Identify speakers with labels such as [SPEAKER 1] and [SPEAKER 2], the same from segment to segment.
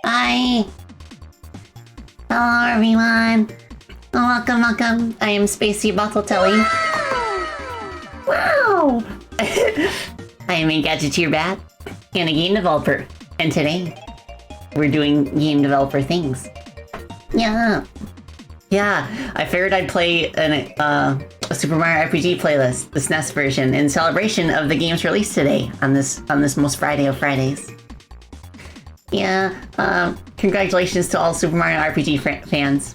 [SPEAKER 1] Hi! Hello everyone! Welcome, welcome. I am Spacey Bottletoe. Wow! I am a Gadgeteer Bat and a game developer. And today, we're doing game developer things. Yeah! Yeah, I figured I'd play a Super Mario RPG playlist, the SNES version, in celebration of the game's release today on this most Friday of Fridays. Yeah, congratulations to all Super Mario RPG fans.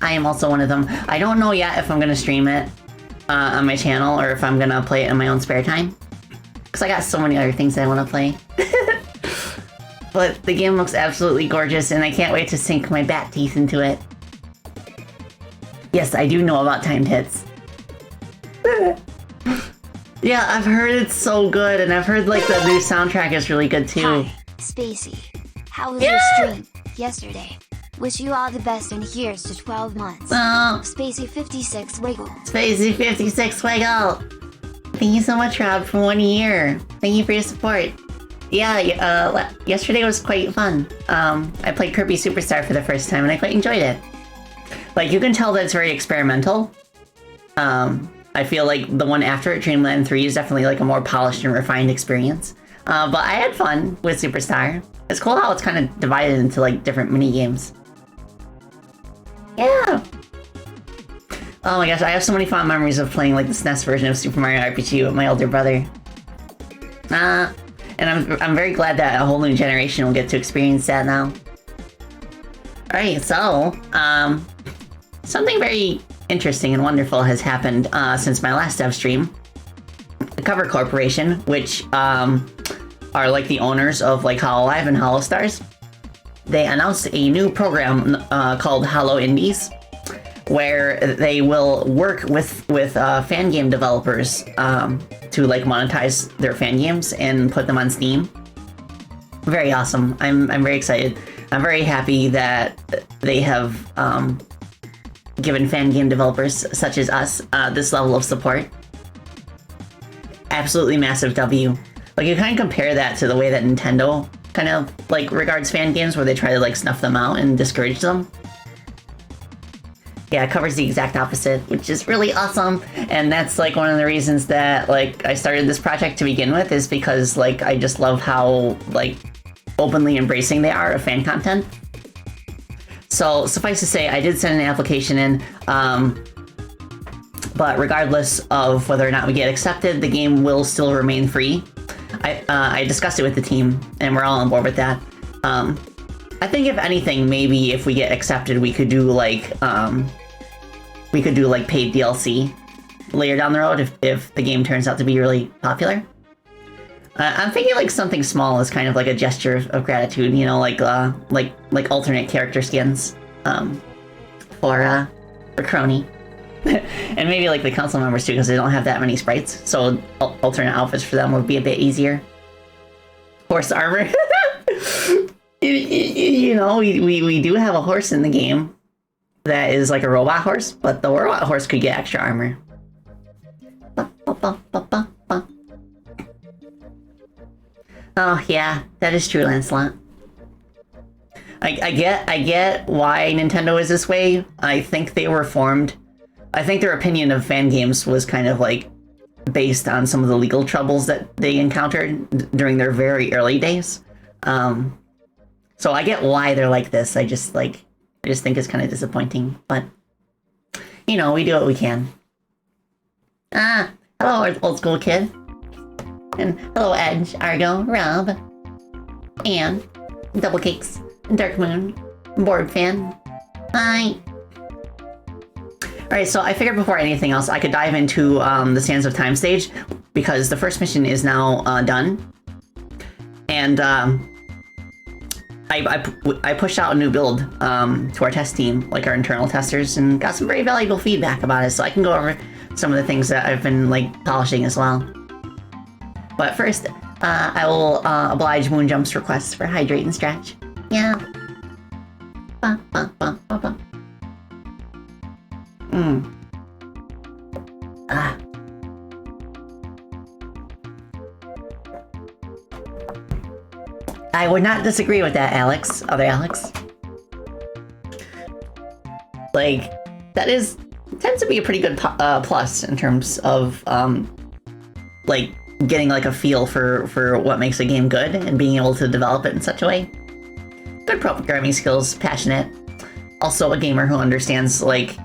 [SPEAKER 1] I am also one of them. I don't know yet if I'm gonna stream it on my channel or if I'm gonna play it in my own spare time. Because I got so many other things I want to play. But the game looks absolutely gorgeous and I can't wait to sink my bat teeth into it. Yes, I do know about timed hits. Yeah, I've heard it's so good, and I've heard like the new soundtrack is really good too.
[SPEAKER 2] Hi, Spacey. How was your stream yesterday? Wish you all the best and here's to 12 months.
[SPEAKER 1] Oh,
[SPEAKER 2] Spacey56 Wiggle.
[SPEAKER 1] Spacey56 Wiggle. Thank you so much, Rob, for 1 year. Thank you for your support. Yeah, yesterday was quite fun. I played Kirby Superstar for the first time and I quite enjoyed it. Like, you can tell that it's very experimental. I feel like the one after it, Dreamland 3, is definitely like a more polished and refined experience. But I had fun with Superstar. It's cool how it's kind of divided into like different mini games. Yeah. Oh my gosh, I have so many fond memories of playing like the SNES version of Super Mario RPG with my older brother. And I'm very glad that a whole new generation will get to experience that now. Alright, so, something very interesting and wonderful has happened since my last dev stream. The Cover Corporation, which are like the owners of like hololive and holostars, they announced a new program called Holo Indies, where they will work with fan game developers to like monetize their fan games and put them on Steam. Very awesome. I'm very excited. I'm very happy that they have given fan game developers such as us this level of support. Absolutely massive W. Like, you kind of compare that to the way that Nintendo kind of like regards fan games, where they try to like snuff them out and discourage them. Yeah, it covers the exact opposite, which is really awesome. And that's like one of the reasons that like I started this project to begin with, is because like I just love how like openly embracing they are of fan content. So suffice to say, I did send an application in, but regardless of whether or not we get accepted, the game will still remain free. I discussed it with the team, and we're all on board with that. I think if anything, maybe if we get accepted, we could do like paid DLC later down the road if the game turns out to be really popular. I'm thinking like something small is kind of like a gesture of gratitude, you know, like alternate character skins for Crony. And maybe like the council members too, because they don't have that many sprites, so alternate outfits for them would be a bit easier. Horse armor. You know, we do have a horse in the game that is like a robot horse, but the robot horse could get extra armor. Oh yeah, that is true, Lancelot. I get why Nintendo is this way. I think they were formed. I think their opinion of fan games was kind of like based on some of the legal troubles that they encountered during their very early days. So I get why they're like this. I just think it's kind of disappointing, but you know, we do what we can. Hello, old school kid. And hello, Edge, Argo, Rob, and Double Cakes, Dark Moon, Board Fan. Hi. Alright, so I figured before anything else, I could dive into the Sands of Time stage, because the first mission is now done. And I pushed out a new build to our test team, like our internal testers, and got some very valuable feedback about it, so I can go over some of the things that I've been like polishing as well. But first, I will oblige Moonjump's request for hydrate and stretch. Yeah. Ba, ba, ba, ba, ba. I would not disagree with that, Alex. Other Alex. Like, that tends to be a pretty good plus in terms of, like, getting, like, a feel for what makes a game good and being able to develop it in such a way. Good programming skills, passionate. Also a gamer who understands, like,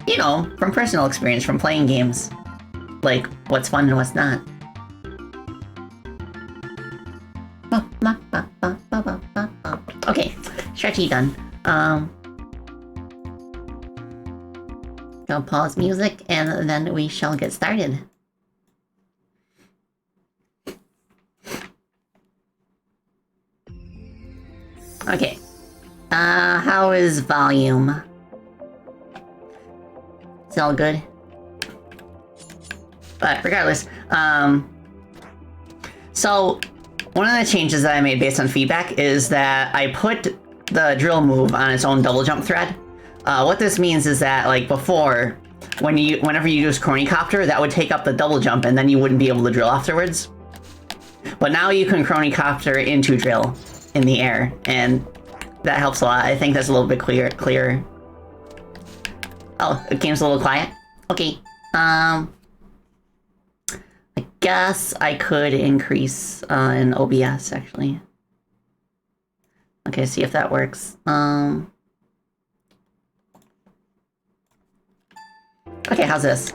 [SPEAKER 1] you know, from personal experience, from playing games, like, what's fun and what's not. Okay, stretchy done. I'll pause music and then we shall get started. Okay. How is volume? It's all good. But regardless, so one of the changes that I made based on feedback is that I put the drill move on its own double jump thread. What this means is that, like, before, whenever you use Chronicopter, that would take up the double jump and then you wouldn't be able to drill afterwards. But now you can Chronicopter into drill in the air, and that helps a lot. I think that's a little bit clearer. Oh, the game's a little quiet? Okay. I guess I could increase in OBS, actually. Okay, see if that works. Okay, how's this?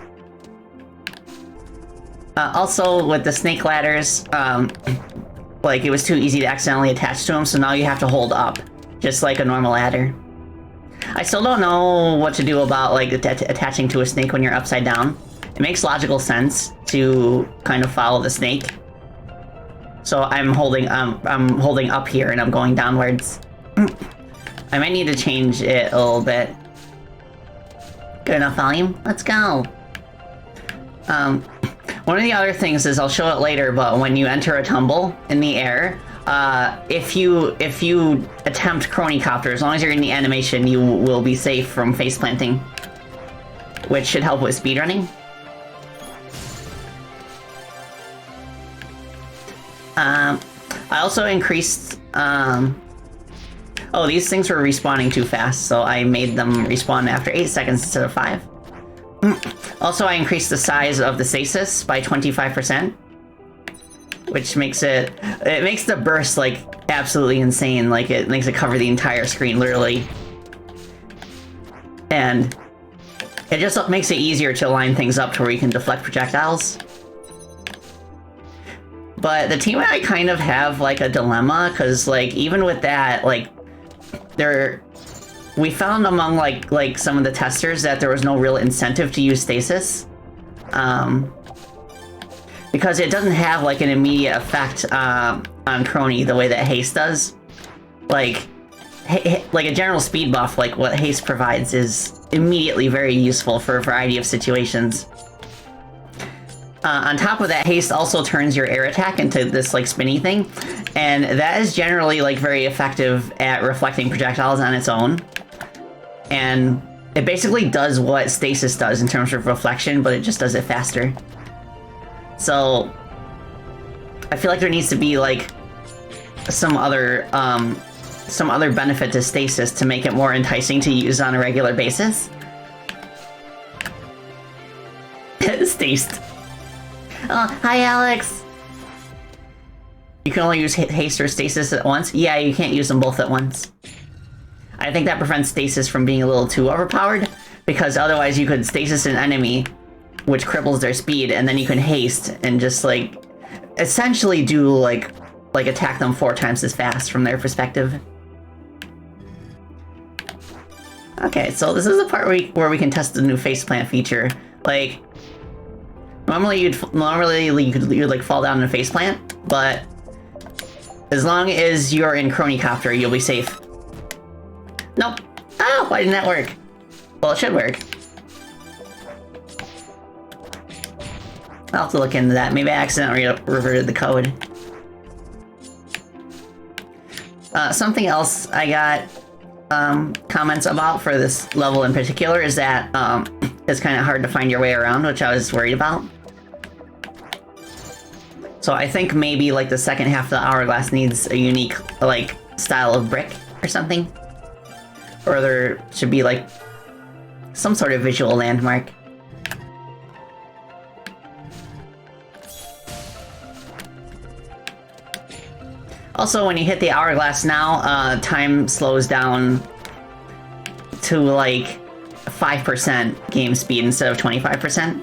[SPEAKER 1] Also, with the snake ladders, like, it was too easy to accidentally attach to them, so now you have to hold up, just like a normal ladder. I still don't know what to do about, like, attaching to a snake when you're upside down. It makes logical sense to kind of follow the snake. So I'm holding up here and I'm going downwards. I might need to change it a little bit. Good enough volume? Let's go. One of the other things is, I'll show it later, but when you enter a tumble in the air, if you attempt Chronicopter, as long as you're in the animation, you will be safe from face planting, which should help with speedrunning. I also increased, oh, these things were respawning too fast, so I made them respawn after 8 seconds instead of 5. Also, I increased the size of the stasis by 25%, which makes it makes the burst, like, absolutely insane. Like, it makes it cover the entire screen, literally. And it just makes it easier to line things up to where you can deflect projectiles. But the team and I kind of have, like, a dilemma, because, like, even with that, like, we found among, like some of the testers that there was no real incentive to use stasis. Because it doesn't have, like, an immediate effect on Crony the way that haste does. Like a general speed buff, like what haste provides, is immediately very useful for a variety of situations. On top of that, haste also turns your air attack into this, like, spinny thing, and that is generally, like, very effective at reflecting projectiles on its own. And it basically does what stasis does in terms of reflection, but it just does it faster. So I feel like there needs to be, like, some other benefit to stasis to make it more enticing to use on a regular basis. Stased. Oh, hi, Alex! You can only use haste or stasis at once? Yeah, you can't use them both at once. I think that prevents stasis from being a little too overpowered, because otherwise you could stasis an enemy, which cripples their speed, and then you can haste and just, like, essentially do, like attack them 4 times as fast from their perspective. Okay, so this is the part where we can test the new faceplant feature. Like, normally you'd like fall down in a faceplant, but as long as you're in Chronicopter, you'll be safe. Nope. Oh, why didn't that work? Well, it should work. I'll have to look into that. Maybe I accidentally reverted the code. Something else I got comments about for this level in particular is that it's kind of hard to find your way around, which I was worried about. So I think maybe like the second half of the hourglass needs a unique like style of brick or something. Or there should be like some sort of visual landmark. Also, when you hit the hourglass now, time slows down to like 5% game speed instead of 25%,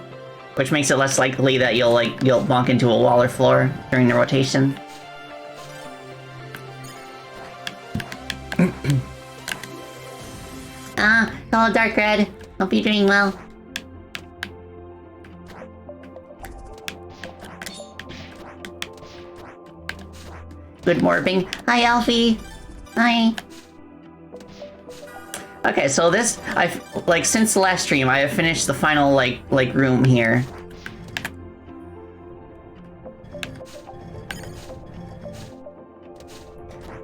[SPEAKER 1] which makes it less likely that you'll bonk into a wall or floor during the rotation. Hello, Dark Red. Hope you're doing well. Good morbing. Hi, Alfie. Hi. Okay, so this, since the last stream, I have finished the final, like room here.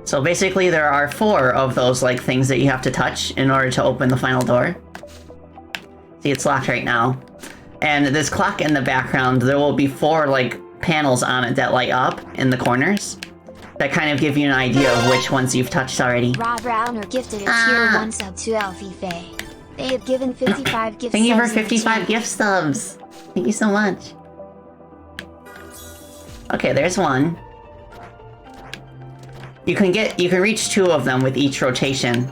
[SPEAKER 1] So basically there are 4 of those, like, things that you have to touch in order to open the final door. See, it's locked right now. And this clock in the background, there will be 4, like, panels on it that light up in the corners. That kind of give you an idea of which ones you've touched already.
[SPEAKER 2] Rob Browner gifted a tier 1 sub to Alfie Faye. They have given 55 gift subs.
[SPEAKER 1] Thank you for 55 gift subs. Thank you so much. Okay, there's one. You can reach 2 of them with each rotation.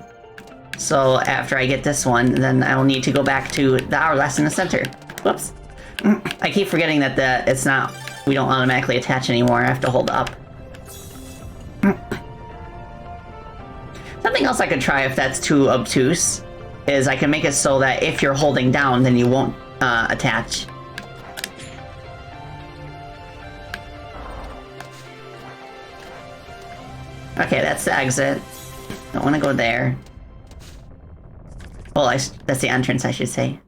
[SPEAKER 1] So after I get this one, then I will need to go back to the hourglass in the center. Whoops. I keep forgetting that we don't automatically attach anymore. I have to hold up. Something else I could try if that's too obtuse is I can make it so that if you're holding down, then you won't attach. Okay, that's the exit. Don't want to go there. Well, that's the entrance, I should say.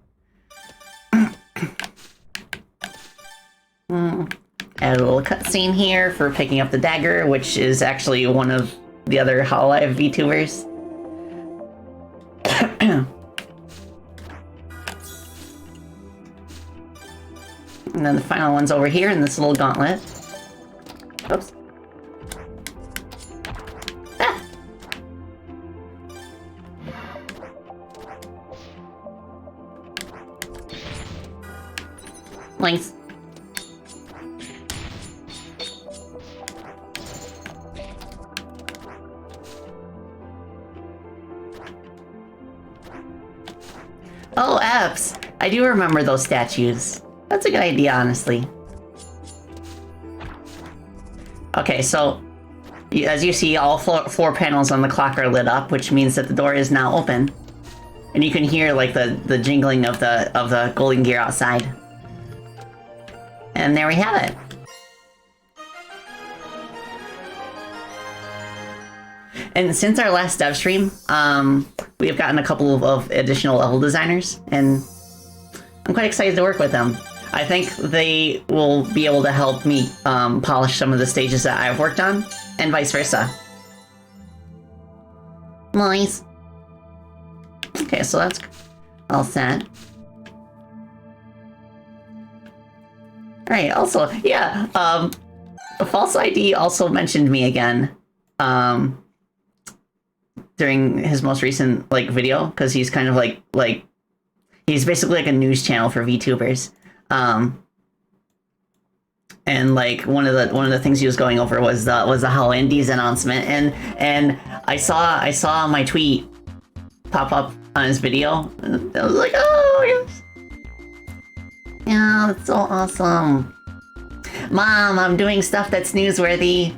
[SPEAKER 1] Add a little cutscene here for picking up the dagger, which is actually one of the other hololive VTubers. And then the final one's over here in this little gauntlet. Oops. Ah! Links. Oh, Eps! I do remember those statues. That's a good idea, honestly. Okay, so as you see, all 4 panels on the clock are lit up, which means that the door is now open. And you can hear like the jingling of the golden gear outside. And there we have it. And since our last dev stream, we have gotten a couple of additional level designers, and I'm quite excited to work with them. I think they will be able to help me polish some of the stages that I've worked on, and vice versa. Nice. Okay, so that's all set. Alright, also, yeah, False ID also mentioned me again, during his most recent, like, video, because he's kind of like, he's basically like a news channel for VTubers. And like one of the things he was going over was the HoloIndies announcement, and I saw my tweet pop up on his video, and I was like, oh yes, yeah, that's so awesome. Mom, I'm doing stuff that's newsworthy.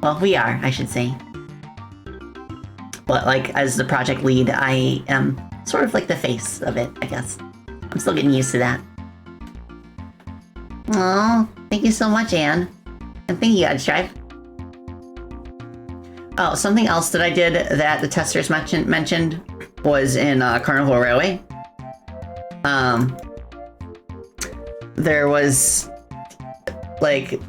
[SPEAKER 1] Well, we are, I should say. But like, as the project lead, I am sort of like the face of it, I guess. I'm still getting used to that. Oh, thank you so much, Anne. And thank you, Godstrive. Oh, something else that I did that the testers mentioned was in Carnival Railway. There was like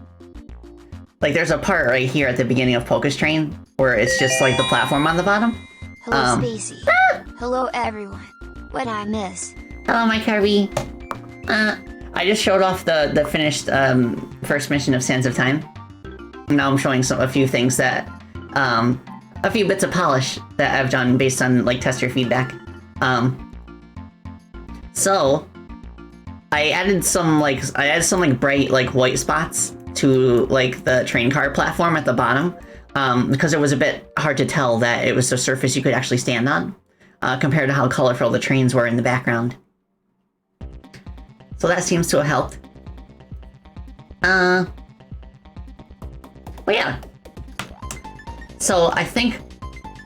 [SPEAKER 1] there's a part right here at the beginning of Polka's Train where it's just like the platform on the bottom.
[SPEAKER 2] Hello, Spacey. Hello, everyone. What I miss?
[SPEAKER 1] Hello, my Kirby. I just showed off the finished first mission of Sands of Time. Now I'm showing a few things that, a few bits of polish that I've done based on like tester feedback. So I added some bright like white spots to like the train car platform at the bottom, because it was a bit hard to tell that it was a surface you could actually stand on, compared to how colorful the trains were in the background. So that seems to have helped. Well, yeah. So I think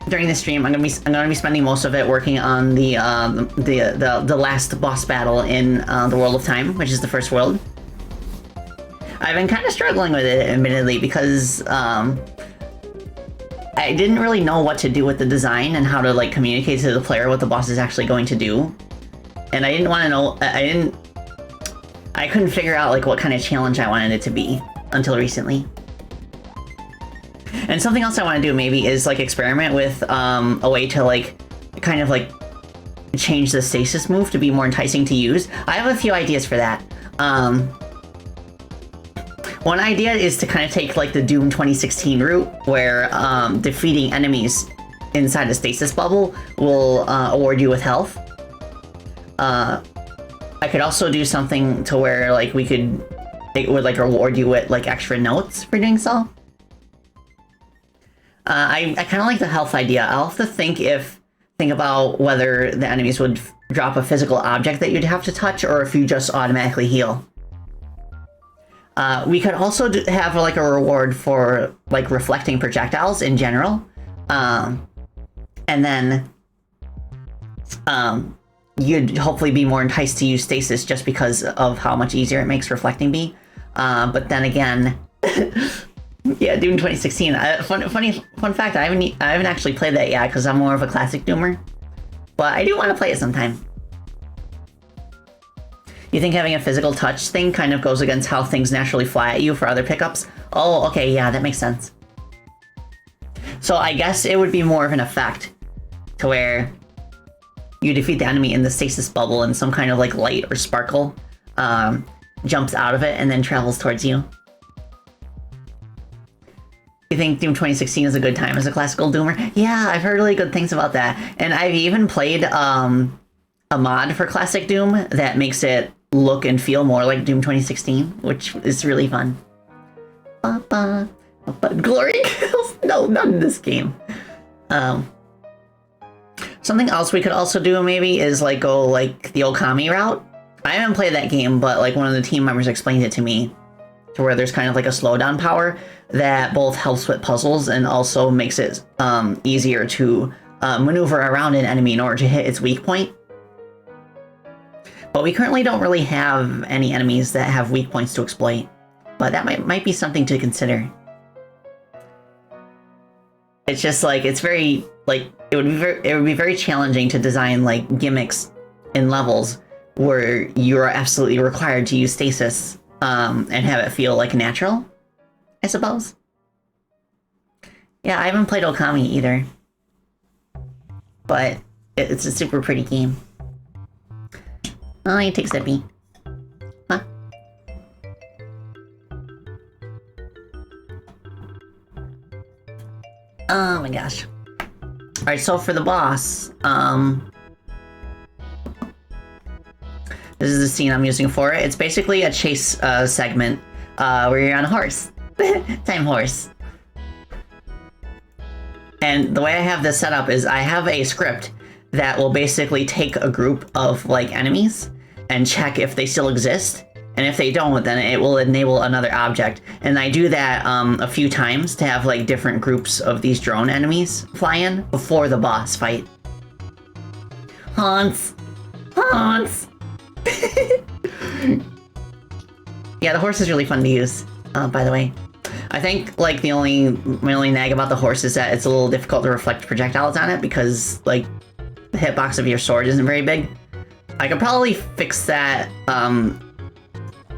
[SPEAKER 1] during the stream, I'm gonna be spending most of it working on the last boss battle in the World of Time, which is the first world. I've been kind of struggling with it, admittedly, because I didn't really know what to do with the design and how to like communicate to the player what the boss is actually going to do, and I didn't want to know. I couldn't figure out like what kind of challenge I wanted it to be until recently. And something else I want to do maybe is like experiment with a way to like kind of like change the stasis move to be more enticing to use. I have a few ideas for that. One idea is to kind of take like the Doom 2016 route, where defeating enemies inside a stasis bubble will award you with health. I could also do something to where like it would like reward you with like extra notes for doing so. I kind of like the health idea. I'll have to think about whether the enemies would drop a physical object that you'd have to touch, or if you just automatically heal. We could also have like a reward for like reflecting projectiles in general, and then you'd hopefully be more enticed to use stasis just because of how much easier it makes reflecting be. But then again. Yeah, Doom 2016. Fun fact, I haven't actually played that yet because I'm more of a classic Doomer, but I do want to play it sometime. You think having a physical touch thing kind of goes against how things naturally fly at you for other pickups? Oh, okay, yeah, that makes sense. So I guess it would be more of an effect to where you defeat the enemy in the stasis bubble and some kind of like light or sparkle jumps out of it and then travels towards you. You think Doom 2016 is a good time as a classical Doomer? Yeah, I've heard really good things about that. And I've even played a mod for classic Doom that makes it look and feel more like Doom 2016, which is really fun. But glory kills? No, not in this game. Something else we could also do maybe is like go like the Okami route. I haven't played that game, but like one of the team members explained it to me, to where there's kind of like a slowdown power that both helps with puzzles and also makes it easier to maneuver around an enemy in order to hit its weak point. But we currently don't really have any enemies that have weak points to exploit, but that might be something to consider. It's just like, it's very, like, it would be very challenging to design like gimmicks in levels where you're absolutely required to use stasis and have it feel like natural, I suppose. Yeah, I haven't played Okami either, but it's a super pretty game. Oh, you take Zippy. Huh? Oh my gosh. Alright, so for the boss, this is the scene I'm using for it. It's basically a chase segment where you're on a horse. Time horse. And the way I have this set up is I have a script that will basically take a group of like enemies and check if they still exist. And if they don't, then it will enable another object. And I do that a few times to have like different groups of these drone enemies fly in before the boss fight. Haunts! Haunts! Yeah, the horse is really fun to use, by the way. I think like my only nag about the horse is that it's a little difficult to reflect projectiles on it because like the hitbox of your sword isn't very big. I could probably fix that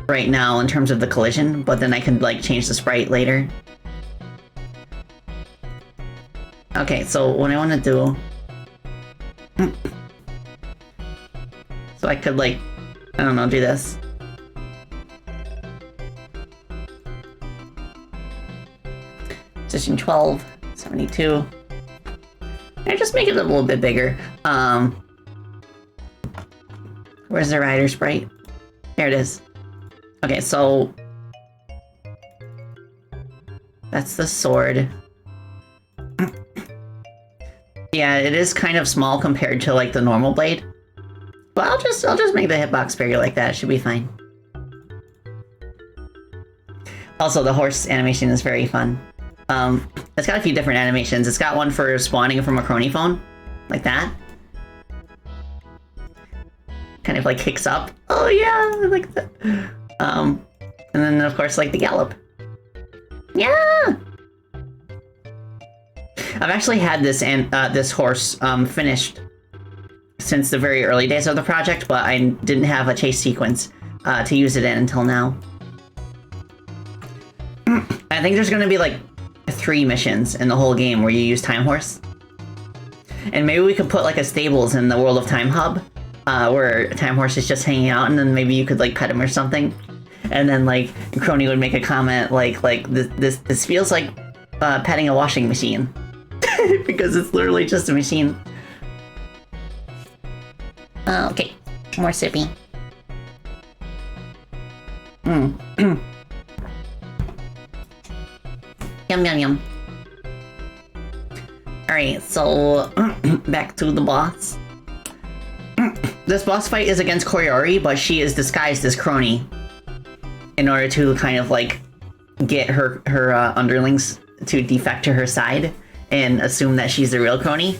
[SPEAKER 1] right now in terms of the collision, but then I can like change the sprite later. Okay, so what I want to do, so I could like, I don't know, do this. Position 12, 72. And just make it a little bit bigger. Where's the rider sprite? There it is. Okay, so that's the sword. Yeah, it is kind of small compared to like the normal blade. But I'll just make the hitbox bigger like that. It should be fine. Also, the horse animation is very fun. It's got a few different animations. It's got one for spawning from a crony phone, like that. Kind of like kicks up. Oh yeah, I like that. And then of course like the gallop. Yeah. I've actually had this this horse finished since the very early days of the project, but I didn't have a chase sequence to use it in until now. I think there's going to be like 3 missions in the whole game where you use Time Horse. And maybe we could put like a stables in the World of Time hub where Time Horse is just hanging out, and then maybe you could like pet him or something. And then like Crony would make a comment like this feels like petting a washing machine. Because it's literally just a machine. Okay, more sippy. Yum yum yum. Alright, so back to the boss. This boss fight is against Koyori, but she is disguised as Crony in order to kind of like get her underlings to defect to her side and assume that she's the real Crony.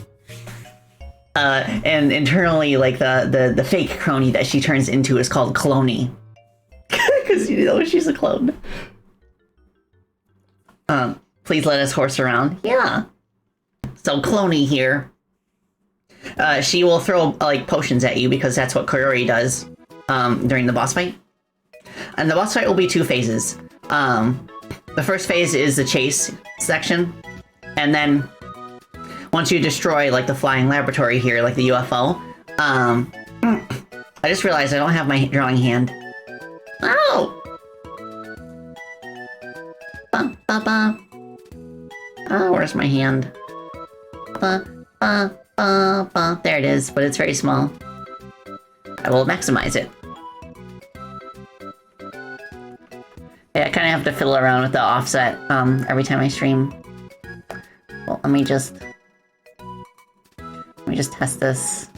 [SPEAKER 1] And internally, like the fake Crony that she turns into is called Clony. Because you know she's a clone. Please let us horse around. Yeah. So Clony here. She will throw like potions at you because that's what Koyori does during the boss fight. And the boss fight will be 2 phases. The first phase is the chase section. And then once you destroy like the flying laboratory here, like the UFO, I just realized I don't have my drawing hand. Oh! Where's my hand? There it is, but it's very small. I will maximize it. Yeah, I kind of have to fiddle around with the offset every time I stream. Well, let me just test this.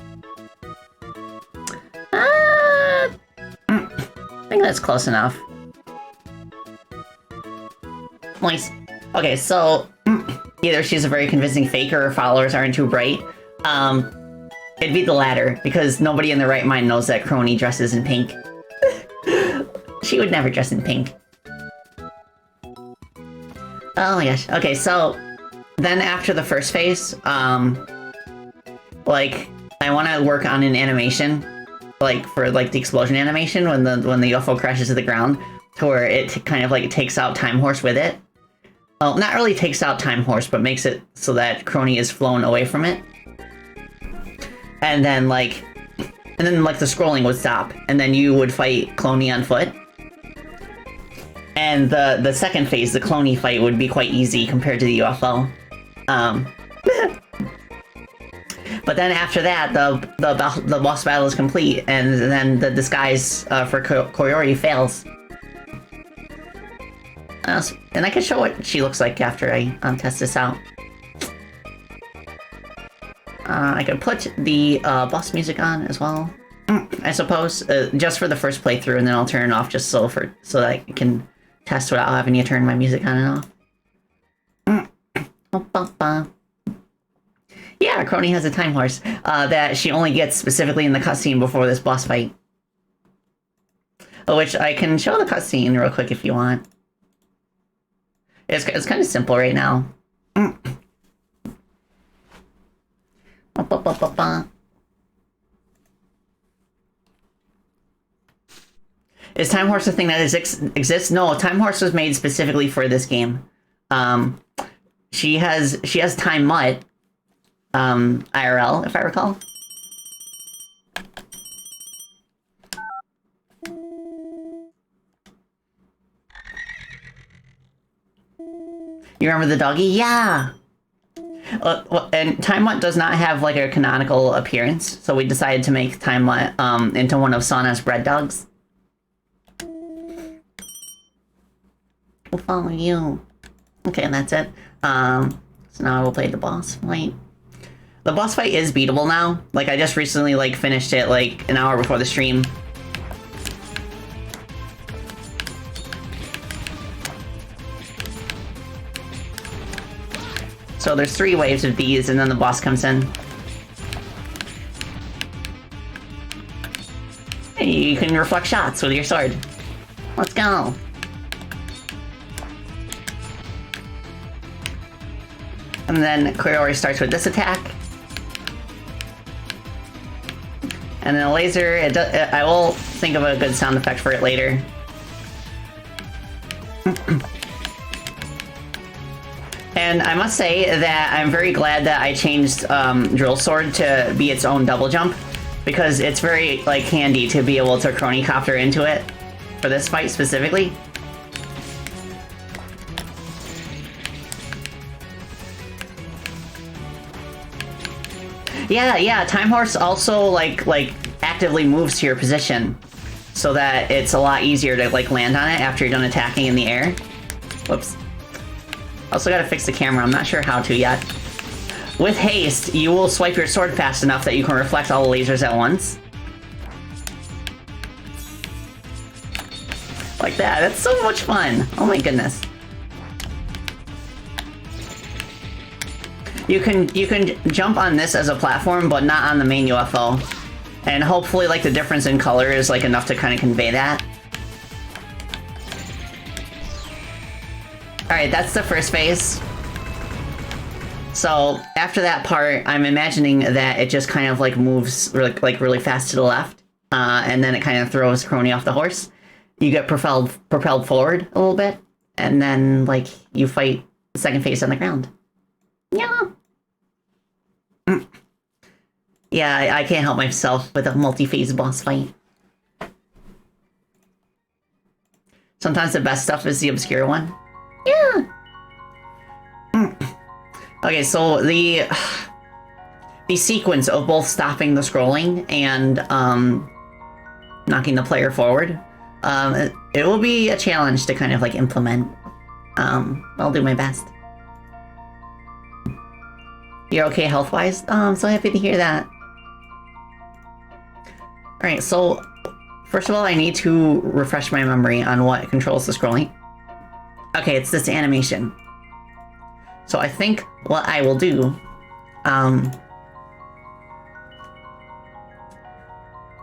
[SPEAKER 1] I think that's close enough. Nice. Okay, so either she's a very convincing fake or her followers aren't too bright. It'd be the latter, because nobody in their right mind knows that Crony dresses in pink. She would never dress in pink. Oh my gosh. Okay, so then after the first phase, like I want to work on an animation, like for like the explosion animation when the UFO crashes to the ground, to where it kind of like takes out Time Horse with it. Well, not really takes out Time Horse, but makes it so that Crony is flown away from it. And then like the scrolling would stop, and then you would fight Clony on foot. And the second phase, the Clony fight, would be quite easy compared to the UFO. But then after that, the boss battle is complete, and then the disguise for Koyori fails. And I can show what she looks like after I test this out. I could put the boss music on as well, I suppose, just for the first playthrough, and then I'll turn it off just so that I can test without having to turn my music on and off. Yeah, Crony has a Time Horse that she only gets specifically in the cutscene before this boss fight. Which I can show the cutscene real quick if you want. It's kind of simple right now. Is Time Horse a thing that exists? No, Time Horse was made specifically for this game. She has Time Mutt, IRL, if I recall. You remember the doggy? Yeah. And Time does not have like a canonical appearance, so we decided to make Time into one of Sana's bread dogs. We'll follow you. Okay, and that's it. So now I will play the boss fight. The boss fight is beatable now. Like, I just recently, like, finished it, like, an hour before the stream. So there's 3 waves of these, and then the boss comes in. Hey, you can reflect shots with your sword. Let's go. And then Koyori starts with this attack. And then a laser, I will think of a good sound effect for it later. And I must say that I'm very glad that I changed Drill Sword to be its own double jump, because it's very, like, handy to be able to chronicopter into it for this fight specifically. Yeah, Time Horse also, like actively moves to your position, so that it's a lot easier to, like, land on it after you're done attacking in the air. Whoops. Also gotta fix the camera, I'm not sure how to yet. With haste, you will swipe your sword fast enough that you can reflect all the lasers at once. Like that, that's so much fun! Oh my goodness. You can jump on this as a platform, but not on the main UFO. And hopefully, like, the difference in color is, like, enough to kind of convey that. Alright, that's the first phase. So, after that part, I'm imagining that it just kind of, like, moves, like really fast to the left. And then it kind of throws Crony off the horse. You get propelled forward a little bit. And then, like, you fight the second phase on the ground. Yeah. Yeah, I can't help myself with a multi-phase boss fight. Sometimes the best stuff is the obscure one. Yeah. Okay, so the sequence of both stopping the scrolling and knocking the player forward, it will be a challenge to kind of like implement. I'll do my best. You're okay health-wise? Oh, I'm so happy to hear that. Alright, so first of all, I need to refresh my memory on what controls the scrolling. Okay, it's this animation. So I think what I will do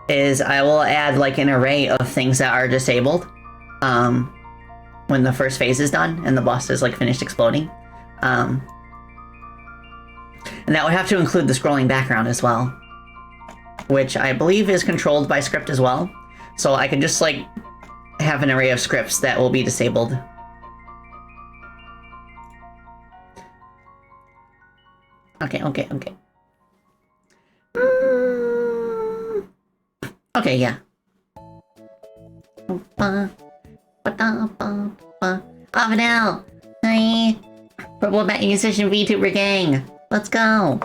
[SPEAKER 1] is I will add like an array of things that are disabled when the first phase is done and the boss is like finished exploding. And that would have to include the scrolling background as well, which I believe is controlled by script as well. So I can just like have an array of scripts that will be disabled. Okay. Okay, yeah. Avanel! Hi! Purple Bat Musician VTuber gang! Let's go!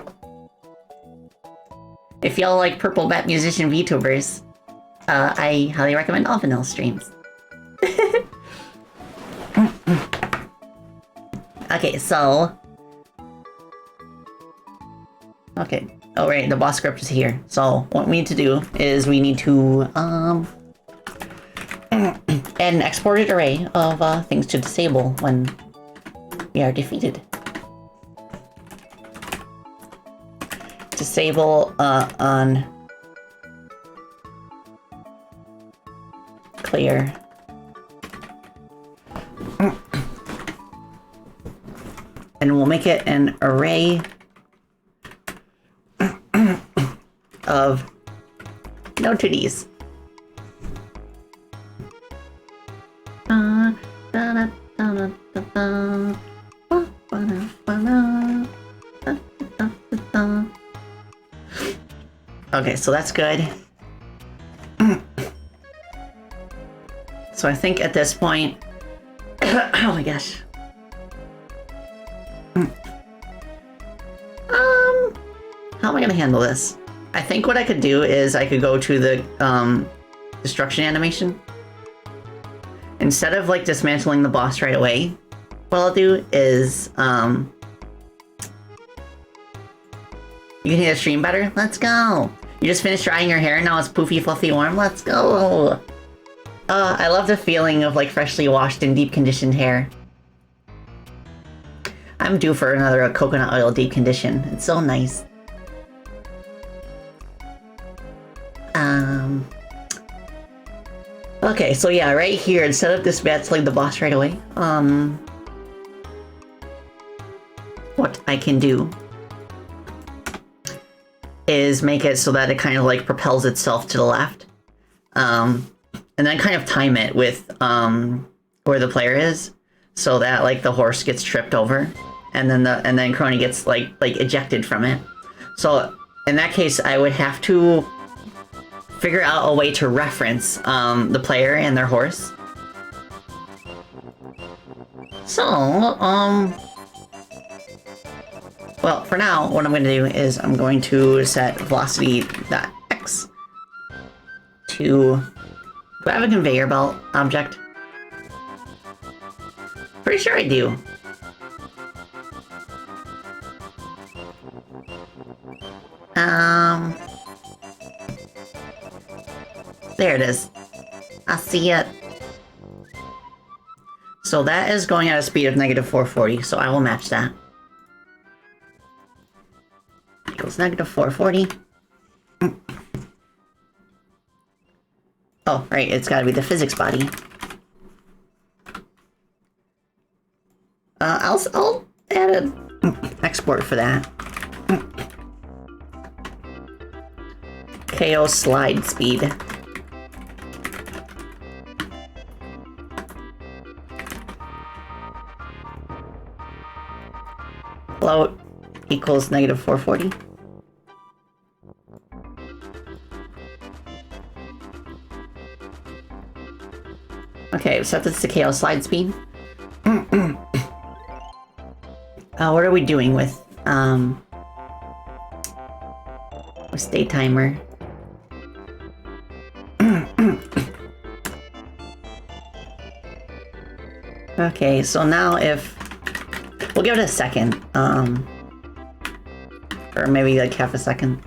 [SPEAKER 1] If y'all like Purple Bat Musician VTubers, I highly recommend Avanel streams. Okay, so... Okay. Oh, right, the boss script is here. So, what we need to do is we need to, add an exported array of, things to disable when we are defeated. Disable, on... clear. And we'll make it an array of no titties. Okay, so that's good. So I think at this point, oh my gosh. How am I gonna handle this? I think what I could do is I could go to the destruction animation. Instead of like dismantling the boss right away, what I'll do is you can hear the stream better? Let's go! You just finished drying your hair, now it's poofy, fluffy, warm. Let's go! I love the feeling of like freshly washed and deep conditioned hair. I'm due for another coconut oil deep condition. It's so nice. Okay, so yeah, right here, instead of dismantling the boss right away, what I can do is make it so that it kind of like propels itself to the left. And then kind of time it with where the player is, so that like the horse gets tripped over, and then Crony gets like ejected from it. So in that case, I would have to figure out a way to reference the player and their horse. So well, for now, what I'm going to do is I'm going to set velocity.x to... Do I have a conveyor belt object? Pretty sure I do. There it is. I see it. So that is going at a speed of -440, so I will match that. Equals -440. Oh, right, it's gotta be the physics body. I'll add an export for that. KO slide speed. Float equals -440. Okay, set this to KO slide speed. What are we doing with state timer? Okay, so now if we'll give it a second, or maybe like half a second.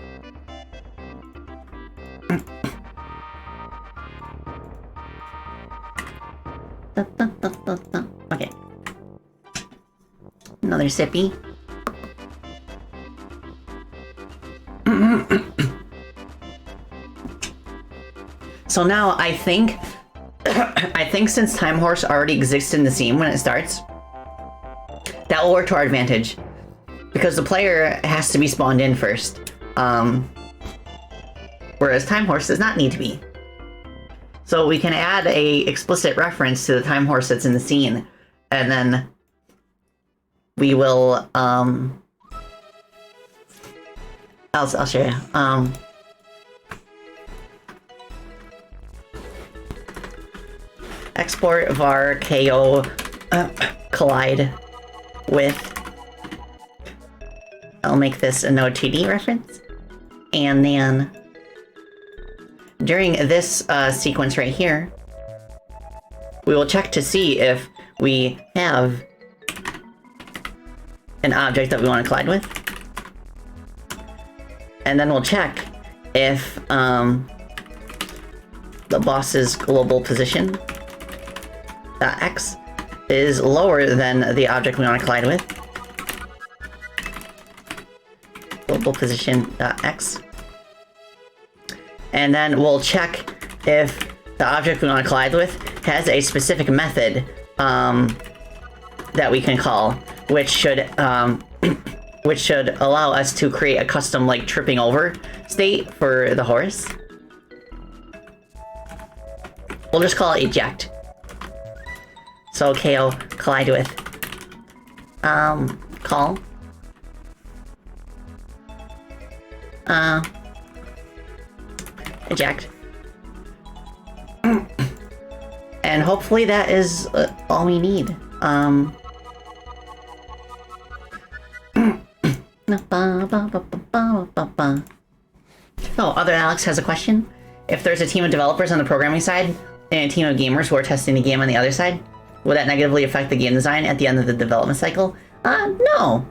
[SPEAKER 1] Okay. Another sippy. So now I think since Time Horse already exists in the scene when it starts, that will work to our advantage. Because the player has to be spawned in first. Whereas Time Horse does not need to be. So we can add a explicit reference to the Time Horse that's in the scene, and then we will, I'll show you. Export var KO collide with, I'll make this a Node2D reference, and then during this sequence right here, we will check to see if we have an object that we want to collide with. And then we'll check if the boss's global position .x is lower than the object we want to collide with. Global position .x. And then we'll check if the object we want to collide with has a specific method that we can call, which should allow us to create a custom like tripping over state for the horse. We'll just call it eject. So KO collide with call eject. And hopefully that is all we need. Oh, other Alex has a question. If there's a team of developers on the programming side and a team of gamers who are testing the game on the other side, would that negatively affect the game design at the end of the development cycle? No.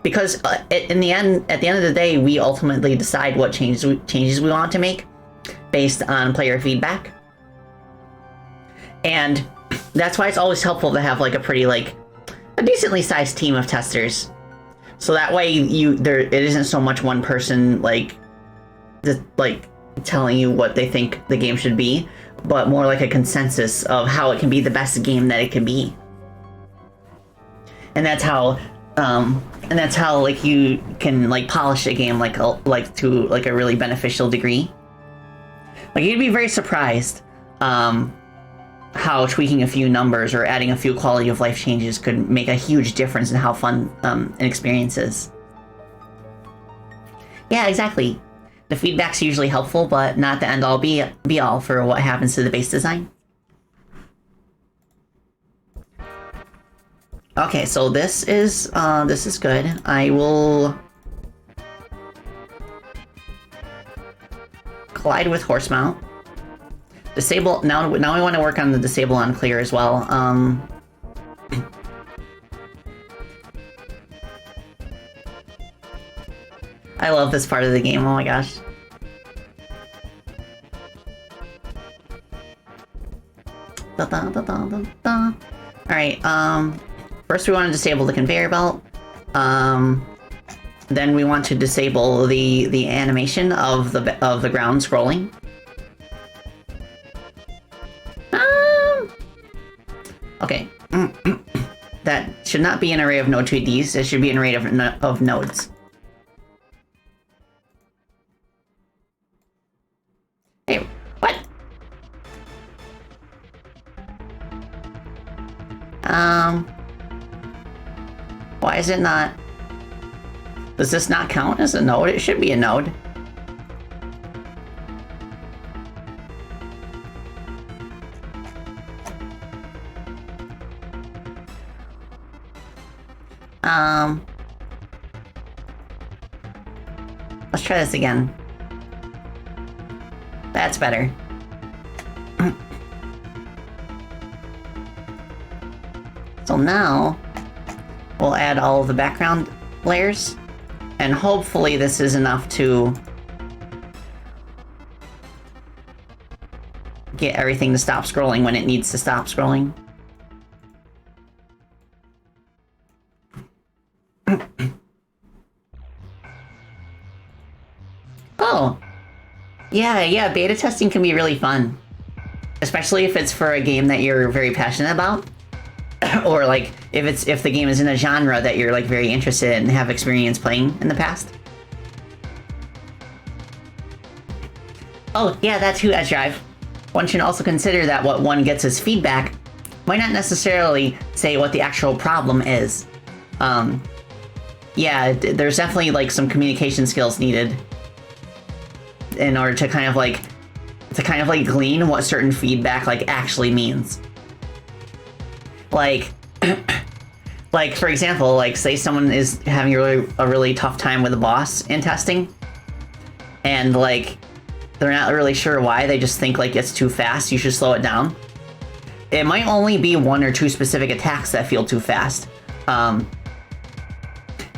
[SPEAKER 1] Because at the end of the day, we ultimately decide what changes we want to make based on player feedback. And that's why it's always helpful to have like a pretty a decently sized team of testers. So that way it isn't so much one person just telling you what they think the game should be, but more like a consensus of how it can be the best game that it can be. And that's how you can polish a game to a really beneficial degree. You'd be very surprised how tweaking a few numbers or adding a few quality of life changes could make a huge difference in how fun an experience is. Yeah, exactly. The feedback's usually helpful, but not the end-all be-all for what happens to the base design. Okay, so this is good. I will collide with horse mount. Disable now we want to work on the disable on clear as well. I love this part of the game, oh my gosh. Alright, first we want to disable the conveyor belt. Then we want to disable the animation of the ground scrolling. Okay. That should not be an array of node 2Ds, it should be an array of nodes. Hey, what? Why is it not? Does this not count as a node? It should be a node. Let's try this again. That's better. So now, we'll add all of the background layers, and hopefully this is enough to get everything to stop scrolling when it needs to stop scrolling. Oh, yeah, beta testing can be really fun. Especially if it's for a game that you're very passionate about. Or if the game is in a genre that you're very interested in and have experience playing in the past. Oh, yeah, that too, Edge Drive. One should also consider that what one gets as feedback might not necessarily say what the actual problem is. Yeah, there's definitely some communication skills needed in order to kind of glean what certain feedback actually means. For example, say someone is having a really tough time with a boss in testing, and they're not really sure why, they just think it's too fast, you should slow it down. It might only be one or two specific attacks that feel too fast.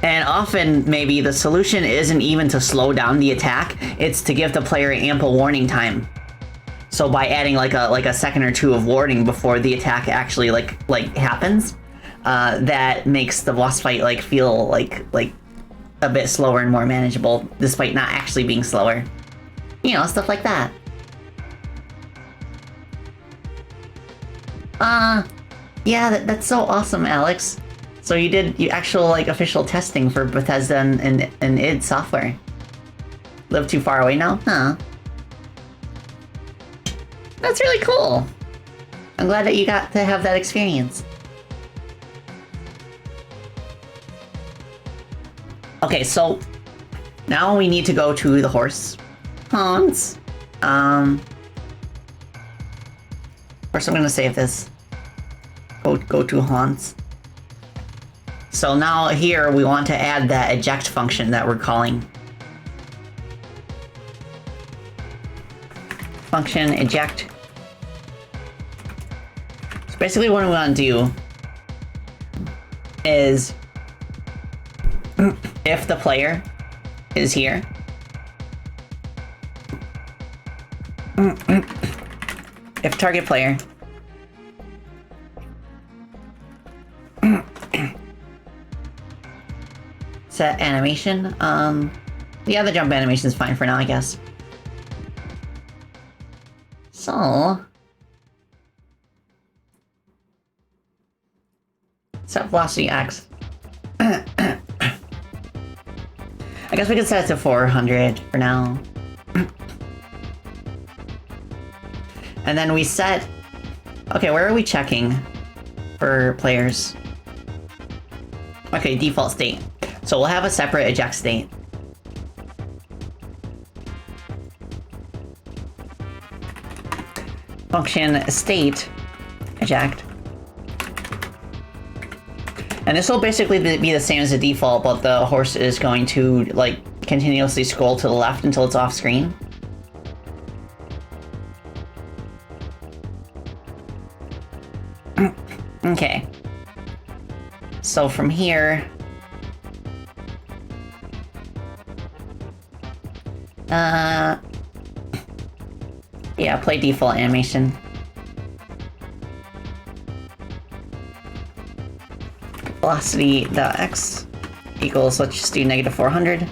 [SPEAKER 1] And often, maybe the solution isn't even to slow down the attack, it's to give the player ample warning time. So by adding a second or two of warning before the attack actually happens, that makes the boss fight feel a bit slower and more manageable, despite not actually being slower. You know, stuff like that. Yeah, that's so awesome, Alex. So you actual official testing for Bethesda and id Software. Live too far away now? Huh. That's really cool. I'm glad that you got to have that experience. Okay, so now we need to go to the horse. Hans. First I'm gonna save this. Go to Hans. So now here we want to add that eject function that we're calling. Function eject. So basically what we want to do is if the player is here, if target player set animation, yeah, the jump animation is fine for now, I guess. So set velocity X. I guess we could set it to 400 for now. And then we set... Okay, where are we checking for players? Okay, default state. So we'll have a separate eject state. Function state eject. And this will basically be the same as the default, but the horse is going to, like, continuously scroll to the left until it's off screen. Okay. So from here... yeah, play default animation. Velocity.x equals, let's just do negative 400.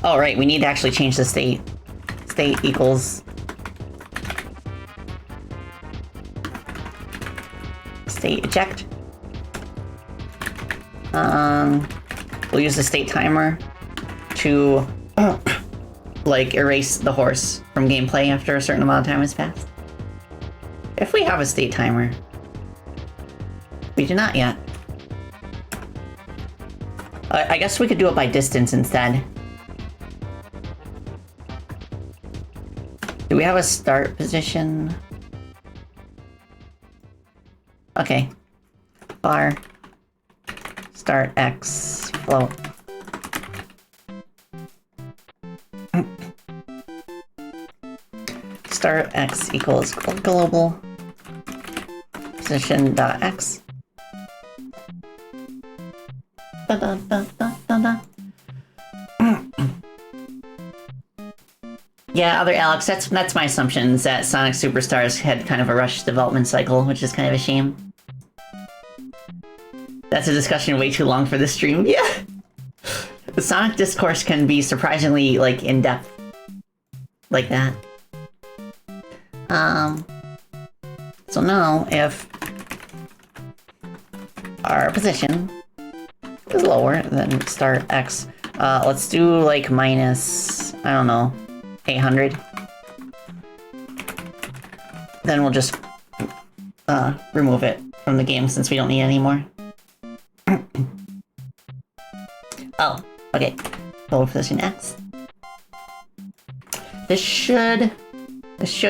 [SPEAKER 1] Oh, right, we need to actually change the state. State equals... state eject. We'll use the state timer to, like, erase the horse from gameplay after a certain amount of time has passed. If we have a state timer. We do not yet. I guess we could do it by distance instead. Do we have a start position? Okay. Bar. Start X float. Start X equals global position dot X. Da, da, da, da, da, da. Yeah, other Alex, that's my assumption, is that Sonic Superstars had kind of a rushed development cycle, which is kind of a shame. That's a discussion way too long for this stream. Yeah! The Sonic discourse can be surprisingly, like, in-depth. Like that. So now, if our position is lower than start X, let's do, like, minus, I don't know, 800. Then we'll just, remove it from the game since we don't need it anymore. Oh, okay. Lower position X. This should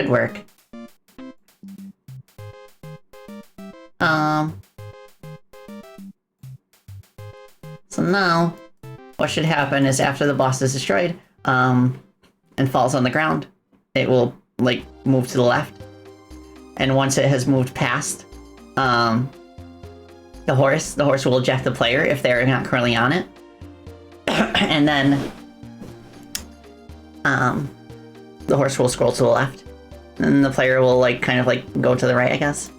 [SPEAKER 1] work. So now, what should happen is after the boss is destroyed, and falls on the ground, it will, like, move to the left. And once it has moved past, the horse will eject the player if they're not currently on it. And then, the horse will scroll to the left. And the player will, like, kind of, like, go to the right, I guess.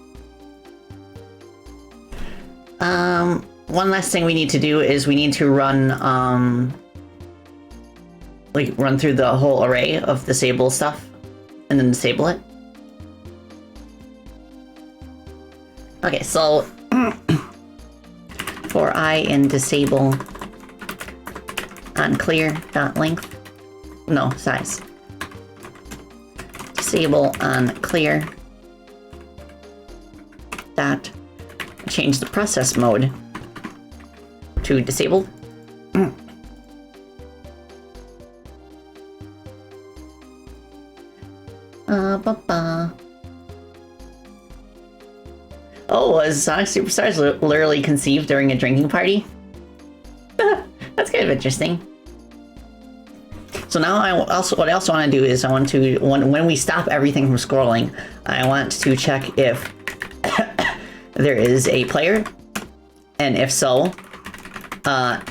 [SPEAKER 1] One last thing we need to do is we need to run, like, run through the whole array of disable stuff, and then disable it. Okay, so, for I in disable on clear.length, no, size. Disable on clear dot change the process mode to disabled. Oh, was Sonic Superstars literally conceived during a drinking party? That's kind of interesting. So now what I also want to do is I want to, when we stop everything from scrolling, I want to check if there is a player, and if so, the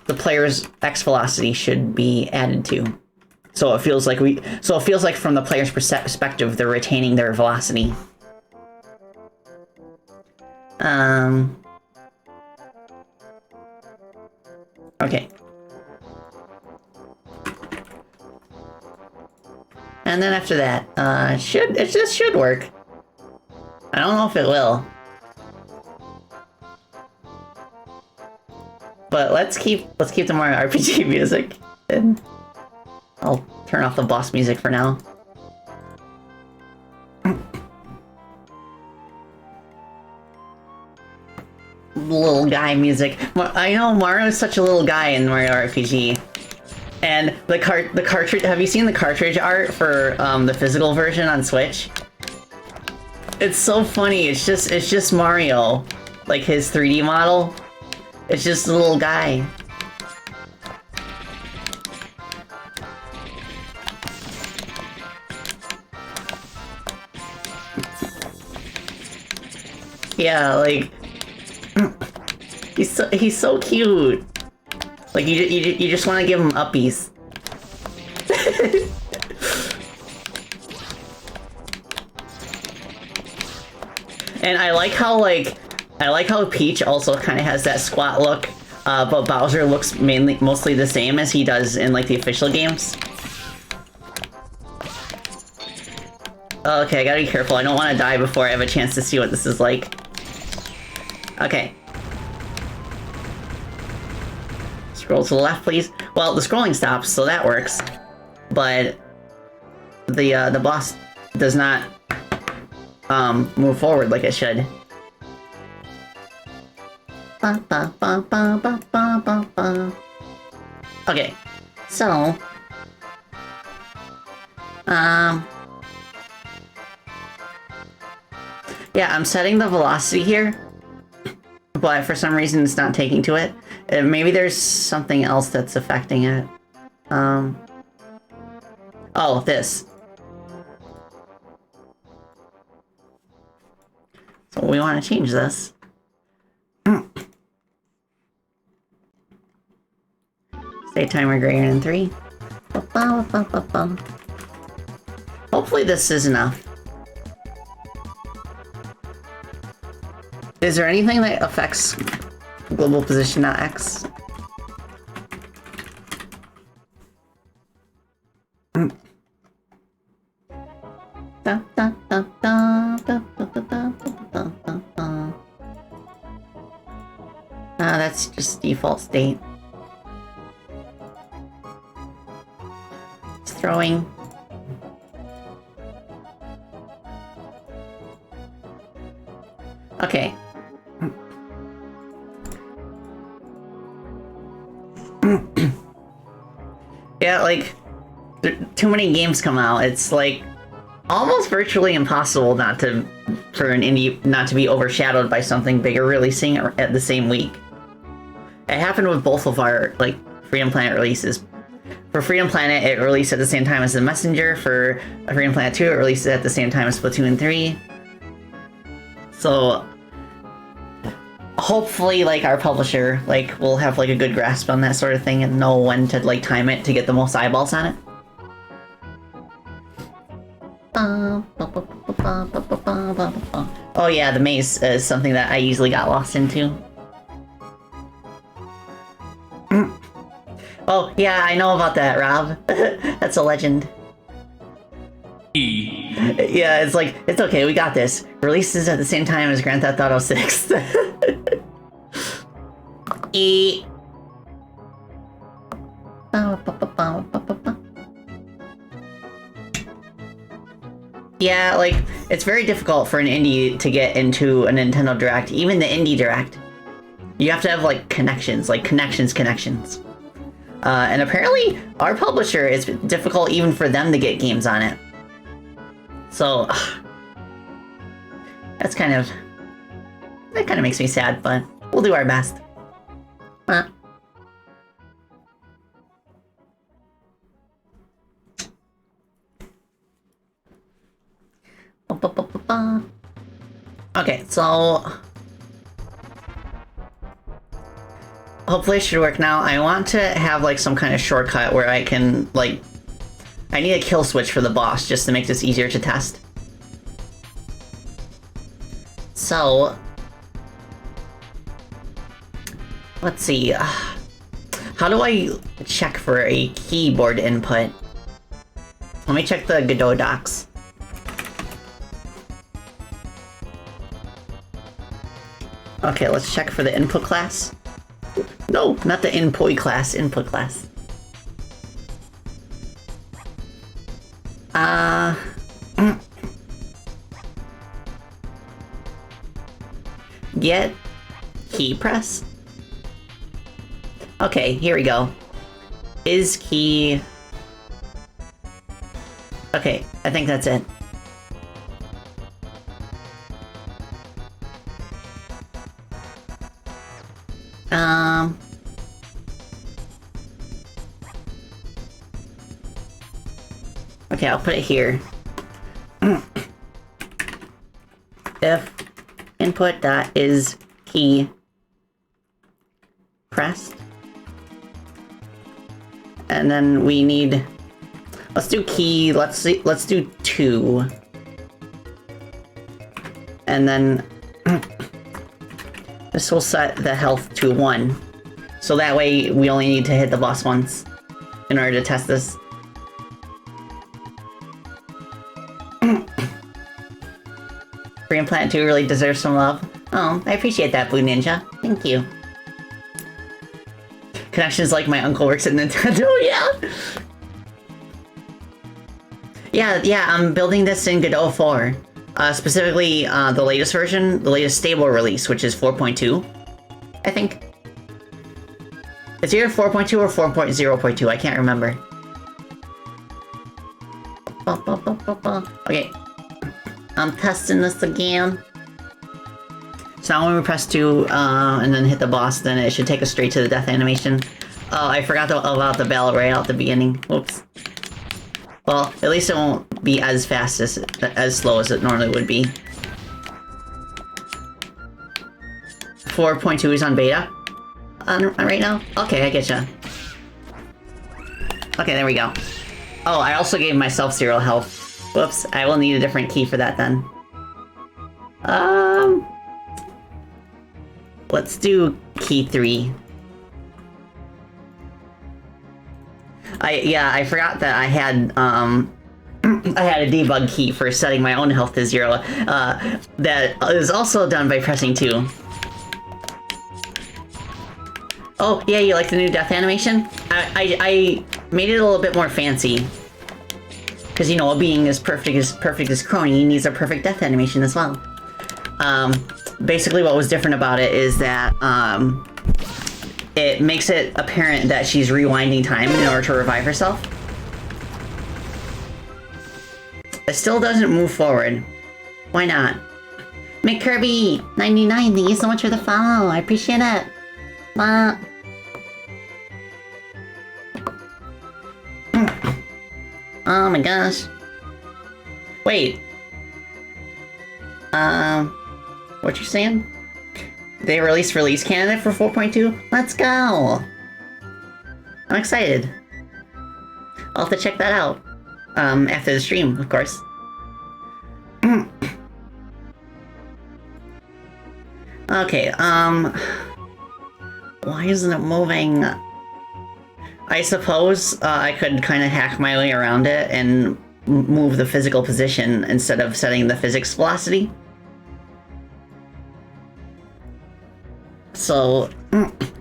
[SPEAKER 1] player's X velocity should be added to. So it feels like from the player's perspective, they're retaining their velocity. Okay. And then after that, it just should work. I don't know if it will. But let's keep the Mario RPG music, and I'll turn off the boss music for now. Little guy music. I know Mario's such a little guy in Mario RPG. And the cartridge, have you seen the cartridge art for the physical version on Switch? It's so funny. It's just Mario, like his 3D model. It's just a little guy. Yeah, like he's so cute. Like you just want to give him uppies. And I like how Peach also kind of has that squat look, but Bowser looks mostly the same as he does in like the official games. Okay, I gotta be careful. I don't want to die before I have a chance to see what this is like. Okay. Scroll to the left, please. Well, the scrolling stops, so that works. But the boss does not move forward like it should. Okay, so yeah, I'm setting the velocity here, but for some reason it's not taking to it. Maybe there's something else that's affecting it. Oh, this. So we want to change this. State timer greater than 3. Hopefully this is enough. Is there anything that affects global position .x? That's just default state. It's throwing. Okay. Yeah, like, too many games come out. It's like almost virtually impossible for an indie not to be overshadowed by something bigger releasing at the same week. It happened with both of our like Freedom Planet releases. For Freedom Planet, it released at the same time as The Messenger. For Freedom Planet 2, it released at the same time as Splatoon 3. So hopefully, like, our publisher, like, will have like a good grasp on that sort of thing and know when to like time it to get the most eyeballs on it. Oh yeah, the maze is something that I easily got lost into. Oh yeah, I know about that, Rob. That's a legend. Yeah, it's like, it's okay, we got this. Releases at the same time as Grand Theft Auto 6. E. Yeah, like, it's very difficult for an indie to get into a Nintendo Direct, even the Indie Direct. You have to have, like, connections. And apparently, our publisher, it's difficult even for them to get games on it. So, That kind of makes me sad, but we'll do our best. Okay, so hopefully it should work now. I want to have like some kind of shortcut where I can like, I need a kill switch for the boss just to make this easier to test. So let's see. How do I check for a keyboard input? Let me check the Godot docs. Okay, let's check for the input class. No, not the input class, input class. Get key press? Okay, here we go. Is key... Okay, I think that's it. Okay, I'll put it here. If input dot is key pressed, and then we need, let's do key, let's do 2, and then this will set the health to 1, so that way we only need to hit the boss once in order to test this. Freedom Planet 2 really deserves some love. Oh, I appreciate that, Blue Ninja. Thank you. Connections like my uncle works at Nintendo, yeah! Yeah, I'm building this in Godot 4. Specifically, the latest version, the latest stable release, which is 4.2, I think. It's either 4.2 or 4.0.2, I can't remember. Okay. I'm testing this again. So now when we press 2, and then hit the boss, then it should take us straight to the death animation. Oh, I forgot about the bell right out the beginning. Whoops. Well, at least it won't be as fast as slow as it normally would be. 4.2 is on beta right now? Okay, I getcha. Okay, there we go. Oh, I also gave myself 0 health. Whoops, I will need a different key for that then. Let's do key 3. I forgot that I had I had a debug key for setting my own health to 0. That is also done by pressing 2. Oh, yeah, you like the new death animation? I made it a little bit more fancy. Because, you know, a being as perfect as Crony needs a perfect death animation as well. Basically what was different about it is that, it makes it apparent that she's rewinding time in order to revive herself. It still doesn't move forward. Why not? McKirby99, thank you so much for the follow. I appreciate it. Oh my gosh. Wait. What you saying? They released release candidate for 4.2? Let's go! I'm excited. I'll have to check that out. After the stream, of course. Okay, why isn't it moving? I suppose I could kind of hack my way around it and move the physical position instead of setting the physics velocity. So,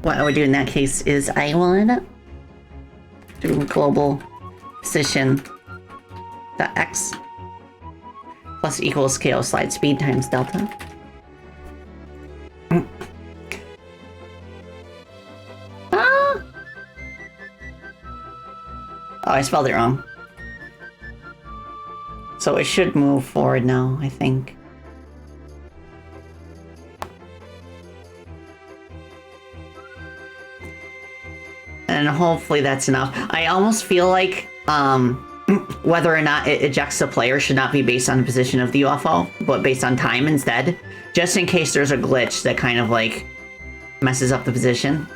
[SPEAKER 1] what I would do in that case is I would do global position dot x plus equals scale slide speed times delta. Oh, I spelled it wrong. So it should move forward now, I think. And hopefully that's enough. I almost feel like whether or not it ejects the player should not be based on the position of the UFO, but based on time instead. Just in case there's a glitch that kind of like messes up the position.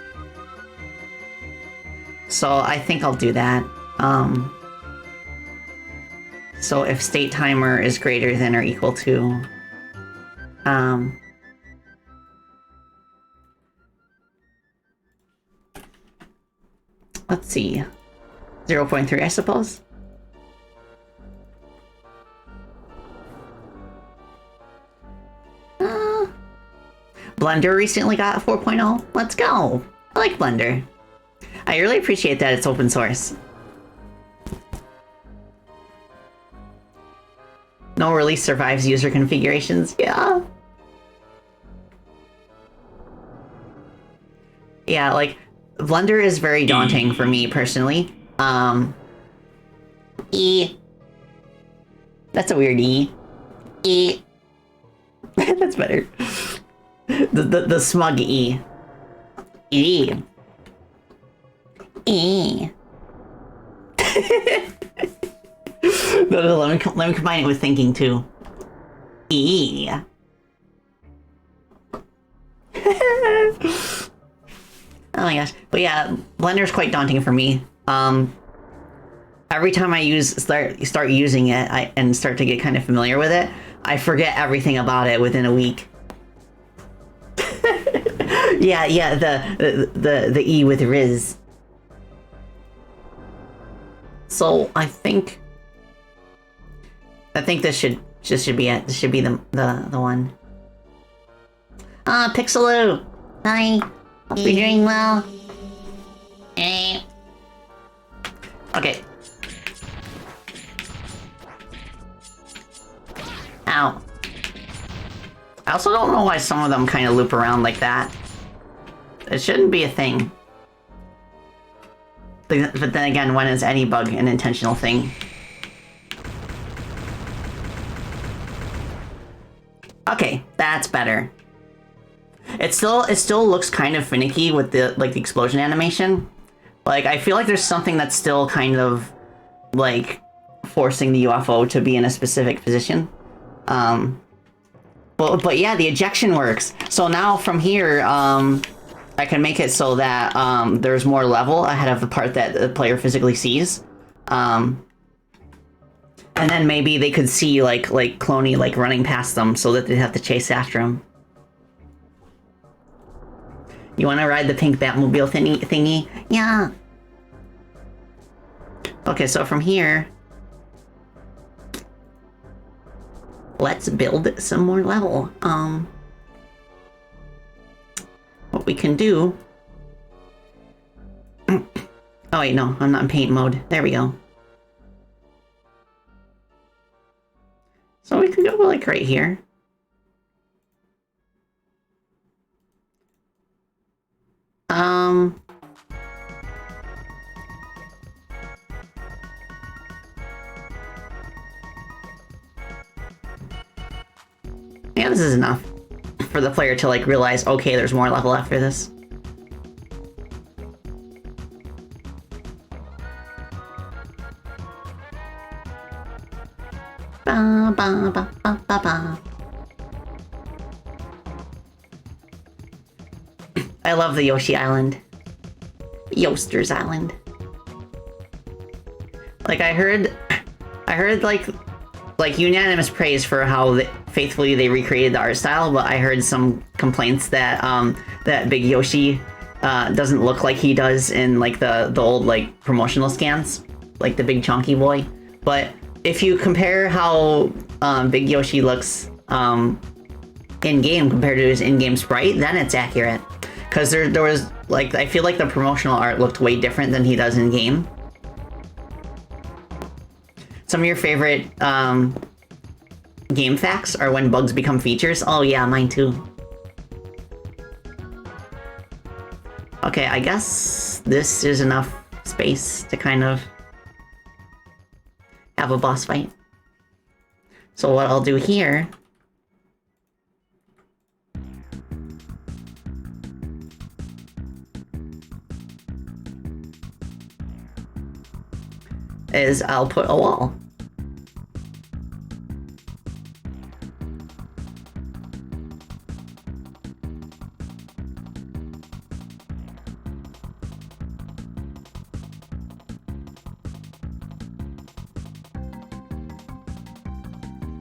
[SPEAKER 1] So I think I'll do that. So if state timer is greater than or equal to... let's see. 0.3, I suppose. Blender recently got a 4.0. Let's go. I like Blender. I really appreciate that it's open source. No release survives user configurations. Yeah. Yeah, like, Blender is very daunting for me personally. E. That's a weird E. E. That's better. The smug E. E. E. No, let me combine it with thinking too. E. Oh my gosh. But yeah, Blender's quite daunting for me. Every time I start using it and start to get kind of familiar with it, I forget everything about it within a week. yeah, the E with Riz. So I think this should be it. This should be the one. Pixeloo. Hi. Hope you're doing well. Hey. Okay. Ow. I also don't know why some of them kind of loop around like that. It shouldn't be a thing. But then again, when is any bug an intentional thing? Okay, that's better. It still looks kind of finicky with the the explosion animation. Like, I feel like there's something that's still kind of like forcing the UFO to be in a specific position. But yeah, the ejection works. So now from here, I can make it so that there's more level ahead of the part that the player physically sees. And then maybe they could see like Cloney running past them so that they'd have to chase after him. You want to ride the pink Batmobile thingy? Yeah. Okay, so from here, let's build some more level. What we can do... Oh wait, no, I'm not in paint mode. There we go. So we could go like right here. Yeah, this is enough for the player to realize, okay, there's more level after this. Ba, ba, ba, ba, ba, ba. I love the Yoshi Island. Yoaster's Island. I heard unanimous praise for how faithfully they recreated the art style, but I heard some complaints that that Big Yoshi doesn't look like he does in the old promotional scans, the big chunky boy. But if you compare how Big Yoshi looks in game compared to his in-game sprite, then it's accurate. Because there was I feel like the promotional art looked way different than he does in game. Some of your favorite game facts are when bugs become features. Oh yeah, mine too. Okay, I guess this is enough space to kind of have a boss fight. So what I'll do here... is I'll put a wall.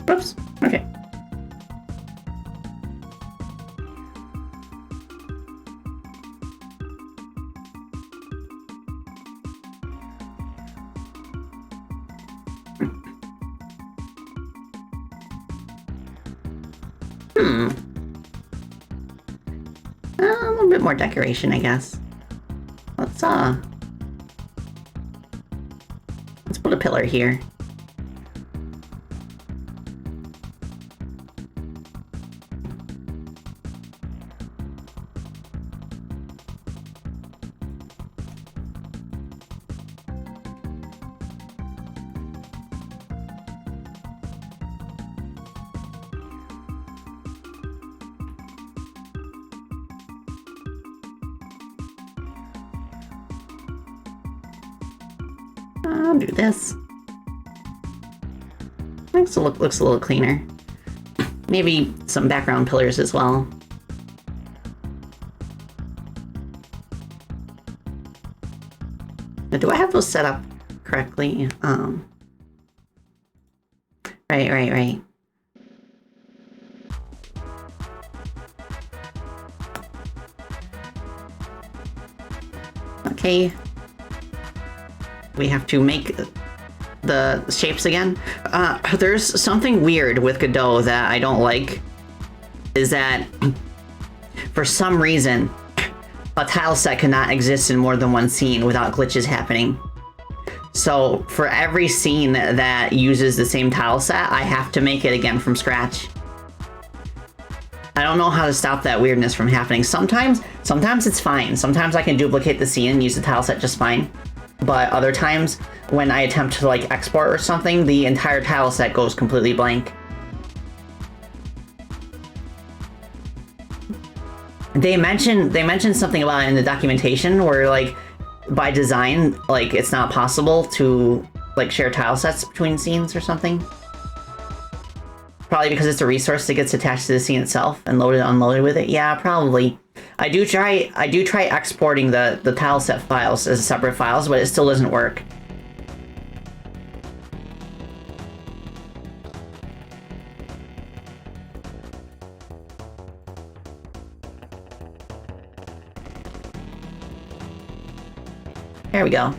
[SPEAKER 1] Oops. Okay. A little bit more decoration, I guess. Let's put a pillar here. I'll do this. Looks a little cleaner. Maybe some background pillars as well. But do I have those set up correctly? Right. Okay. We have to make the shapes again. There's something weird with Godot that I don't like. Is that for some reason a tile set cannot exist in more than one scene without glitches happening. So for every scene that uses the same tile set, I have to make it again from scratch. I don't know how to stop that weirdness from happening. Sometimes it's fine. Sometimes I can duplicate the scene and use the tile set just fine. But other times, when I attempt to like export or something, the entire tile set goes completely blank. They mentioned something about it in the documentation where like by design, like it's not possible to like share tile sets between scenes or something. Probably because it's a resource that gets attached to the scene itself and loaded and unloaded with it. Yeah, probably. I do try exporting the tile set files as separate files, but it still doesn't work. There we go.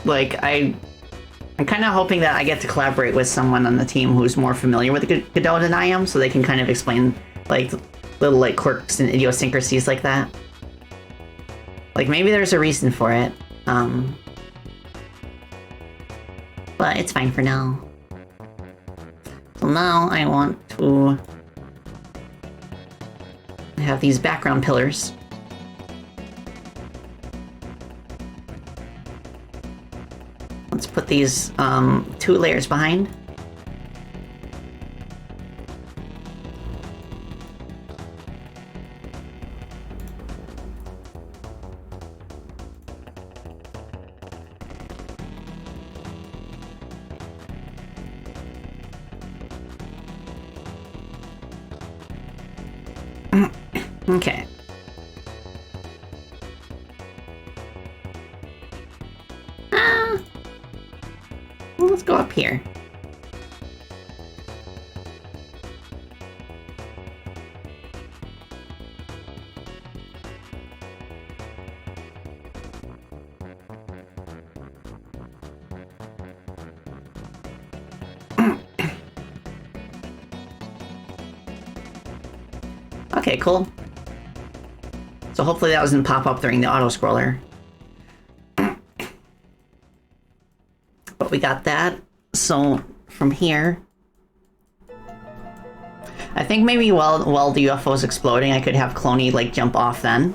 [SPEAKER 1] Like, I'm kind of hoping that I get to collaborate with someone on the team who's more familiar with Godot than I am, so they can kind of explain, like, little, like, quirks and idiosyncrasies like that. Like, maybe there's a reason for it. But it's fine for now. So now I want to have these background pillars. Let's put these 2 layers behind. Okay. Well, let's go up here. Okay, cool. So hopefully that doesn't pop up during the auto-scroller. But we got that. So from here, I think maybe while the UFO is exploding, I could have Cloney like jump off then.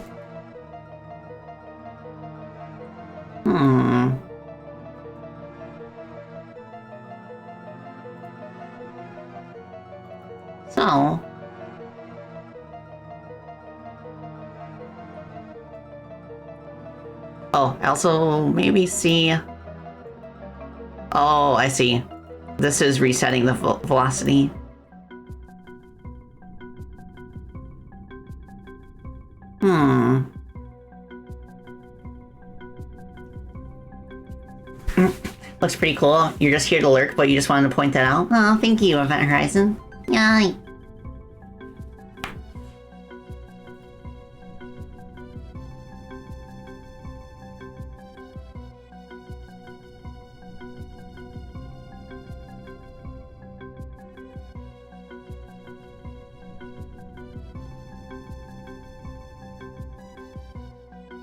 [SPEAKER 1] So Oh, I also maybe see... Oh, I see. This is resetting the velocity. Looks pretty cool. You're just here to lurk, but you just wanted to point that out? Oh, thank you, Event Horizon. Yay.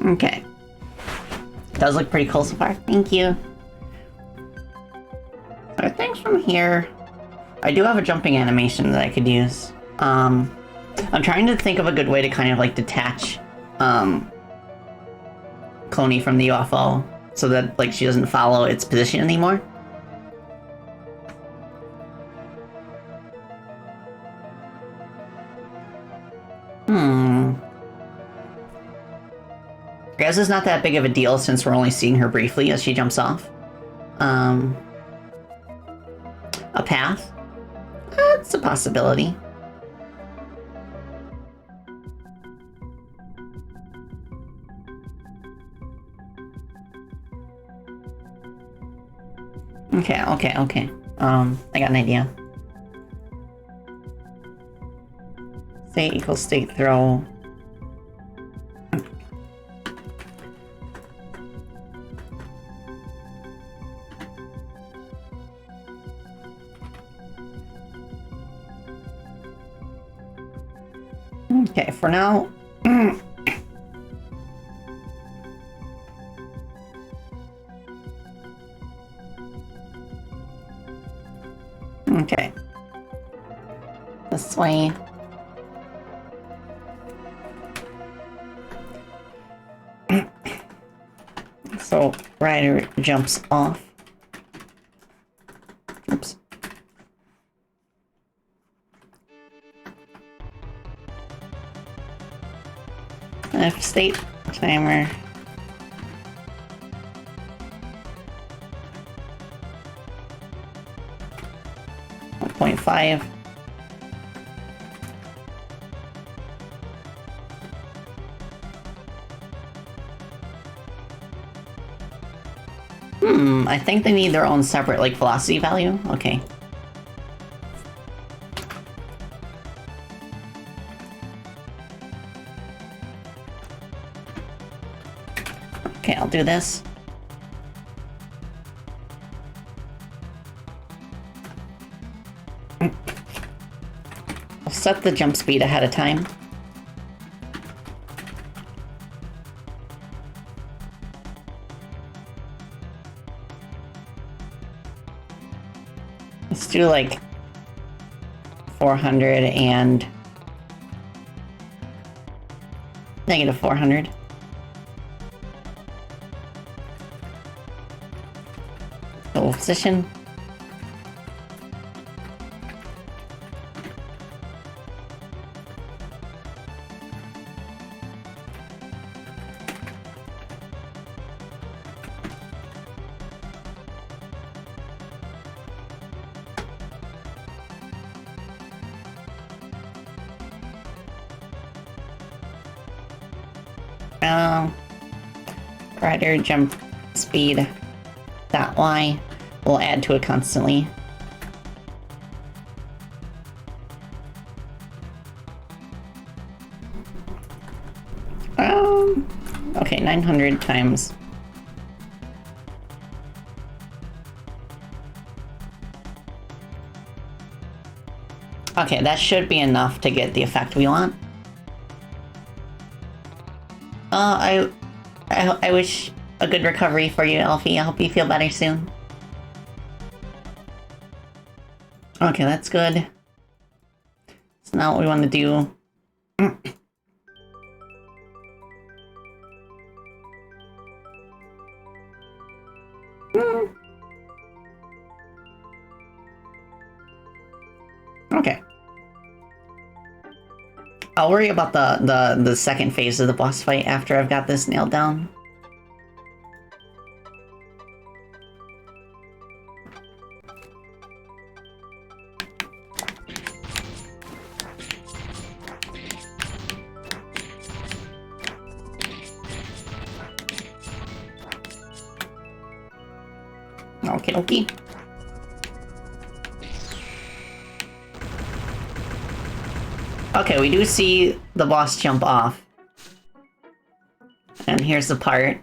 [SPEAKER 1] Okay. Does look pretty cool so far. Thank you. So I think from here, I do have a jumping animation that I could use. I'm trying to think of a good way to kind of like detach Coney from the UFO so that like she doesn't follow its position anymore. I guess it's not that big of a deal since we're only seeing her briefly as she jumps off. A path? That's a possibility. Okay. I got an idea. State equals state throw. Okay, for now... Okay. This way. So, Ryder jumps off. Oops. F state timer. 1.5. I think they need their own separate, like, velocity value. Okay. Okay, I'll do this. I'll set the jump speed ahead of time. Let's do like 400 and negative 400. Full position. Rider jump speed that Y will add to it constantly. Okay, 900 times. Okay, that should be enough to get the effect we want. I wish a good recovery for you, Elfie. I hope you feel better soon. Okay, that's good. So now what we want to do... Okay. I'll worry about the second phase of the boss fight after I've got this nailed down. Okie dokie. Okay, we do see the boss jump off. And here's the part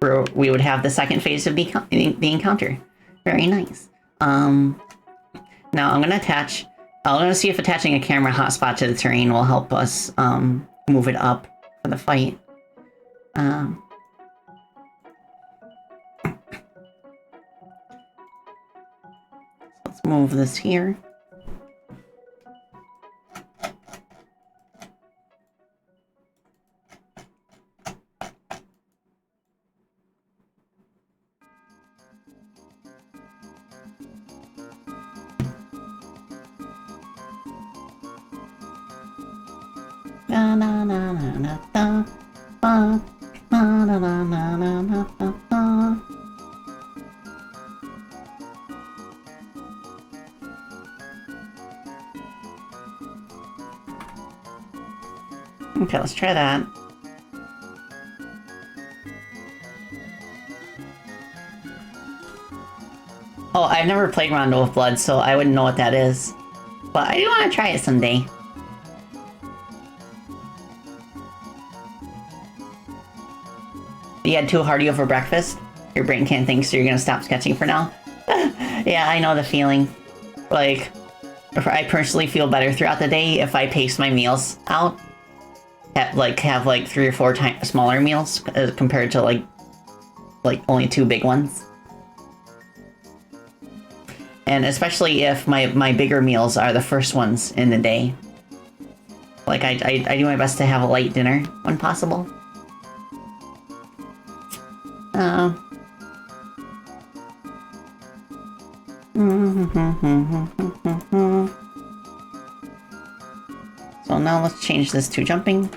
[SPEAKER 1] where we would have the second phase of the encounter. Very nice. Now I'm gonna attach... I'm gonna see if attaching a camera hotspot to the terrain will help us move it up for the fight. Let's move this here. Na na na na na da, ba, na na na na na na da, da. Okay, let's try that. Oh, I've never played Rondo of Blood, so I wouldn't know what that is. But I do want to try it someday. You had too hearty over breakfast? Your brain can't think, so you're gonna stop sketching for now? Yeah, I know the feeling. Like, I personally feel better throughout the day if I pace my meals out. Have like 3 or 4 smaller meals compared to like only 2 big ones. And especially if my bigger meals are the first ones in the day. Like I do my best to have a light dinner when possible. So now let's change this to jumping.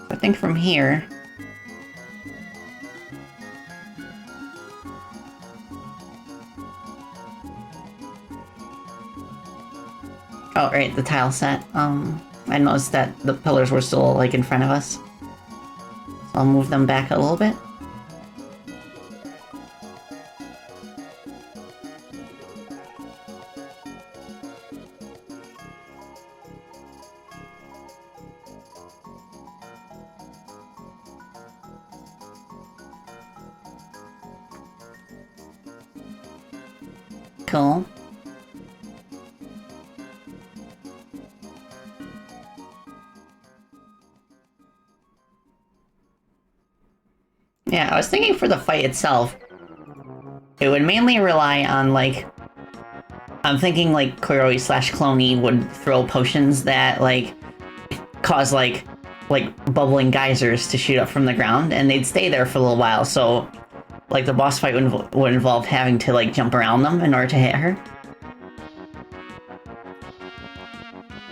[SPEAKER 1] I think from here... Oh, right, the tile set. I noticed that the pillars were still, like, in front of us. So I'll move them back a little bit. Cool. Yeah, I was thinking for the fight itself, it would mainly rely on, like... I'm thinking, like, Koyori / Cloney would throw potions that, like, cause, like, bubbling geysers to shoot up from the ground, and they'd stay there for a little while, so, like, the boss fight would involve having to, like, jump around them in order to hit her.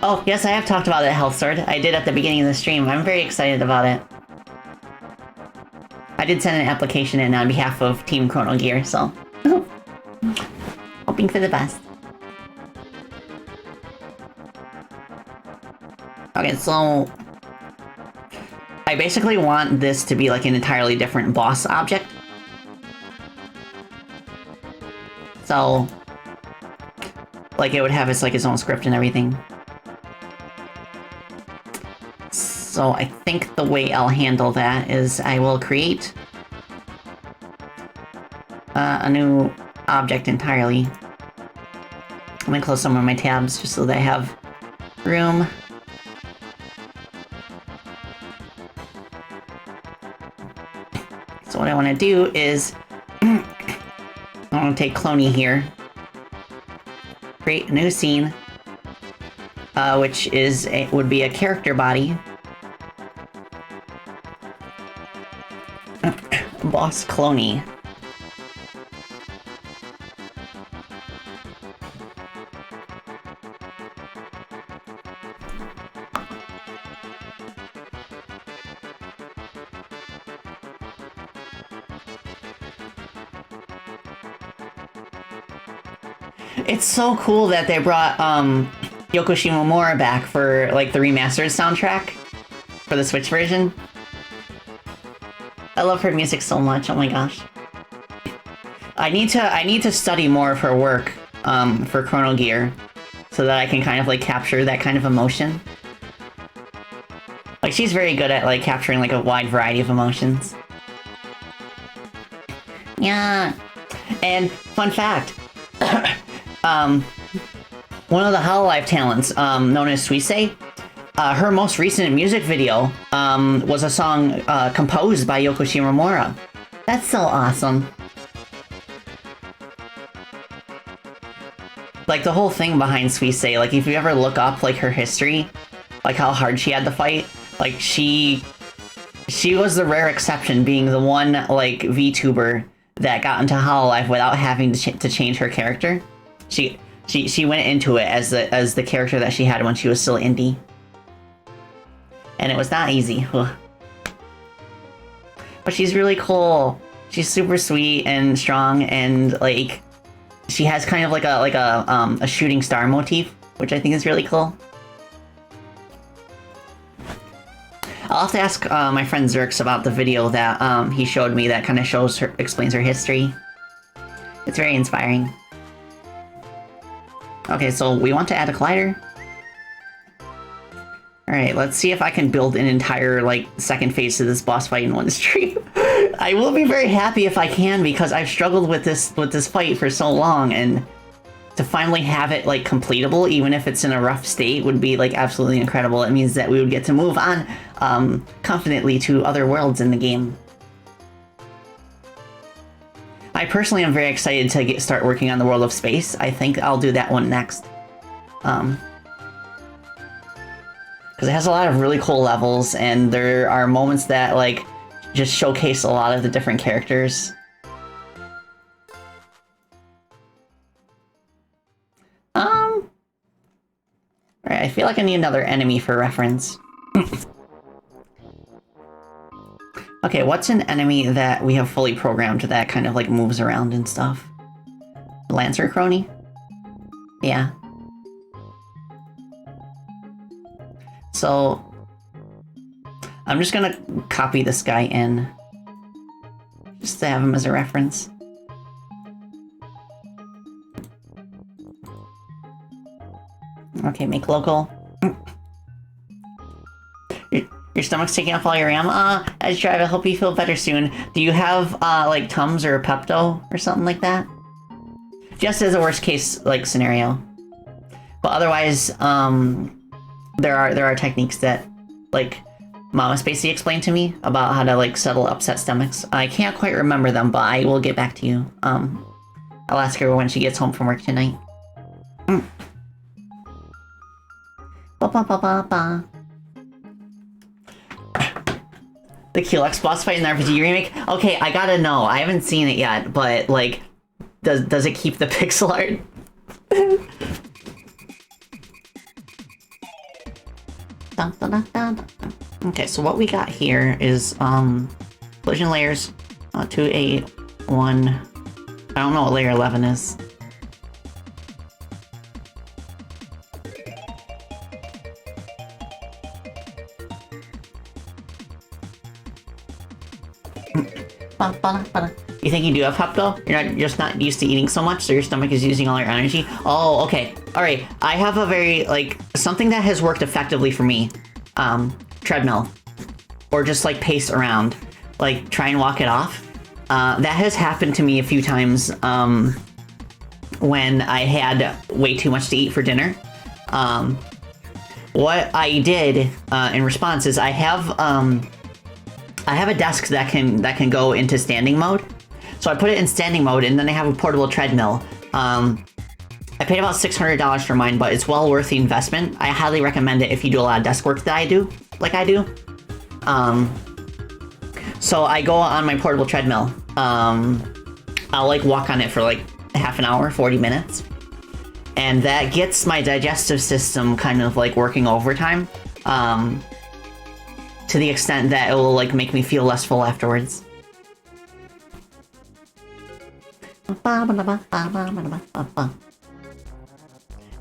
[SPEAKER 1] Oh, yes, I have talked about that health sword. I did at the beginning of the stream. I'm very excited about it. I did send an application in on behalf of Team Chrono Gear, so... hoping for the best. Okay, so... I basically want this to be like an entirely different boss object. So... like, it would have its own script and everything. So I think the way I'll handle that is I will create a new object entirely. I'm gonna close some of my tabs just so that I have room. So what I want to do is I want to take Cloney here, create a new scene, which is would be a character body. Boss Cloney. It's so cool that they brought Yoko Shimomura back for like the remastered soundtrack. for the Switch version. I love her music so much. Oh my gosh. I need to study more of her work for Chrono Gear so that I can kind of like capture that kind of emotion. Like she's very good at like capturing like a wide variety of emotions. Yeah. And fun fact, one of the hololive talents, known as Suisei, her most recent music video was a song composed by Yoko Shimomura. That's so awesome. Like the whole thing behind Suisei, like if you ever look up like her history, like how hard she had to fight, like she was the rare exception, being the one like VTuber that got into hololive without having to change her character. She went into it as the character that she had when she was still indie. And it was not easy. Ugh. But she's really cool. She's super sweet and strong, and like she has kind of like a shooting star motif, which I think is really cool. I'll have to ask my friend Zerx about the video that he showed me that kind of explains her history. It's very inspiring. Okay, so we want to add a collider. Alright, let's see if I can build an entire, like, second phase to this boss fight in one stream. I will be very happy if I can, because I've struggled with this fight for so long, and to finally have it, like, completable, even if it's in a rough state, would be, like, absolutely incredible. It means that we would get to move on, confidently to other worlds in the game. I personally am very excited to start working on the World of Space. I think I'll do that one next. Because it has a lot of really cool levels, and there are moments that, like, just showcase a lot of the different characters. Alright, I feel like I need another enemy for reference. Okay, what's an enemy that we have fully programmed that kind of, like, moves around and stuff? Lancer Crony? Yeah. So, I'm just gonna copy this guy in, just to have him as a reference. Okay, make local. Your stomach's taking off all your RAM? I tried. I hope you feel better soon. Do you have, like, Tums or Pepto or something like that? Just as a worst case, like, scenario. But otherwise, there are techniques that, like, Mama Spacey explained to me about how to, like, settle upset stomachs. I can't quite remember them, but I will get back to you. I'll ask her when she gets home from work tonight. Ba ba ba ba ba. The Keelux boss fight in the RPG remake? Okay, I gotta know. I haven't seen it yet, but, like, does it keep the pixel art? Dun, dun, dun, dun. Okay, so what we got here is, collision layers, 2, 8, 1. I don't know what layer 11 is. You think you do have Pepto? You're just not used to eating so much, so your stomach is using all your energy? Oh, okay. Alright, I have a very, like, something that has worked effectively for me. Treadmill. Or just, like, pace around. Like, try and walk it off. That has happened to me a few times, when I had way too much to eat for dinner. What I did, in response is I have a desk that can go into standing mode. So I put it in standing mode, and then I have a portable treadmill. I paid about $600 for mine, but it's well worth the investment. I highly recommend it if you do a lot of desk work that I do, like I do. So I go on my portable treadmill. I'll, like, walk on it for, like, half an hour, 40 minutes. And that gets my digestive system kind of, like, working overtime. To the extent that it will, like, make me feel less full afterwards.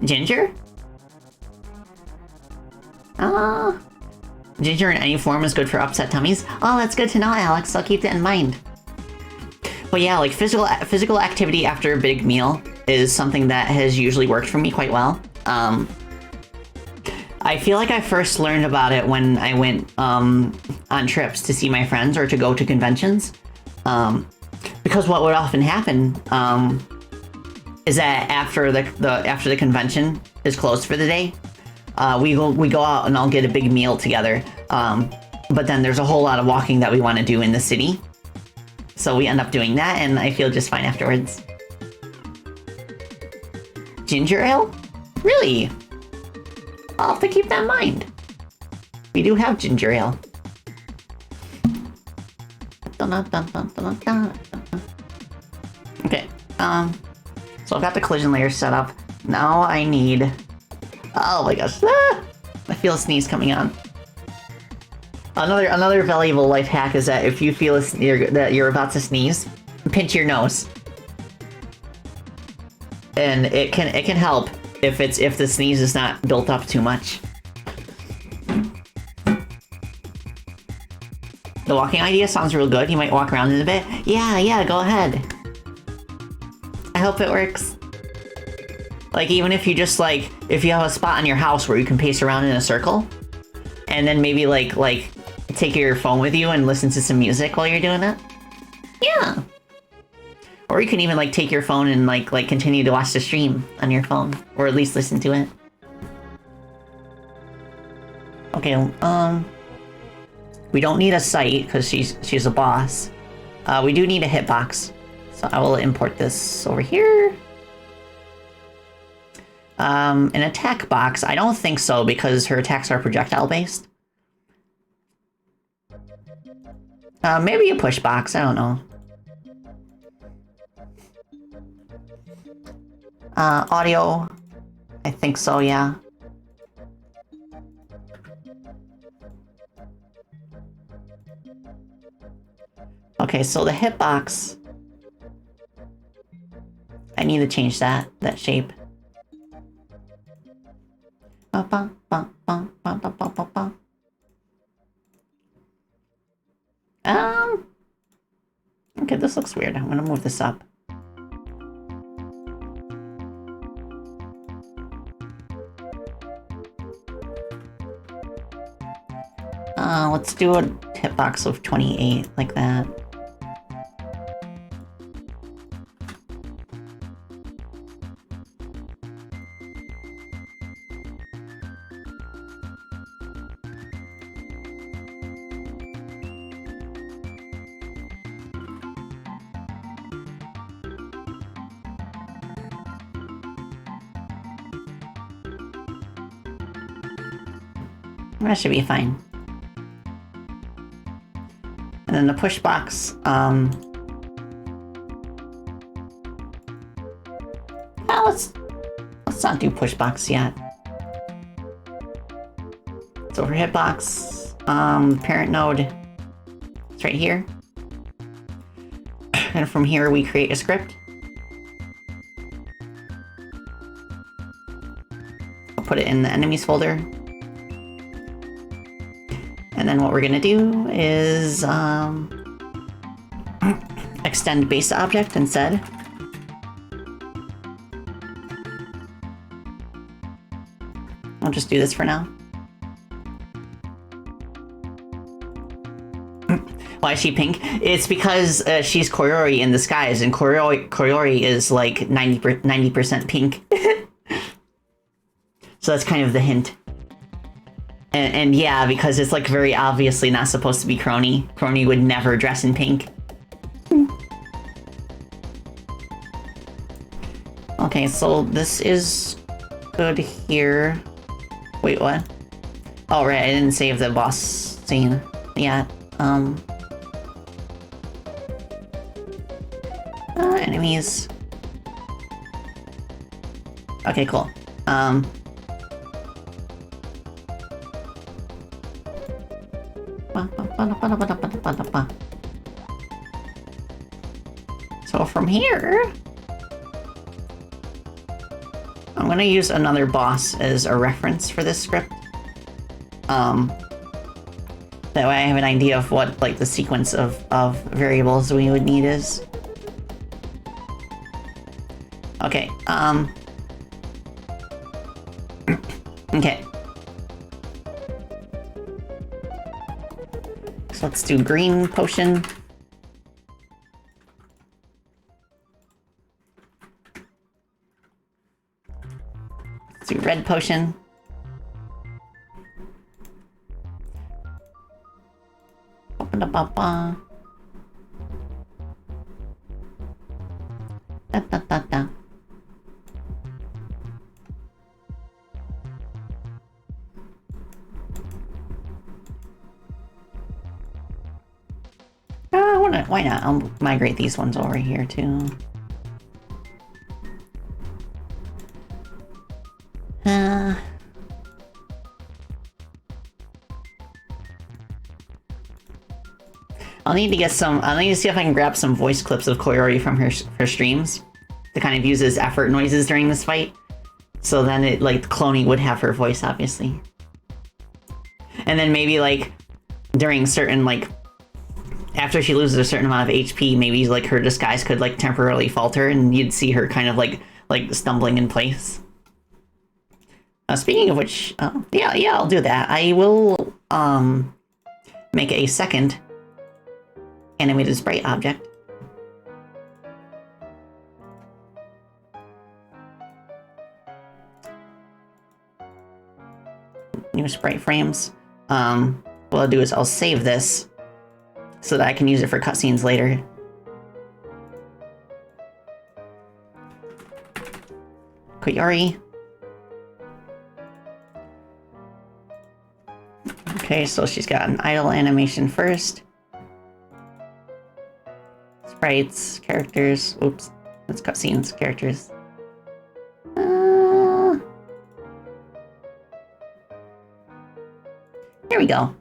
[SPEAKER 1] Ginger? Ginger in any form is good for upset tummies. Oh, that's good to know, Alex. I'll keep that in mind. But yeah, like physical activity after a big meal is something that has usually worked for me quite well. I feel like I first learned about it when I went on trips to see my friends or to go to conventions. Because what would often happen is that after the convention is closed for the day, we go out and I'll get a big meal together. But then there's a whole lot of walking that we want to do in the city. So we end up doing that, and I feel just fine afterwards. Ginger ale? Really? I'll have to keep that in mind. We do have ginger ale. Okay, so I've got the collision layer set up. Now I need... Oh my gosh, I feel a sneeze coming on. Another valuable life hack is that if you feel that you're about to sneeze, pinch your nose. And it can help if the sneeze is not built up too much. The walking idea sounds real good. You might walk around in a bit. Yeah, go ahead. I hope it works. Like, even if you just, like, if you have a spot in your house where you can pace around in a circle, and then maybe, like, take your phone with you and listen to some music while you're doing it. Yeah. Or you can even, like, take your phone and, like continue to watch the stream on your phone. Or at least listen to it. Okay, we don't need a site, because she's a boss. We do need a hitbox. So I will import this over here. An attack box, I don't think so, because her attacks are projectile-based. Maybe a push box, I don't know. Audio, I think so, yeah. Okay, so the hitbox, I need to change that shape. Okay, this looks weird. I'm gonna move this up. Let's do a hitbox of 28, like that. That should be fine. And then the push box, well, let's not do push box yet. So for hitbox, parent node, it's right here. And from here we create a script. I'll put it in the enemies folder. And then what we're gonna do is extend base object instead. I'll just do this for now. Why is she pink? It's because she's Koyori in disguise, and Koyori is like 90% pink. So that's kind of the hint. And yeah, because it's like very obviously not supposed to be Crony. Crony would never dress in pink. Okay, so this is good here. Wait, what? Oh, right, I didn't save the boss scene yet. Enemies. Okay, cool. So from here, I'm gonna use another boss as a reference for this script. That way I have an idea of what, like, the sequence of variables we would need is. Okay, okay. So let's do green potion. Let's do red potion. Ba-ba-ba-ba. Da-da-da-da. Why not? I'll migrate these ones over here too. I'll need to get some. I'll need to see if I can grab some voice clips of Koyori from her streams to kind of use as effort noises during this fight. So then it, like, cloning would have her voice, obviously. And then maybe, like, during certain, like, after she loses a certain amount of HP, maybe, like, her disguise could, like, temporarily falter and you'd see her kind of, like stumbling in place. Speaking of which, yeah, I'll do that. I will, make a second animated sprite object. New sprite frames. What I'll do is I'll save this so that I can use it for cutscenes later. Koyori. Okay, so she's got an idle animation first. Sprites, characters. Oops, that's cutscenes, characters. Here we go.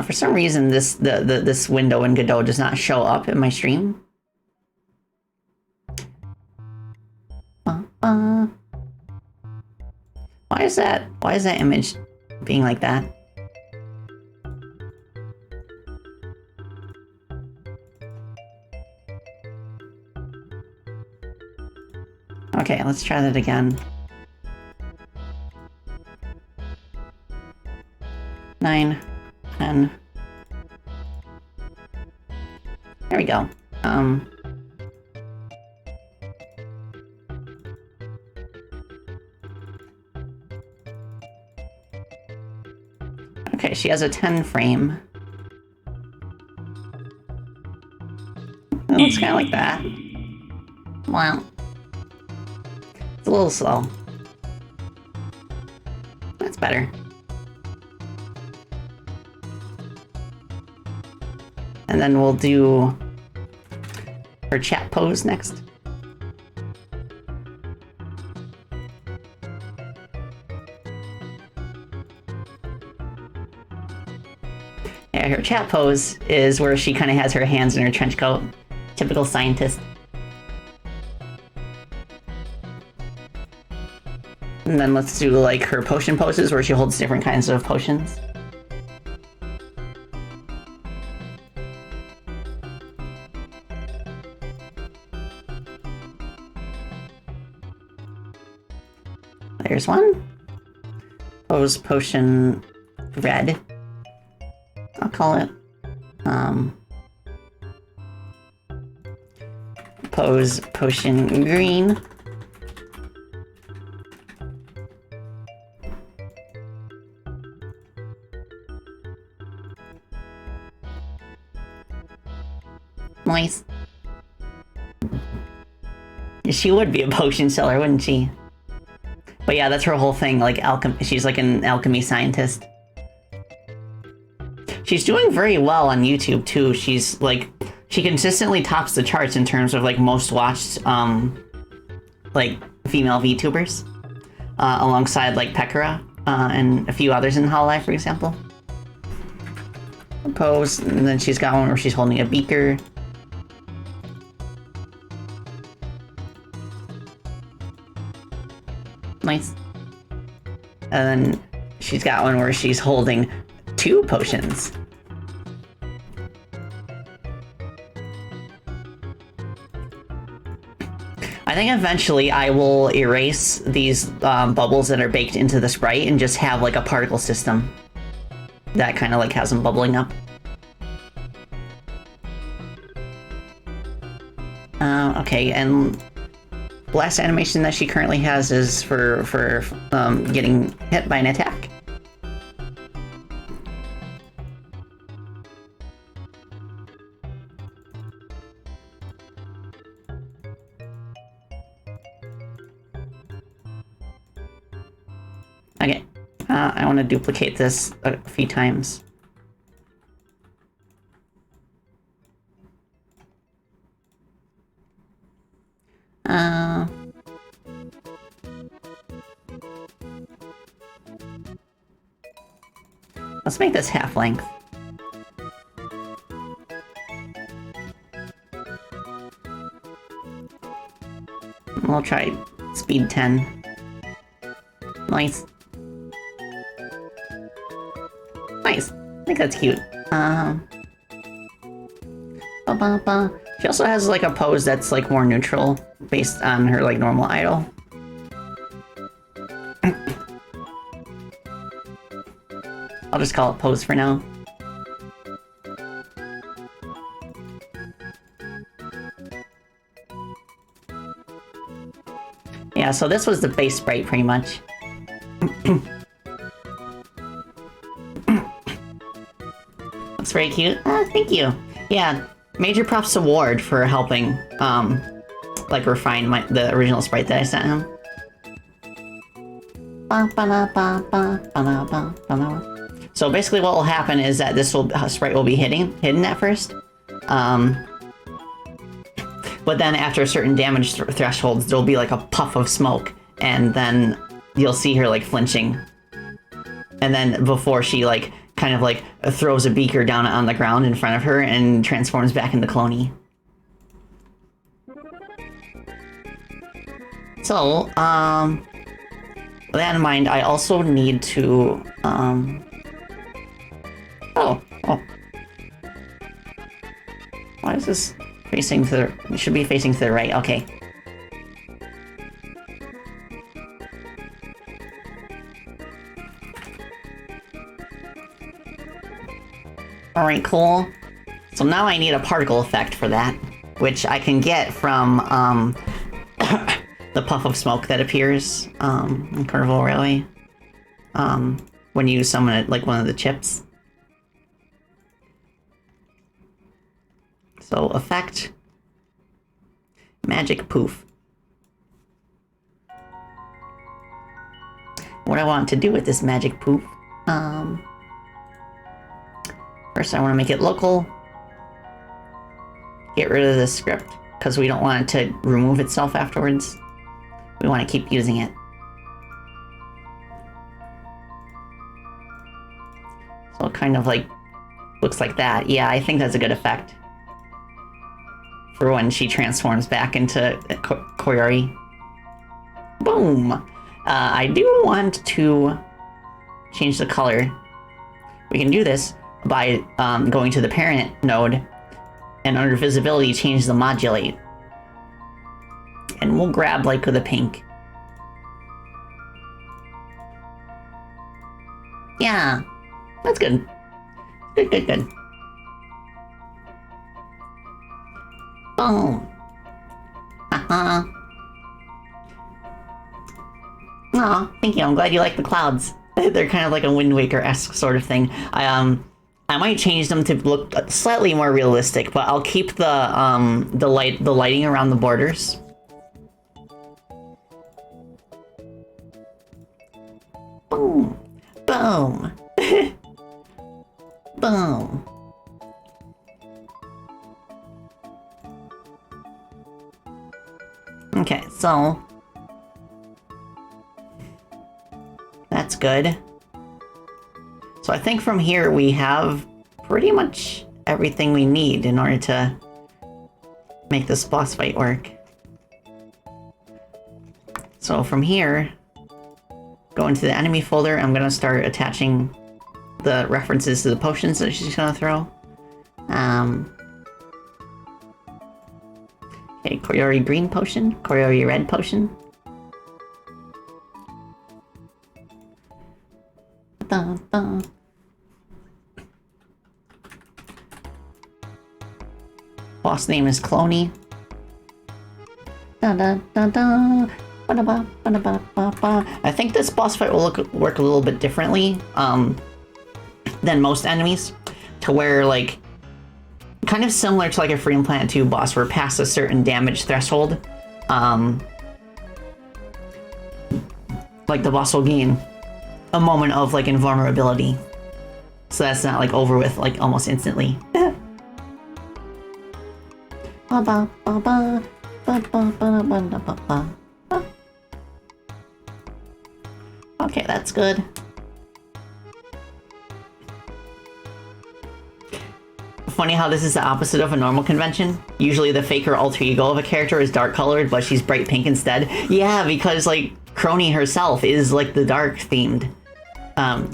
[SPEAKER 1] For some reason, this window in Godot does not show up in my stream. Why is that? Why is that image being like that? Okay, let's try that again. 9, 10. There we go. Okay, she has a 10 frame. It looks kind of like that. Wow. It's a little slow. That's better. And then we'll do her chat pose next. Yeah, her chat pose is where she kind of has her hands in her trench coat. Typical scientist. And then let's do, like, her potion poses where she holds different kinds of potions. There's one. Pose potion red. I'll call it. Pose potion green. Nice. She would be a potion seller, wouldn't she? But yeah, that's her whole thing, like she's like an alchemy scientist. She's doing very well on YouTube too. She's like, she consistently tops the charts in terms of like most watched, like female VTubers, alongside like Pekora, and a few others in hololive, for example. Pose, and then she's got one where she's holding a beaker. Nice. And then she's got one where she's holding 2 potions. I think eventually I will erase these bubbles that are baked into the Sprite and just have like a particle system that kind of like has them bubbling up. Okay, and last animation that she currently has is for getting hit by an attack. Okay, I want to duplicate this a few times. Let's make this half length. We'll try speed 10. Nice. Nice. I think that's cute. She also has like a pose that's like more neutral based on her like normal idol. I'll just call it pose for now. Yeah, so this was the base sprite pretty much. Looks very cute. Thank you. Yeah, major props award for helping like refine the original sprite that I sent him. So basically what will happen is that this sprite will be hidden at first. But then after a certain damage thresholds, there'll be like a puff of smoke, and then you'll see her like flinching. And then before she like kind of like throws a beaker down on the ground in front of her and transforms back into Cloney. So, with that in mind, I also need to, Oh. Why is this facing to the... It should be facing to the right, okay. Alright, cool. So now I need a particle effect for that, which I can get from, the puff of smoke that appears, in Carnival Railway, when you summon it, like one of the chips. So, effect. Magic poof. What I want to do with this magic poof, first I want to make it local. Get rid of this script, because we don't want it to remove itself afterwards. We want to keep using it. So it kind of like looks like that. Yeah, I think that's a good effect for when she transforms back into Koyori. Boom! I do want to change the color. We can do this by going to the parent node and under visibility change the modulate. And we'll grab like the pink. Yeah, that's good. Good. Boom. Aw, thank you. I'm glad you like the clouds. They're kind of like a Wind Waker-esque sort of thing. I might change them to look slightly more realistic, but I'll keep the lighting around the borders. Boom. Boom. Boom. Okay, so that's good. So I think from here we have pretty much everything we need in order to make this boss fight work. So from here, go into the enemy folder. I'm gonna start attaching the references to the potions that she's gonna throw. Okay, Koyori green potion, Koyori red potion. Dun, dun. Boss name is Cloney. Dun, dun, dun, dun. Ba-da-ba, ba-da-ba, ba-ba. I think this boss fight will work a little bit differently than most enemies, to where, like, kind of similar to like a Freedom Planet 2 boss, where past a certain damage threshold, like the boss will gain a moment of like invulnerability, so that's not like over with like almost instantly. Okay, that's good. Funny how this is the opposite of a normal convention. Usually the fake or alter ego of a character is dark colored, but she's bright pink instead. Yeah, because like Crony herself is like the dark themed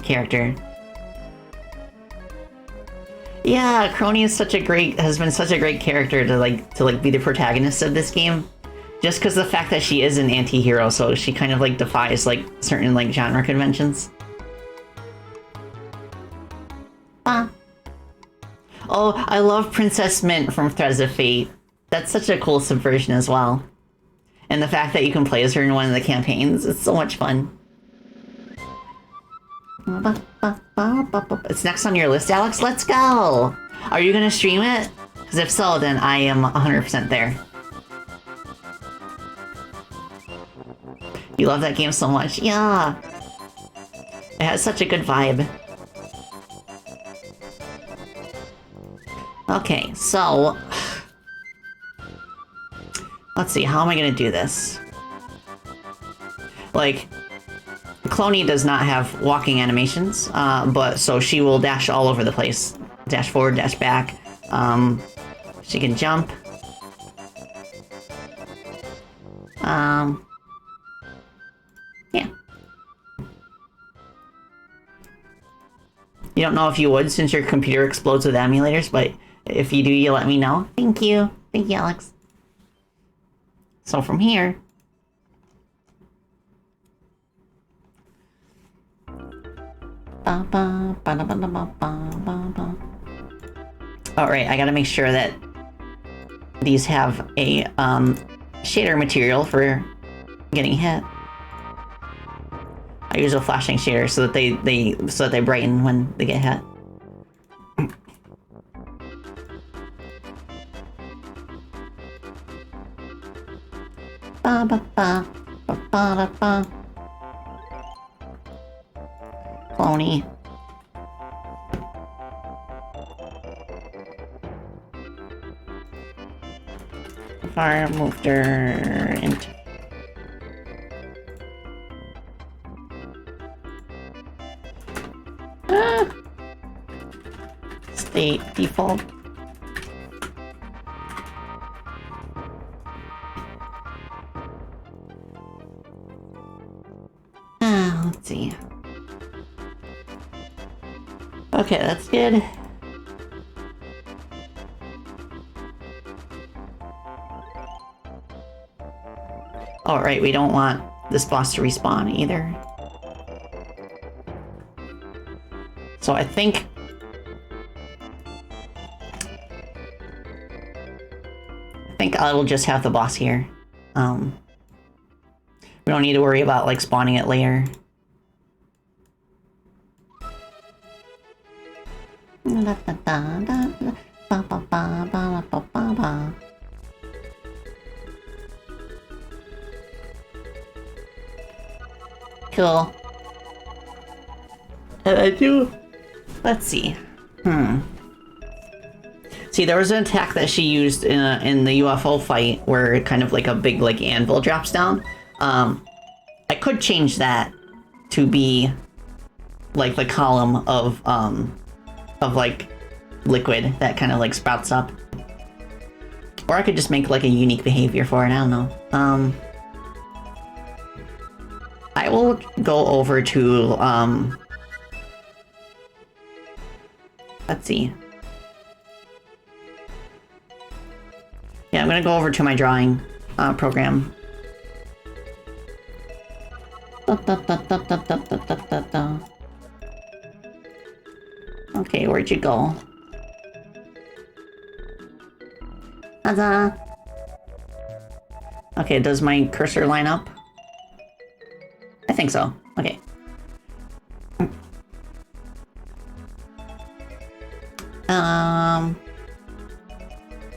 [SPEAKER 1] character. Yeah, Crony is has been such a great character to be the protagonist of this game. Just because the fact that she is an anti-hero, so she kind of like defies like certain like genre conventions. Oh, I love Princess Mint from Threads of Fate. That's such a cool subversion as well. And the fact that you can play as her in one of the campaigns, it's so much fun. It's next on your list, Alex. Let's go! Are you gonna stream it? Because if so, then I am 100% there. You love that game so much. Yeah! It has such a good vibe. Okay, so... let's see, how am I gonna do this? Like, Cloney does not have walking animations, but so she will dash all over the place. Dash forward, dash back. She can jump. Yeah. You don't know if you would since your computer explodes with emulators, but if you do, you let me know. Thank you. Thank you, Alex. So from here... Alright, I gotta make sure that these have a shader material for getting hit. I use a flashing shader so that they brighten when they get hit. Ba ba ba ba ba da ba. Cloney. Fire moved her into. State default. Let's see. Okay, that's good. Oh, right, we don't want this boss to respawn either. So I think... I will just have the boss here. We don't need to worry about, like, spawning it later. Cool. And I do... let's see. See, there was an attack that she used in the UFO fight where kind of like a big like anvil drops down. I could change that to be like the column of like liquid that kind of like sprouts up. Or I could just make like a unique behavior for it, I don't know. I will go over to let's see. Yeah, I'm gonna go over to my drawing program. Okay, where'd you go? Huzzah! Okay, does my cursor line up? I think so. Okay.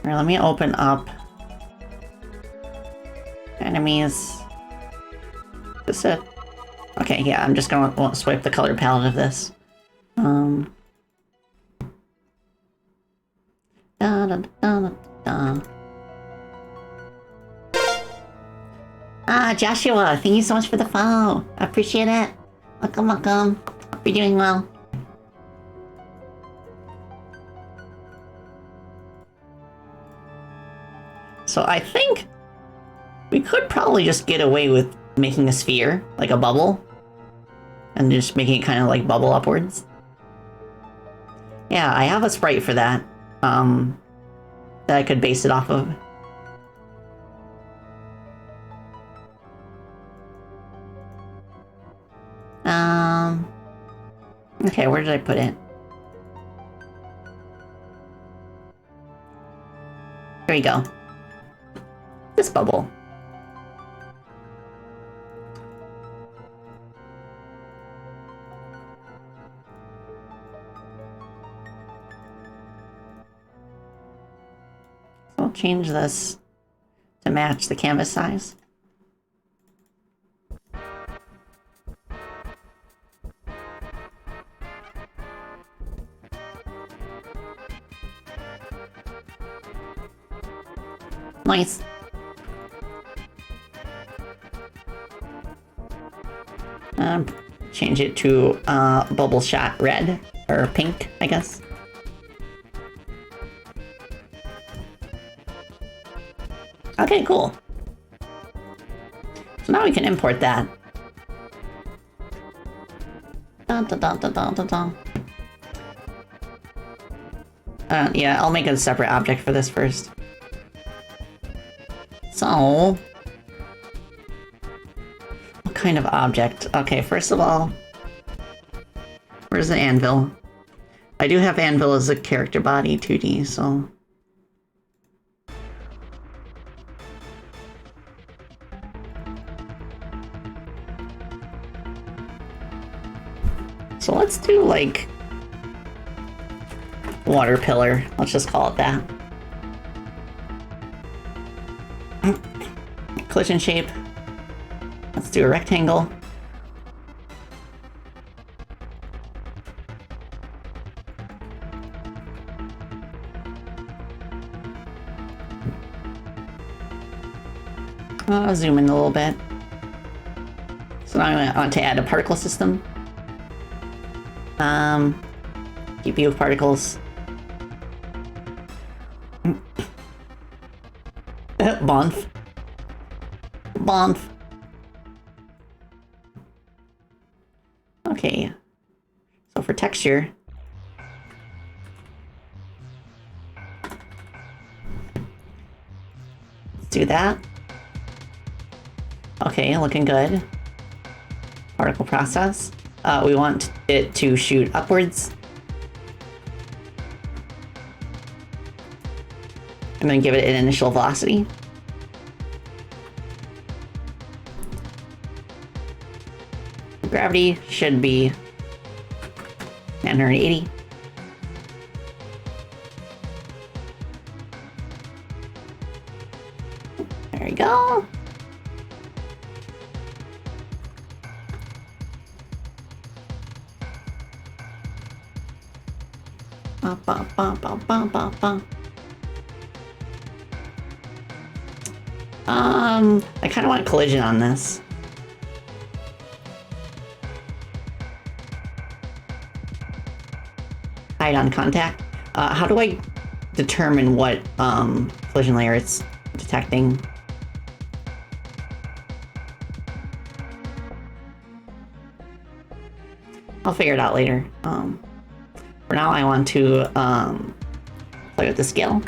[SPEAKER 1] Here, let me open up enemies. Is it? Okay, yeah, I'm just gonna swipe the color palette of this. Da, da, da, da, da. Ah, Joshua, thank you so much for the follow. I appreciate it. Welcome, welcome. Hope you're doing well. So I think we could probably just get away with making a sphere, like a bubble, and just making it kind of like bubble upwards. Yeah, I have a sprite for that, that I could base it off of. Okay, where did I put it? There you go. This bubble. So I'll change this to match the canvas size. Nice. Change it to bubble shot red or pink, I guess. Okay, cool. So now we can import that. Dun, dun, dun, dun, dun, dun, dun. Yeah, I'll make a separate object for this first. So, what kind of object? Okay, first of all, where's the anvil? I do have anvil as a character body 2D, so... So let's do, like, water pillar. Let's just call it that. Collision shape. Let's do a rectangle. I'll zoom in a little bit. So now I want to add a particle system. GPU of particles. Bonf. Bonf. Okay. So for texture, let's do that. Okay, looking good. Particle process. We want it to shoot upwards. I'm going to give it an initial velocity. Gravity should be 980. There we go. Ba, ba, ba, ba, ba, ba, ba. I kind of want collision on this. Hide on contact. How do I determine what collision layer it's detecting? I'll figure it out later. For now I want to play with the scale.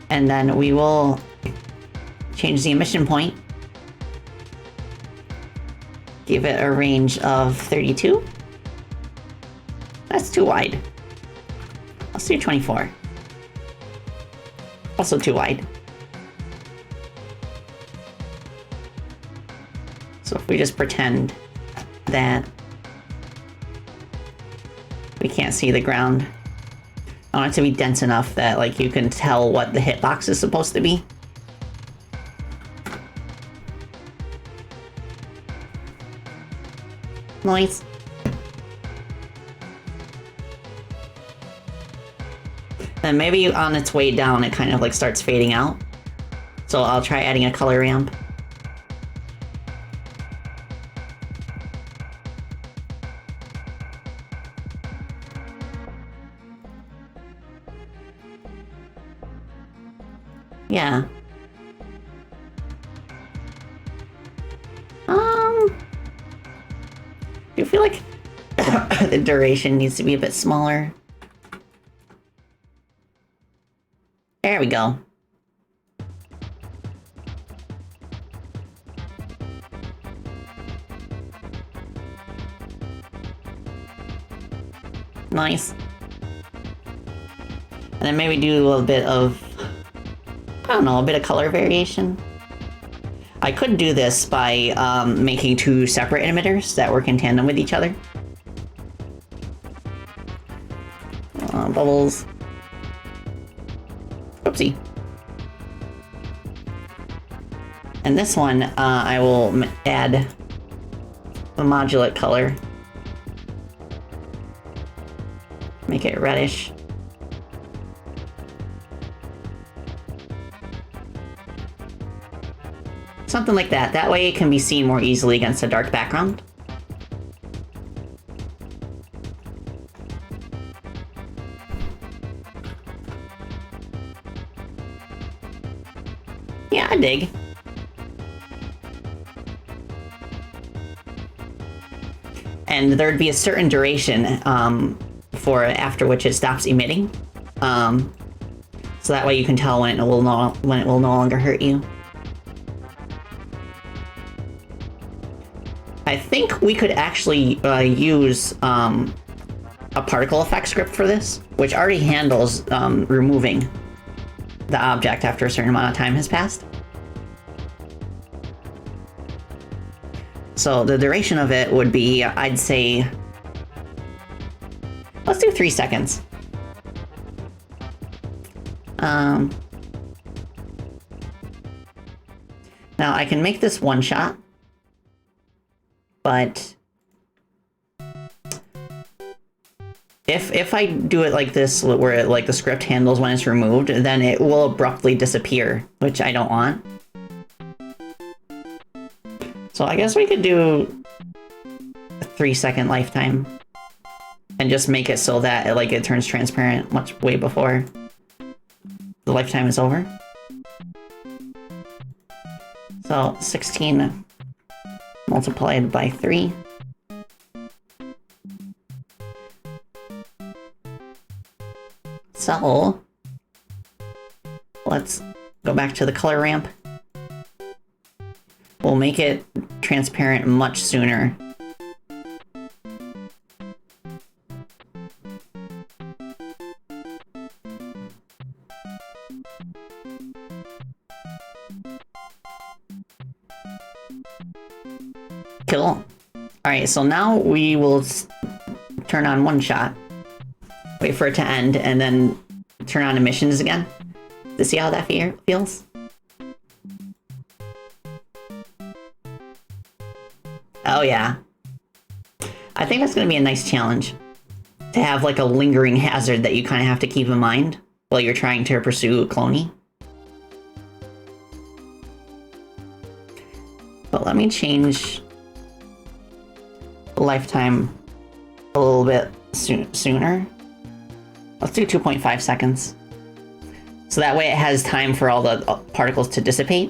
[SPEAKER 1] And then we will change the emission point. Give it a range of 32. That's too wide. Let's do 24. Also too wide. So if we just pretend that we can't see the ground, I want it to be dense enough that like you can tell what the hitbox is supposed to be. Nice. Then maybe on its way down it kind of like starts fading out. So I'll try adding a color ramp. Yeah. I feel like the duration needs to be a bit smaller. There we go. Nice. And then maybe do a little bit of, I don't know, a bit of color variation. I could do this by making two separate emitters that work in tandem with each other. Bubbles. Oopsie. And this one, I will add a modulate color. Make it reddish. Something like that. That way it can be seen more easily against a dark background. Yeah, I dig. And there'd be a certain duration for after which it stops emitting. So that way you can tell when it will no longer hurt you. I think we could actually use a particle effect script for this, which already handles removing the object after a certain amount of time has passed. So the duration of it would be, I'd say, let's do 3 seconds. Now I can make this one shot. But if I do it like this, where it, like the script handles when it's removed, then it will abruptly disappear, which I don't want. So I guess we could do a 3-second lifetime and just make it so that it turns transparent way before the lifetime is over. So 16 multiplied by 3. So let's go back to the color ramp. We'll make it transparent much sooner. Cool. Alright, so now we will turn on one shot, wait for it to end, and then turn on emissions again to see how that feels. Oh yeah. I think that's going to be a nice challenge, to have like a lingering hazard that you kind of have to keep in mind while you're trying to pursue cloning. But let me change lifetime a little bit sooner. Let's do 2.5 seconds. So that way it has time for all the particles to dissipate.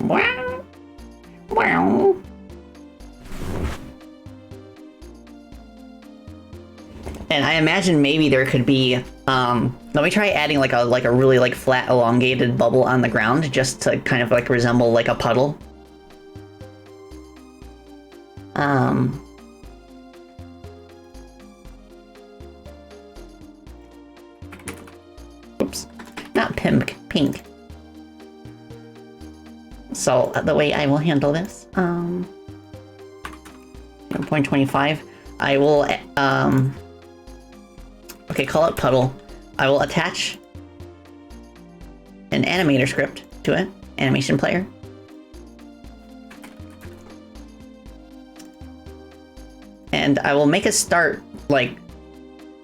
[SPEAKER 1] Wow. Wow. And I imagine maybe there could be, let me try adding like a really like flat elongated bubble on the ground just to kind of like resemble like a puddle. Oops, not pink, pink. So the way I will handle this, 0.25, I will, okay, call it puddle. I will attach an animator script to it, animation player. And I will make it start like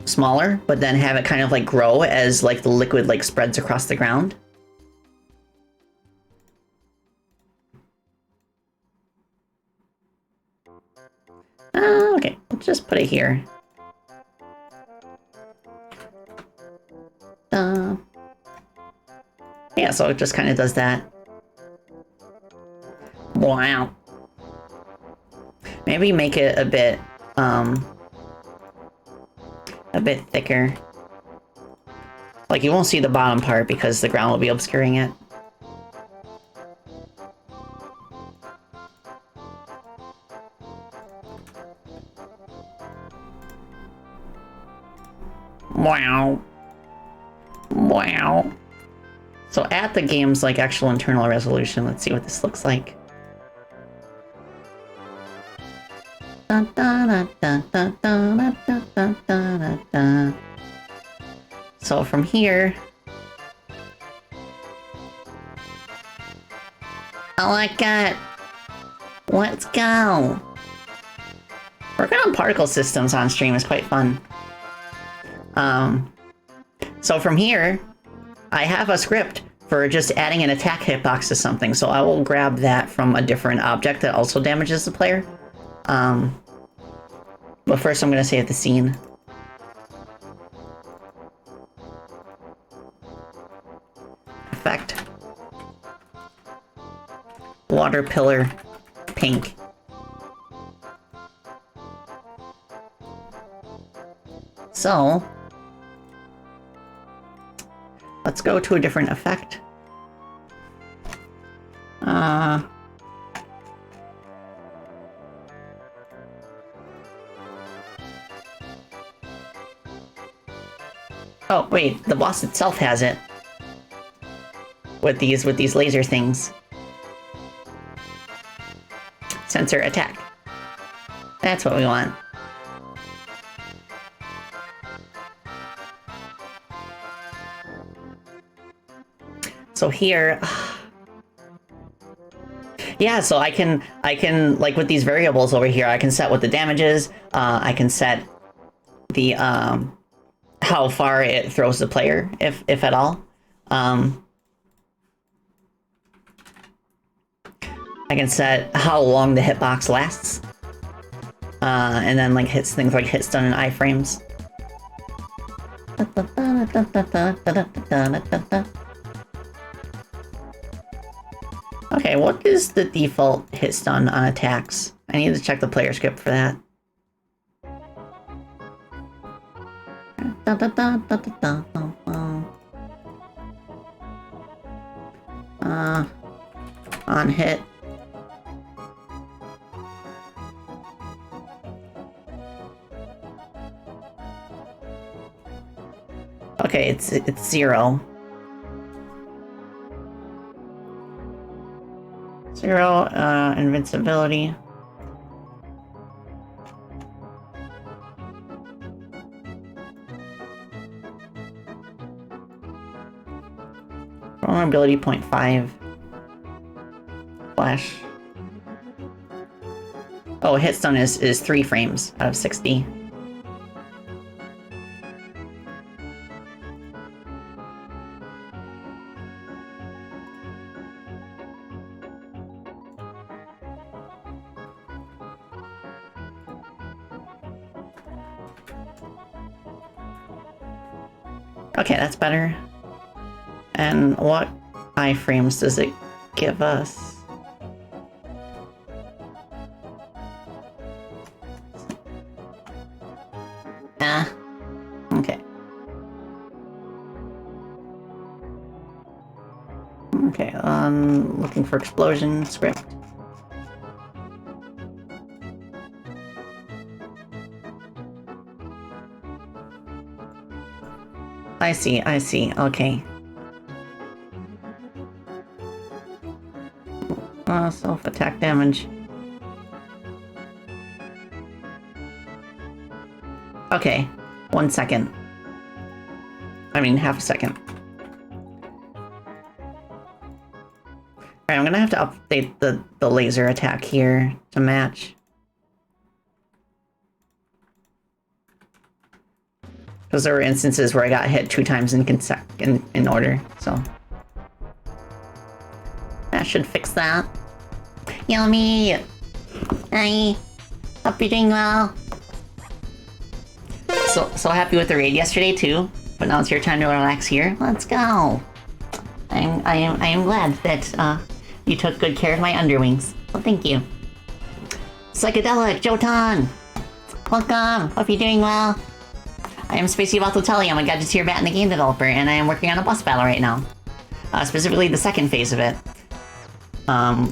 [SPEAKER 1] smaller, but then have it kind of like grow as like the liquid like spreads across the ground. Okay, let's just put it here. Yeah, so it just kind of does that. Wow. Maybe make it a bit thicker. Like, you won't see the bottom part because the ground will be obscuring it. Wow. Wow. So at the game's like actual internal resolution, let's see what this looks like. So from here, I like it. Let's go. Working on particle systems on stream is quite fun. So from here, I have a script for just adding an attack hitbox to something, so I will grab that from a different object that also damages the player. But first I'm gonna save the scene. Effect. Water pillar, pink. So, let's go to a different effect. Oh, wait, the boss itself has it. With these laser things. Sensor attack. That's what we want. So here, yeah, so I can like with these variables over here, I can set what the damage is. I can set the how far it throws the player, if at all. I can set how long the hitbox lasts, and then like things like hit stun and iframes. Okay, what is the default hit stun on attacks? I need to check the player script for that. On hit. Okay, it's 0. 0, invincibility. Vulnerability 0.5. Flash. Oh, hit stun is 3 frames out of 60. Okay, that's better. And what iframes does it give us? Okay, looking for explosion script. I see, okay. Self-attack damage. Okay, 1 second. I mean, half a second. Alright, I'm gonna have to update the laser attack here to match. Because there were instances where I got hit 2 times in order, so. That should fix that. Yummy! Hi! Hope you're doing well. So happy with the raid yesterday too, but now it's your time to relax here. Let's go! I am glad that you took good care of my underwings. Well, thank you. Psychedelic, Jotan! Welcome! Hope you're doing well. I am Spacey Batotelli. I'm a Gadgeteer Bat and the game developer, and I am working on a boss battle right now. Specifically the second phase of it.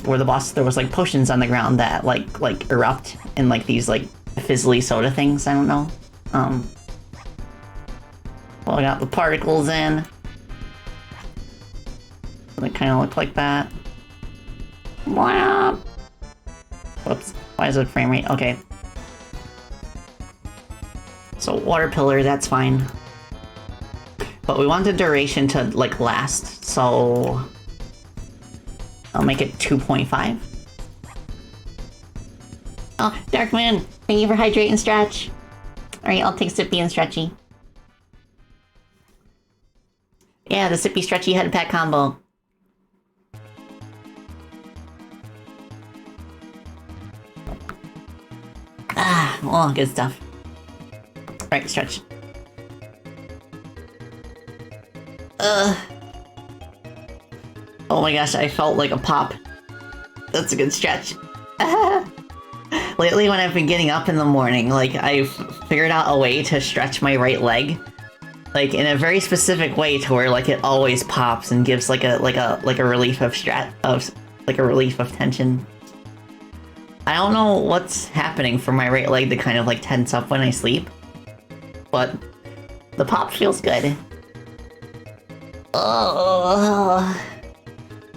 [SPEAKER 1] Where the boss, there was like potions on the ground that like erupt in like these like fizzly soda things, I don't know. Well, I got the particles in. They kind of look like that. Wow. Whoops. Why is it frame rate? Okay. So water pillar, that's fine. But we want the duration to like last, so I'll make it 2.5. Oh, Darkman, thank you for hydrate and stretch. Alright, I'll take Sippy and Stretchy. Yeah, the Sippy Stretchy head pack combo. Ah, well, good stuff. Alright, stretch. Oh my gosh, I felt like a pop. That's a good stretch. Lately, when I've been getting up in the morning, like, I've figured out a way to stretch my right leg. Like, in a very specific way to where, like, it always pops and gives, like a relief of a relief of tension. I don't know what's happening for my right leg to kind of, like, tense up when I sleep. But the pop feels good. Oh.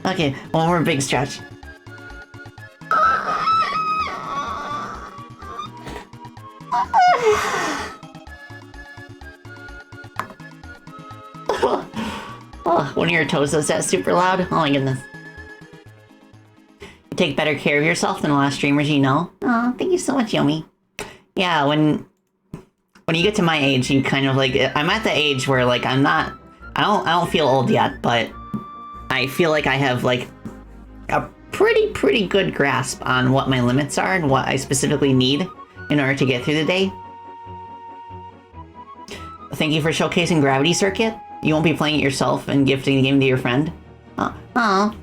[SPEAKER 1] Okay, one more big stretch. Oh, one of your toes is that super loud? Oh my goodness. You take better care of yourself than a lot of streamers you know. Oh, thank you so much, Yomi. Yeah, when you get to my age, you kind of like, I'm at the age where like I don't feel old yet, but I feel like I have like a pretty good grasp on what my limits are and what I specifically need in order to get through the day. Thank you for showcasing Gravity Circuit. You won't be playing it yourself and gifting the game to your friend. Oh, well,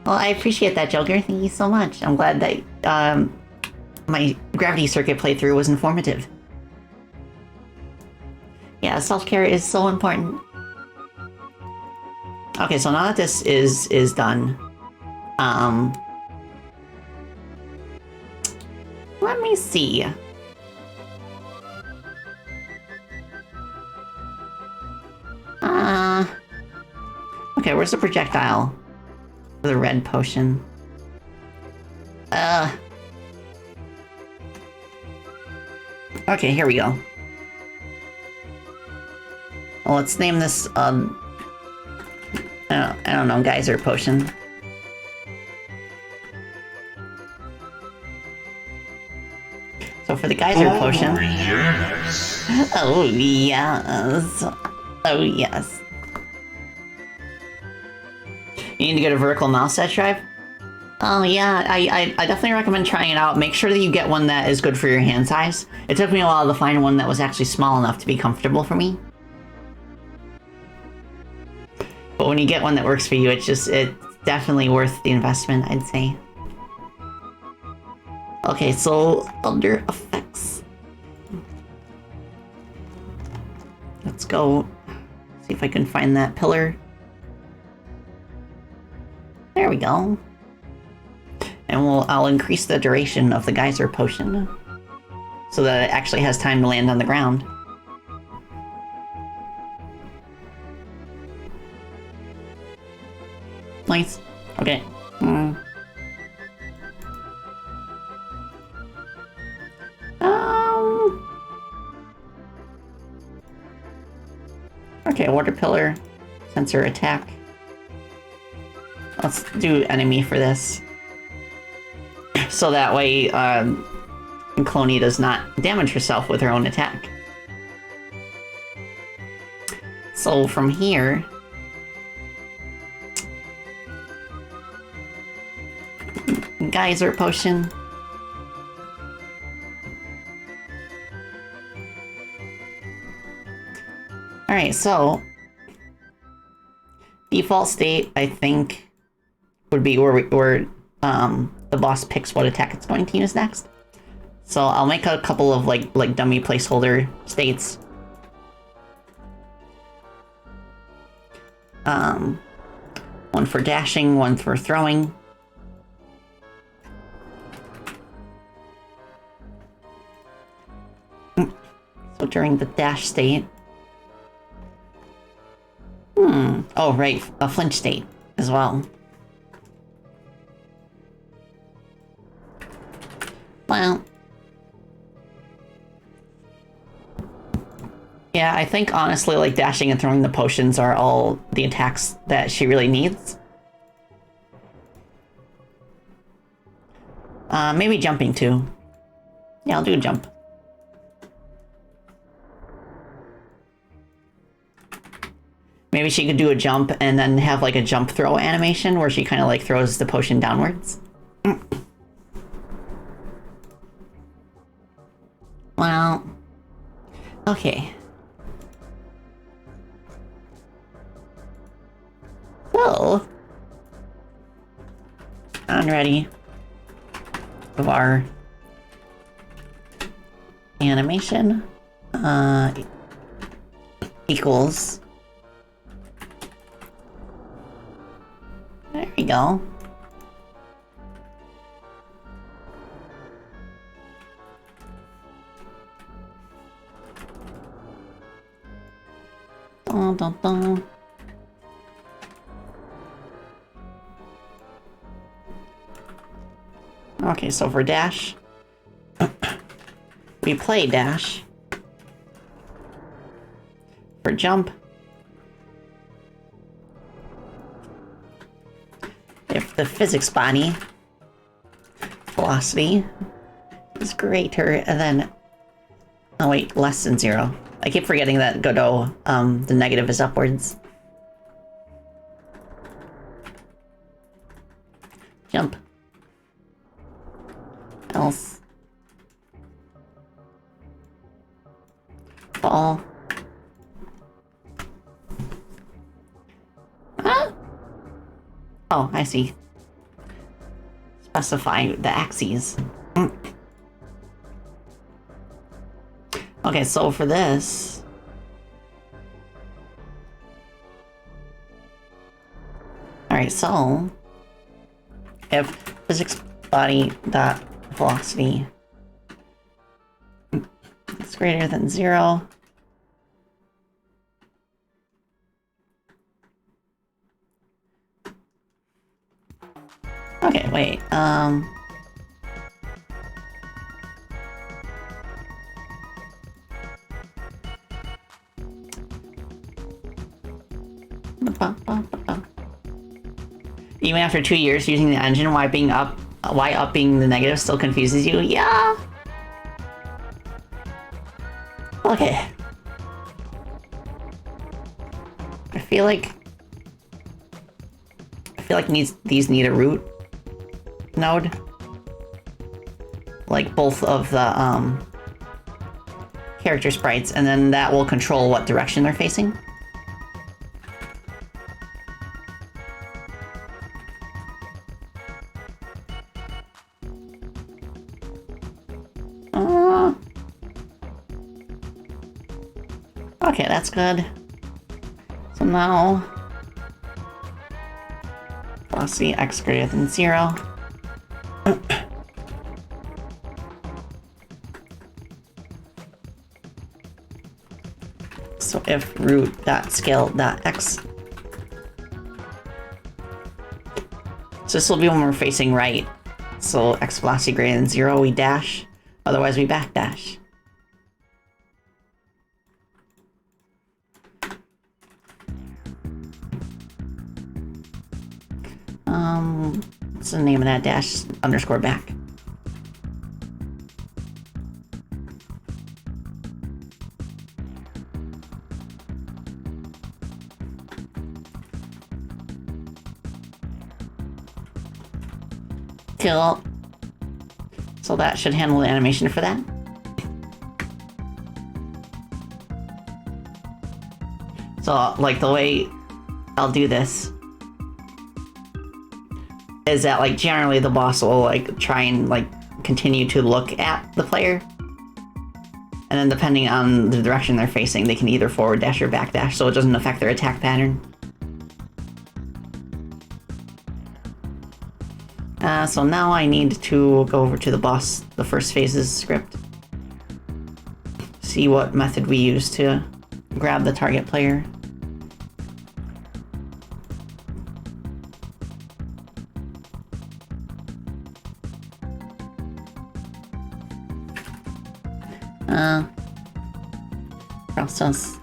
[SPEAKER 1] I appreciate that, Joker. Thank you so much. I'm glad that my Gravity Circuit playthrough was informative. Yeah, self-care is so important. Okay, so now that this is done, let me see. Okay, where's the projectile for the red potion? Okay, here we go. Well, let's name this, I don't know, geyser potion. So for the geyser potion... Yes! Oh, yes! Oh, yes. You need to get a vertical mouse set drive? Oh, yeah, I definitely recommend trying it out. Make sure that you get one that is good for your hand size. It took me a while to find one that was actually small enough to be comfortable for me. But when you get one that works for you, it's definitely worth the investment, I'd say. Okay, so under effects. Let's go see if I can find that pillar. There we go. And I'll increase the duration of the geyser potion so that it actually has time to land on the ground. Nice. Okay. Okay, water pillar, sensor attack. Let's do enemy for this. So that way, Cloney does not damage herself with her own attack. So from here... Geyser potion. Alright, so... Default state, I think, would be where the boss picks what attack it's going to use next. So I'll make a couple of like dummy placeholder states. One for dashing, one for throwing. So during the dash state. Oh, right, a flinch state as well. Well. Yeah, I think honestly, like, dashing and throwing the potions are all the attacks that she really needs. Maybe jumping too. Yeah, I'll do a jump. Maybe she could do a jump and then have like a jump throw animation where she kind of like throws the potion downwards. Well, okay. So, I'm ready of our animation equals. There we go. Dun, dun, dun. Okay, so for dash, we play dash. For jump, if the physics body velocity is greater than, oh wait, less than 0. I keep forgetting that Godot, the negative is upwards. Jump. Else. Fall. Huh? Oh, I see. Specify the axes. Okay, so for this... Alright, so... If physics body dot velocity is greater than 0... Okay, wait, Even after 2 years using the engine, why upping the negative still confuses you? Yeah. Okay. I feel like these need a root node. Like both of the character sprites, and then that will control what direction they're facing. Okay, that's good. So now, velocity x greater than 0. So if root.scale.x. So this will be when we're facing right. So x velocity greater than 0, we dash. Otherwise, we backdash. What's the name of that dash? Underscore back. Cool. So that should handle the animation for that. So, like, the way I'll do this is that, like, generally the boss will, like, try and, like, continue to look at the player. And then depending on the direction they're facing, they can either forward dash or back dash, so it doesn't affect their attack pattern. So now I need to go over to the boss, the first phases script. See what method we use to grab the target player. Process.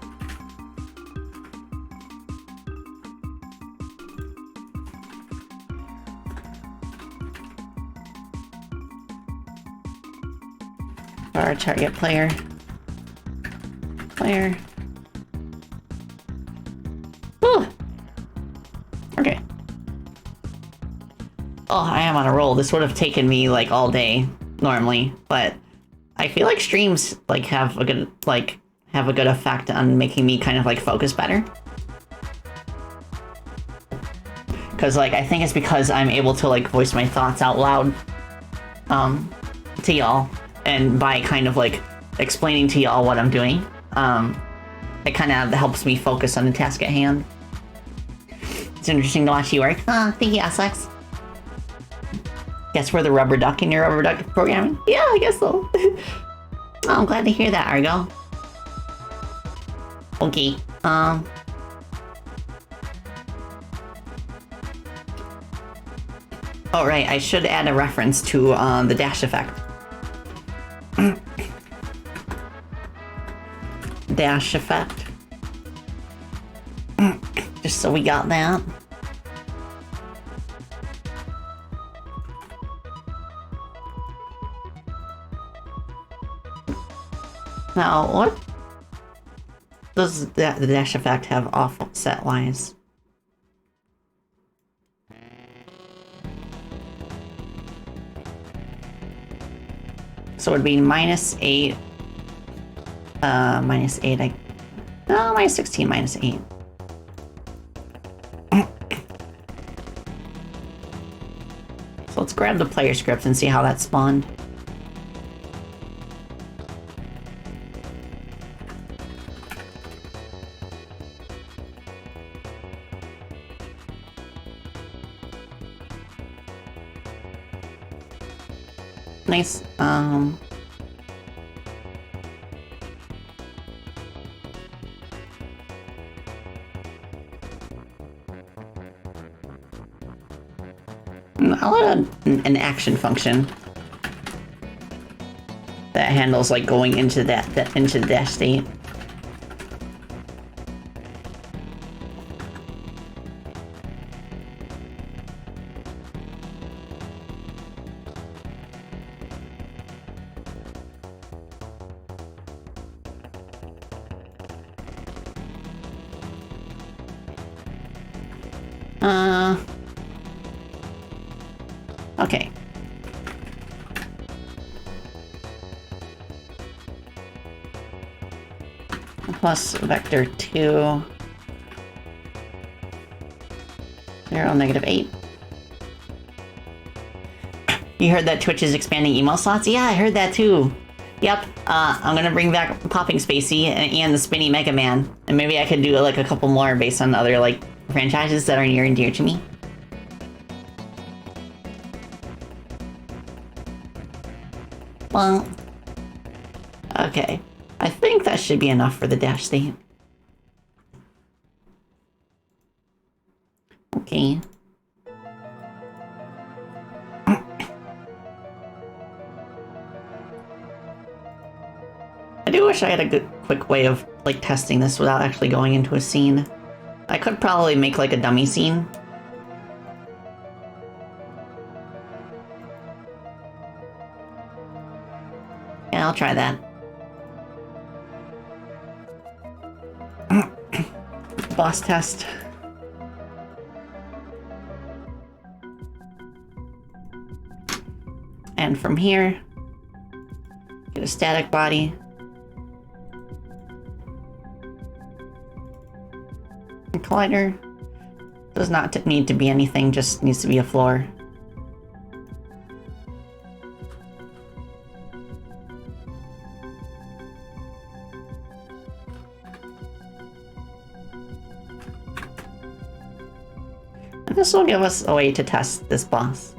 [SPEAKER 1] Our target player. Whew. Okay. Oh, I am on a roll. This would have taken me like all day normally, but I feel like streams like have a good effect on making me kind of like focus better. Cause like I think it's because I'm able to like voice my thoughts out loud to y'all. And by kind of like explaining to y'all what I'm doing, it kind of helps me focus on the task at hand. It's interesting to watch you work. Thank you, Aslex. Guess we're the rubber duck in your rubber duck programming? Yeah, I guess so. Oh, I'm glad to hear that, Argo. Okay, oh right, I should add a reference to the dash effect. Dash effect. Just so we got that. Now, what does the dash effect have offset wise? So it would be -8. -8, no, -16, -8. So let's grab the player script and see how that spawned. Nice, I'll add an action function that handles like going into into the dash state. Okay. Plus vector 2. 0, -8. You heard that Twitch is expanding email slots? Yeah, I heard that too. Yep, I'm gonna bring back Popping Spacey and the Spinny Mega Man. And maybe I could do like a couple more based on other like franchises that are near and dear to me. Well, okay. I think that should be enough for the dash state. Okay. I do wish I had a good, quick way of, like, testing this without actually going into a scene. I could probably make, like, a dummy scene. Yeah, I'll try that. Boss test. And from here, get a static body. The collider does not need to be anything, just needs to be a floor. And this will give us a way to test this boss.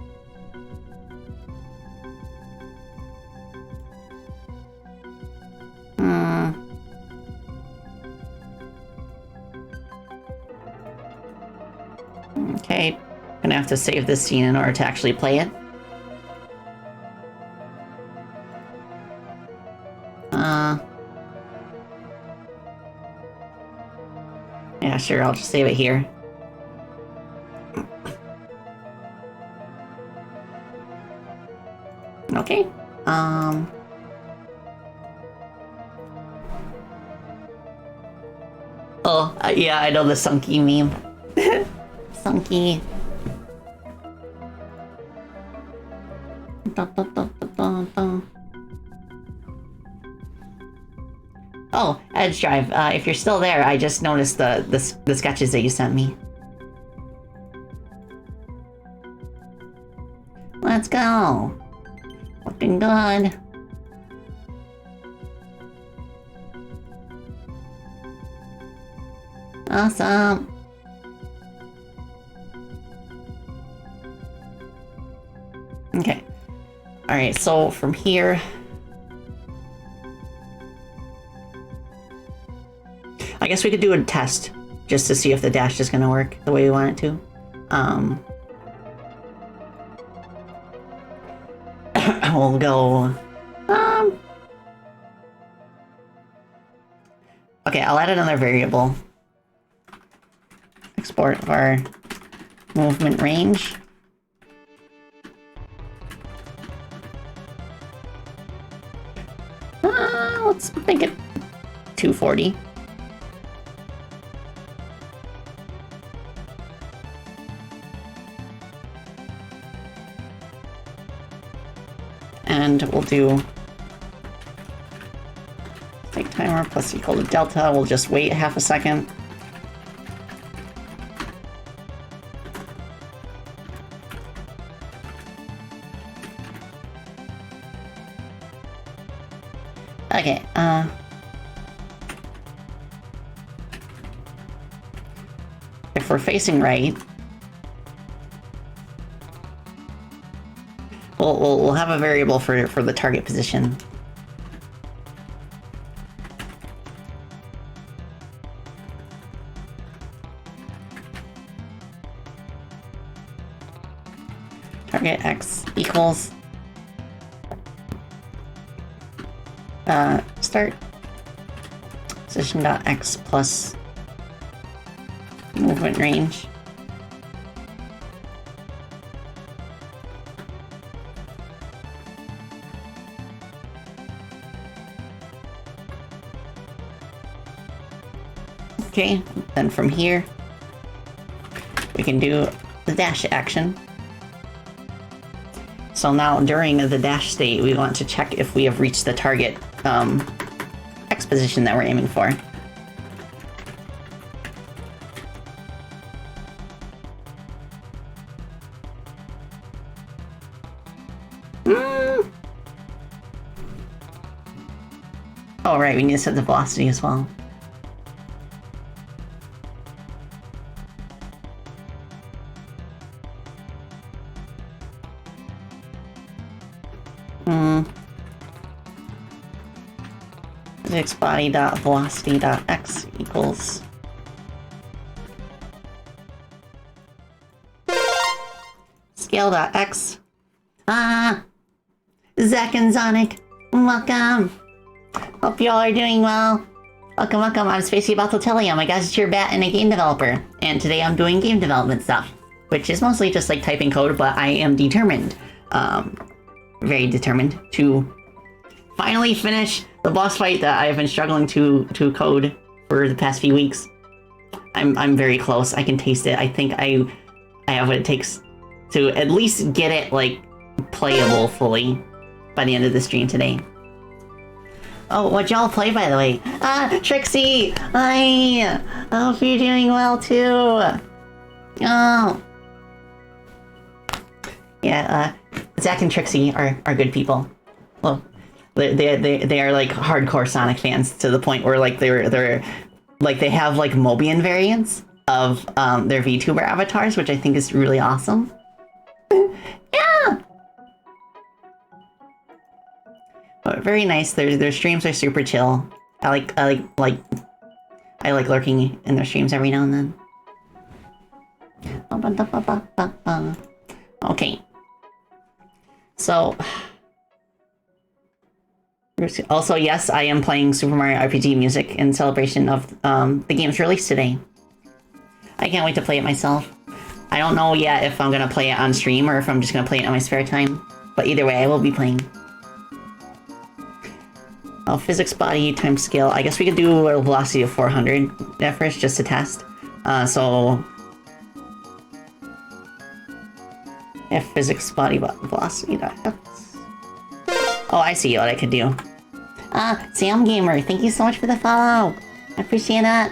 [SPEAKER 1] Okay, gonna have to save this scene in order to actually play it. Yeah, sure, I'll just save it here. Okay, Oh, yeah, I know the Sunky meme. Sunky. Oh, Edge Drive, if you're still there, I just noticed the sketches that you sent me. Let's go. Looking good. Awesome. Okay. Alright, so from here... I guess we could do a test, just to see if the dash is gonna work the way we want it to. We'll go... Okay, I'll add another variable. Export var movement range. Let's make it 240. And we'll do take timer plus equal to delta. We'll just wait half a second. Okay, if we're facing right, we'll have a variable for the target position. Target X equals start position.x plus movement range. Okay, then from here we can do the dash action. So now during the dash state, we want to check if we have reached the target X position that we're aiming for. Oh, right, we need to set the velocity as well. physics body dot velocity dot x equals scale dot x. Zach and Sonic, welcome. Hope you all are doing well. Welcome, welcome. I'm Spacey Bartoltelli. My gadgeteer bat and a game developer. And today I'm doing game development stuff, which is mostly just like typing code, but I am determined, very determined to finally finish the boss fight that I have been struggling to code for the past few weeks. I'm very close. I can taste it. I think I have what it takes to at least get it like playable fully by the end of the stream today. Oh, what y'all play, by the way? Trixie! Hi! I hope you're doing well, too! Oh. Yeah, Zach and Trixie are good people. Well, they are, like, hardcore Sonic fans to the point where, like, they're like, they have, like, Mobian variants of, their VTuber avatars, which I think is really awesome. Yeah! But very nice. Their streams are super chill. I like lurking in their streams every now and then. Okay. So also, yes, I am playing Super Mario RPG music in celebration of the game's release today. I can't wait to play it myself. I don't know yet if I'm gonna play it on stream or if I'm just gonna play it in my spare time. But either way, I will be playing. Oh, physics body times scale. I guess we could do a velocity of 400 at first, just to test. So if physics body velocity dot x. Oh, I see what I could do. Sam Gamer, thank you so much for the follow. I appreciate that.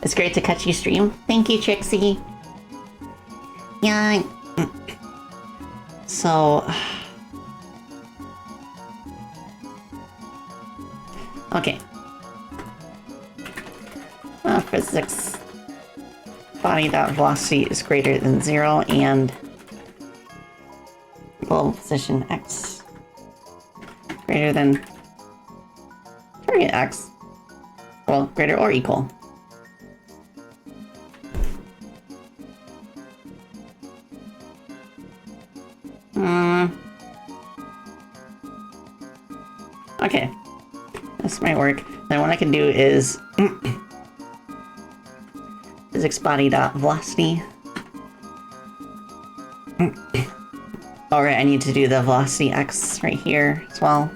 [SPEAKER 1] It's great to catch you stream. Thank you, Trixie. Yeah. So. Okay. Physics body dot velocity is greater than 0 and goal position x greater than target x. Well, greater or equal. Okay. This might work. Then what I can do is physics body dot velocity. Alright, I need to do the velocity x right here as well.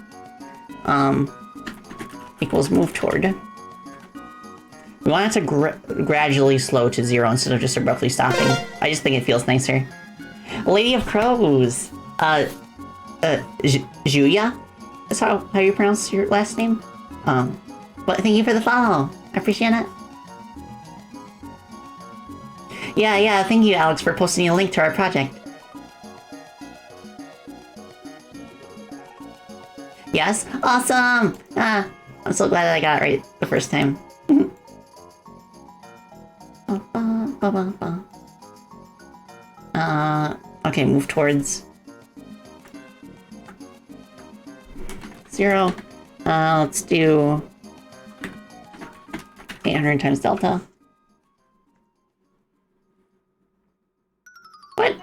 [SPEAKER 1] Equals move toward. We want it to gradually slow to 0 instead of just abruptly stopping. I just think it feels nicer. Lady of Crows. Julia? Is how you pronounce your last name? But thank you for the follow. I appreciate it. Yeah, thank you, Alex, for posting a link to our project. Yes? Awesome! I'm so glad that I got it right the first time. Okay, move towards 0. Let's do 800 times delta. What?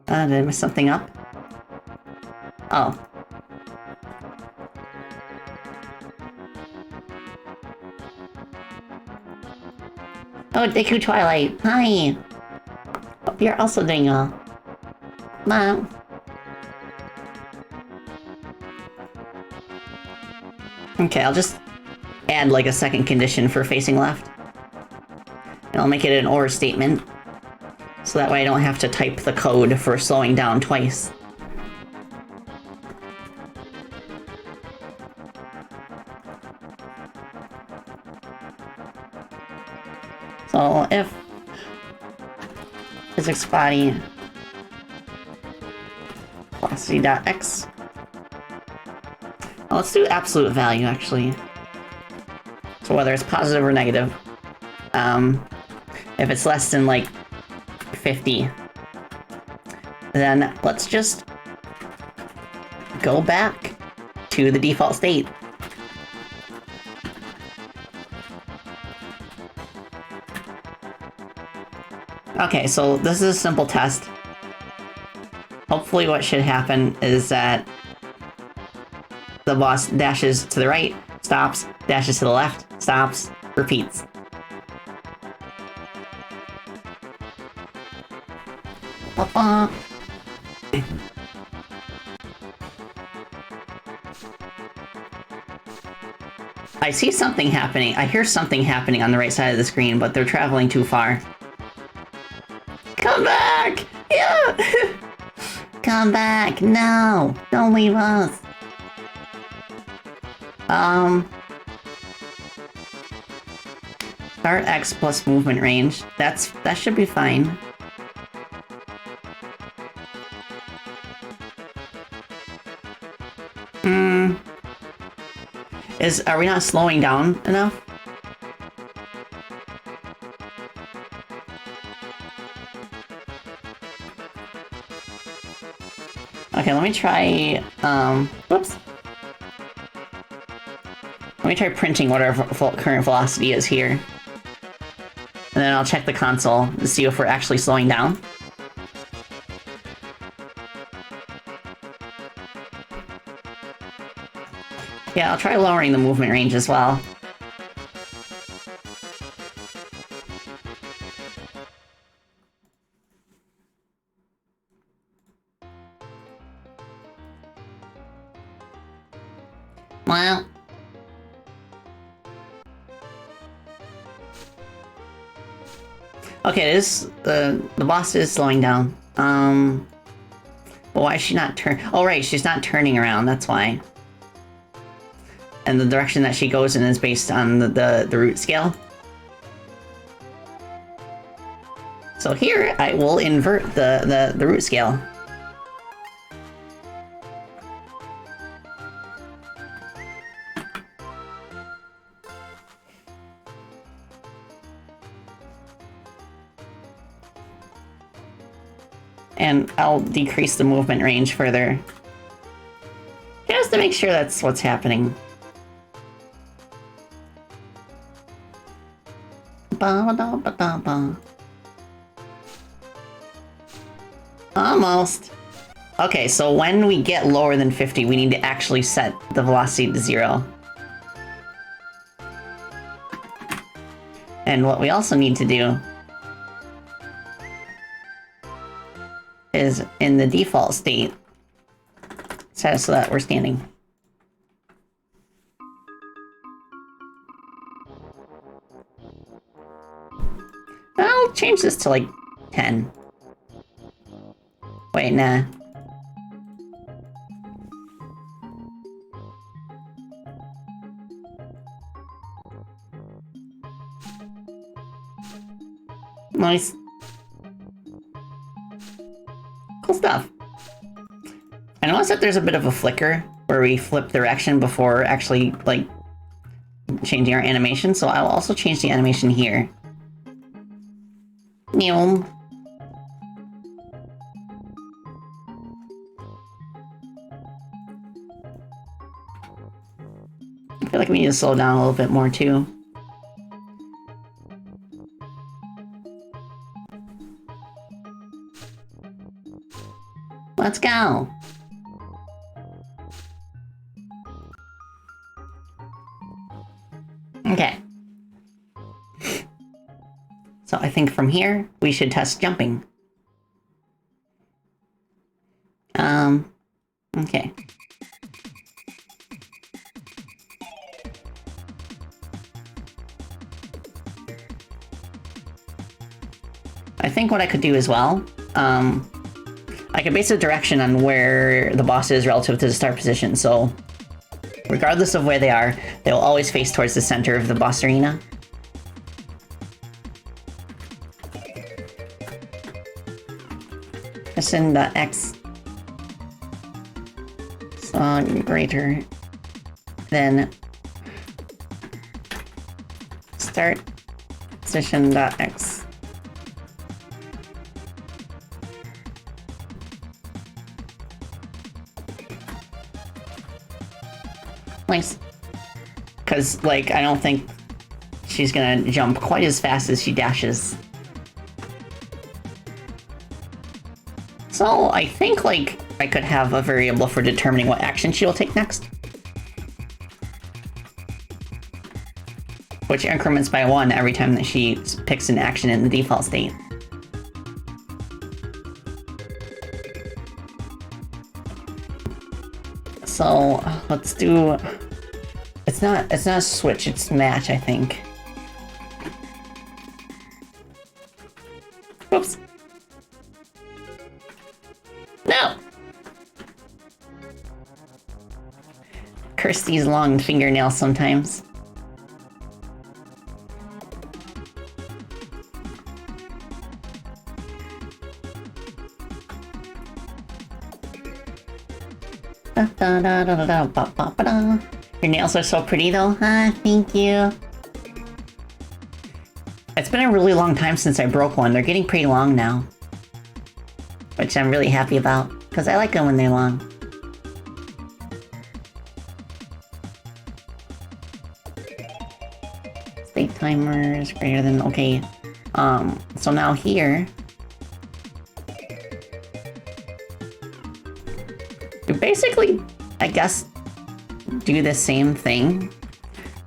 [SPEAKER 1] Did I mess something up? Oh. Oh, Deku Twilight. Hi. Hope you're also doing well. Mom. Okay, I'll just add like a second condition for facing left. And I'll make it an OR statement. So that way I don't have to type the code for slowing down twice. So if physics body velocity dot x. Well, let's do absolute value actually. So whether it's positive or negative. If it's less than like 50, then let's just go back to the default state. Okay, so this is a simple test. Hopefully what should happen is that the boss dashes to the right, stops, dashes to the left, stops, repeats. I see something happening. I hear something happening on the right side of the screen, but they're traveling too far. Come back! Yeah! Come back! No! Don't leave us! Start X plus movement range. That should be fine. Are we not slowing down enough? Okay, let me try, whoops. Let me try printing what our current velocity is here. And then I'll check the console to see if we're actually slowing down. Yeah, I'll try lowering the movement range as well. Well. Okay, the boss is slowing down. Well, why is she not oh right, she's not turning around, that's why. And the direction that she goes in is based on the root scale. So here, I will invert the root scale. And I'll decrease the movement range further. Just to make sure that's what's happening. Almost. Okay, so when we get lower than 50, we need to actually set the velocity to 0. And what we also need to do is, in the default state, set it so that we're standing. I'll change this to like 10. Wait, nah. Nice. Cool stuff. I noticed that there's a bit of a flicker where we flip direction before actually, like, changing our animation, so I'll also change the animation here. Neom. I feel like we need to slow down a little bit more too. Let's go. Okay. So I think from here, we should test jumping. Okay. I think what I could do as well, I could base the direction on where the boss is relative to the start position, so regardless of where they are, they will always face towards the center of the boss arena. Send the X greater than start position.x. Nice. Because, like, I don't think she's gonna jump quite as fast as she dashes. So, I think, like, I could have a variable for determining what action she will take next. Which increments by 1 every time that she picks an action in the default state. So, let's do... It's not switch, it's match, I think. Oops. No! Curse these long fingernails sometimes. Your nails are so pretty though. Thank you. It's been a really long time since I broke one. They're getting pretty long now. Which I'm really happy about, because I like them when they're long. State timers greater than... Okay. So now here... You basically, I guess, do the same thing.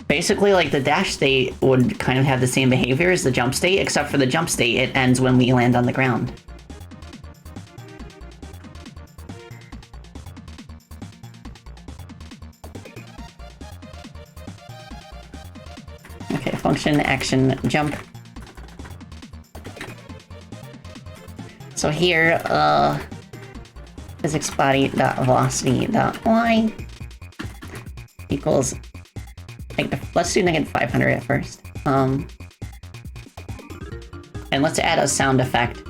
[SPEAKER 1] Basically, like, the dash state would kind of have the same behavior as the jump state, except for the jump state, it ends when we land on the ground. Okay, function, action, jump. So here, physics body dot velocity dot y equals, let's do negative 500 at first. And let's add a sound effect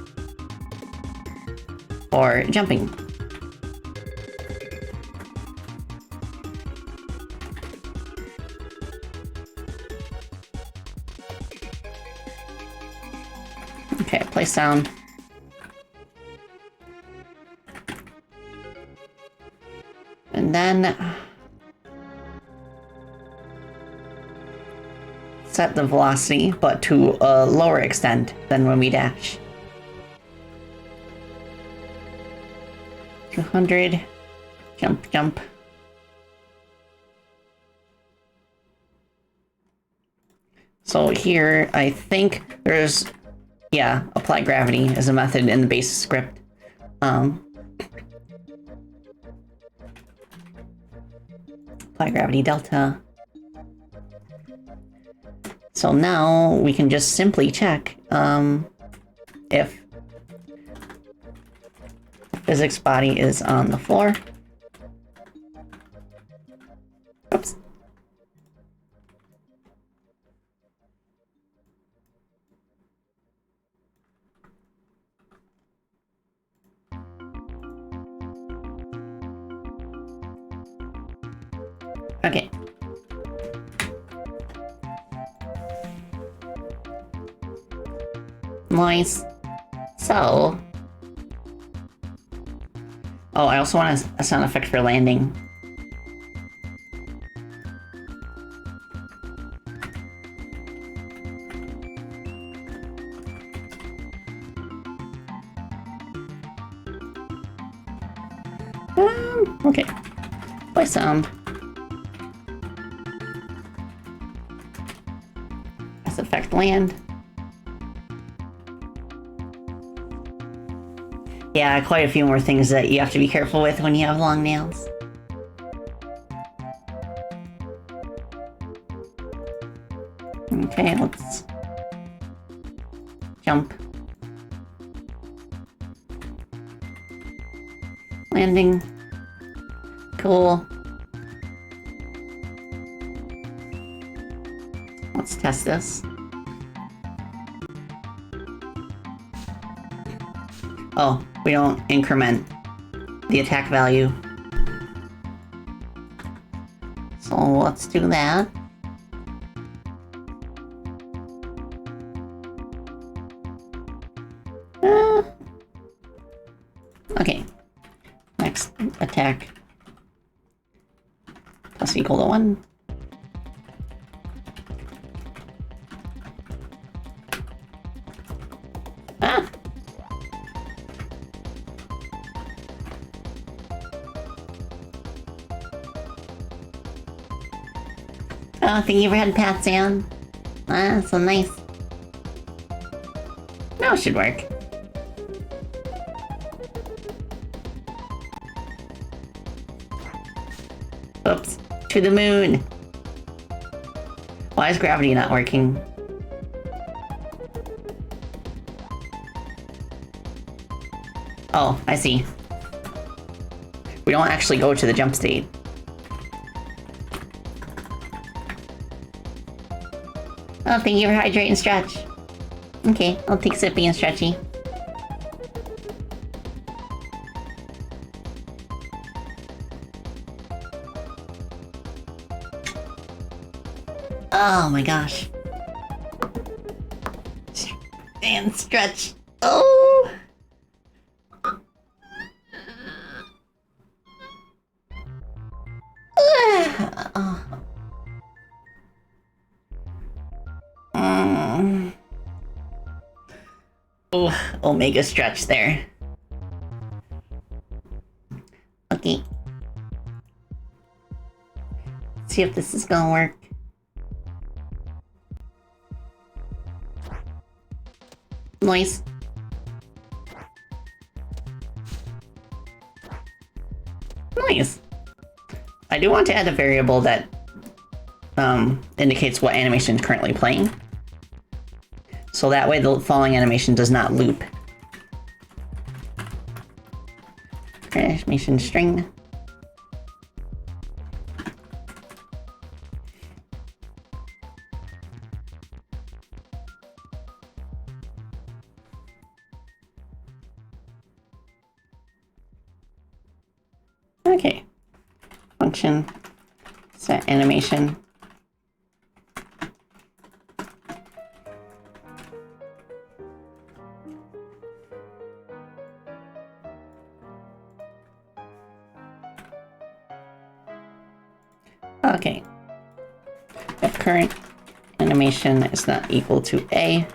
[SPEAKER 1] for jumping. Okay, play sound. And then set the velocity, but to a lower extent than when we dash. 200, jump, jump. So here, I think there's, yeah, apply gravity as a method in the base script. Apply gravity delta. So now we can just simply check if physics body is on the floor. Oops. Okay. Nice. So... Oh, I also want a sound effect for landing. Okay. Play sound. Let's effect land. Yeah, quite a few more things that you have to be careful with when you have long nails. Okay, let's jump. Landing. Cool. Let's test this. Oh, we don't increment the attack value. So let's do that. Okay. Next attack. x equal to 1. Ah! Oh, thank you for head pat, Sam. Ah, so nice. Now it should work. Oops. To the moon. Why is gravity not working? Oh, I see. We don't actually go to the jump state. Oh, thank you for hydrate and stretch. Okay, I'll take sippy and stretchy. Oh my gosh. And stretch. Oh! Oh, omega stretch there. Okay. See if this is gonna work. Nice. Nice. I do want to add a variable that indicates what animation is currently playing. So that way the following animation does not loop. Animation string. Okay. Function. Set animation. Okay. If current animation is not equal to A,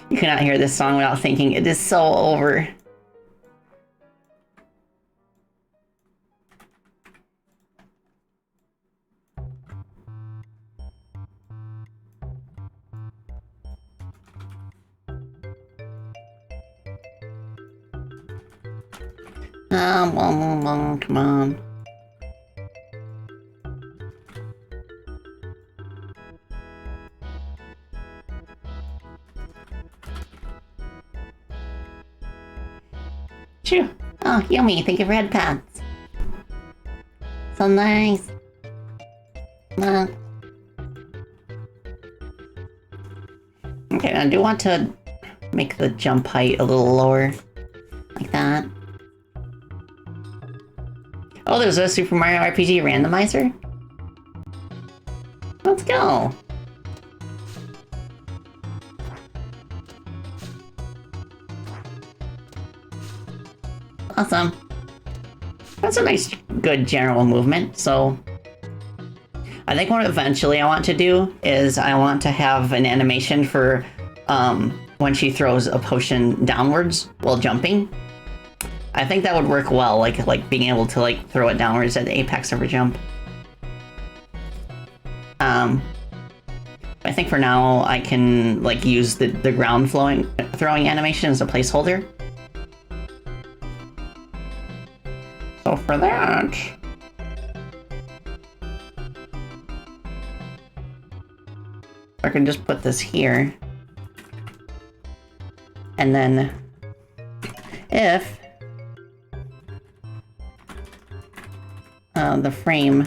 [SPEAKER 1] you cannot hear this song without thinking it is so over. Come on. Phew. Oh, yummy. Thank you for head pats. So nice. Okay, I do want to make the jump height a little lower. Like that. Oh, there's a Super Mario RPG randomizer? Let's go. Awesome. That's a nice, good general movement, so... I think what eventually I want to do is I want to have an animation for when she throws a potion downwards while jumping. I think that would work well, like being able to like throw it downwards at the apex of her jump. I think for now I can like use the ground throwing animation as a placeholder. So for that, I can just put this here. And then if the frame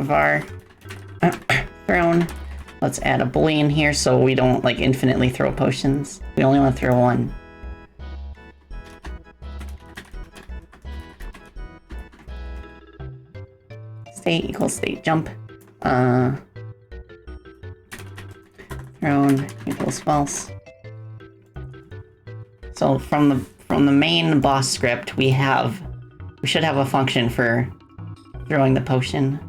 [SPEAKER 1] of our throne. Let's add a boolean here so we don't like infinitely throw potions. We only want to throw one. State equals state jump. Thrown equals false. So from the main boss script, we should have a function for throwing the potion.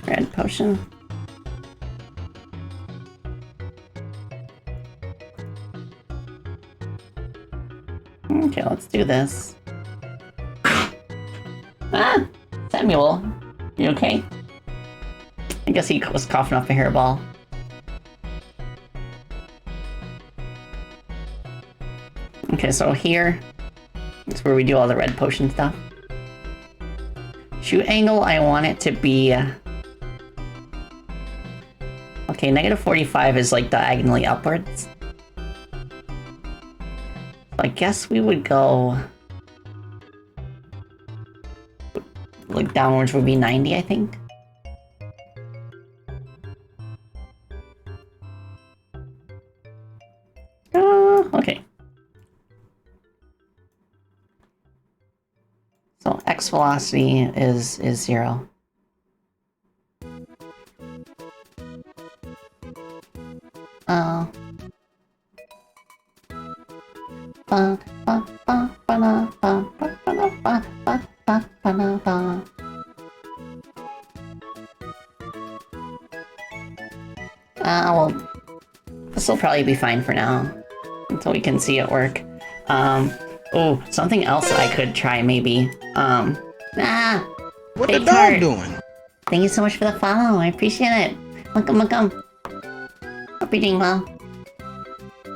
[SPEAKER 1] Red potion. Okay, let's do this. Ah! Samuel, you okay? I guess he was coughing up a hairball. Okay, so here is where we do all the red potion stuff. Shoot angle, I want it to be... Okay, negative 45 is like diagonally upwards. So I guess we would go... Like downwards would be 90, I think. Okay. So X velocity is 0. Well, this will probably be fine for now, until we can see it work. Oh, something else I could try, maybe. What
[SPEAKER 3] the dog doing?
[SPEAKER 1] Thank you so much for the follow, I appreciate it. Welcome. Hope you're doing well.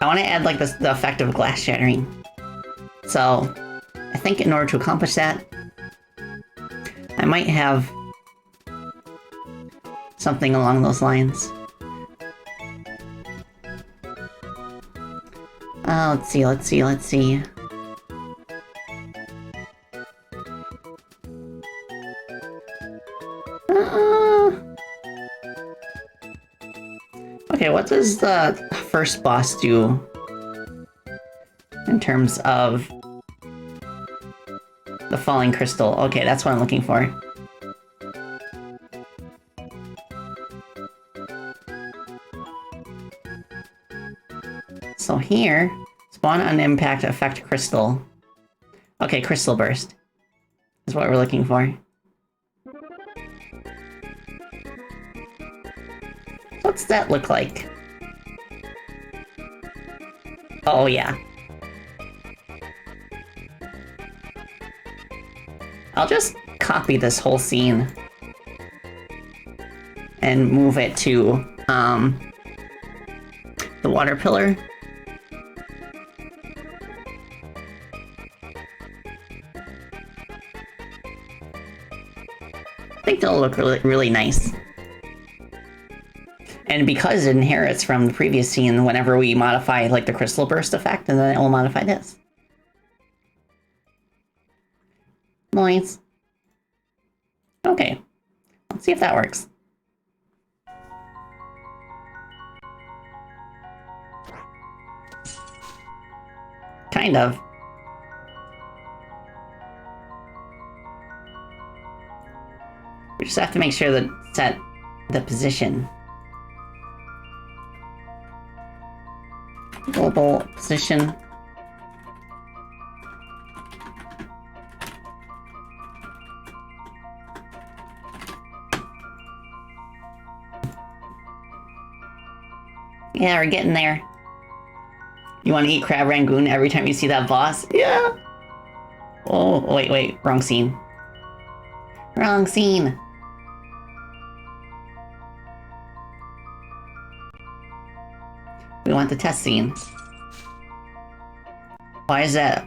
[SPEAKER 1] I want to add, like, the effect of glass shattering. So, I think in order to accomplish that, I might have something along those lines. Let's see. Okay, what does the first boss do in terms of the falling crystal? Okay, that's what I'm looking for. So here, spawn on impact affect crystal. Okay, crystal burst is what we're looking for. What's that look like? Oh yeah. I'll just copy this whole scene and move it to the water pillar. I think they'll look really nice. And because it inherits from the previous scene, whenever we modify like the crystal burst effect, and then it will modify this. Nice. Okay. Let's see if that works. Kind of. We just have to make sure that set the position. Global position. Yeah, we're getting there. You want to eat crab rangoon every time you see that boss? Yeah. Oh, wait, wrong scene. Wrong scene. We want the test scene. Why is that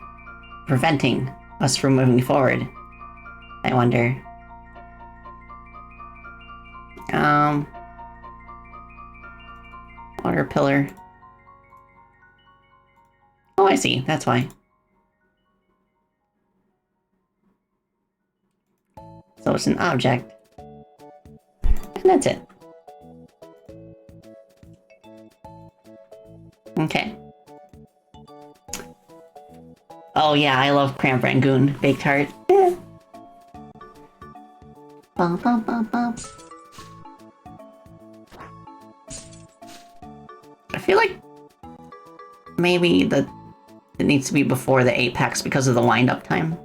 [SPEAKER 1] preventing us from moving forward? I wonder. Water pillar. Oh, I see. That's why. So it's an object. And that's it. Okay. Oh yeah, I love cramp rangoon baked tart. Bum, bum, bum, bum. I feel like maybe it needs to be before the Apex because of the wind-up time.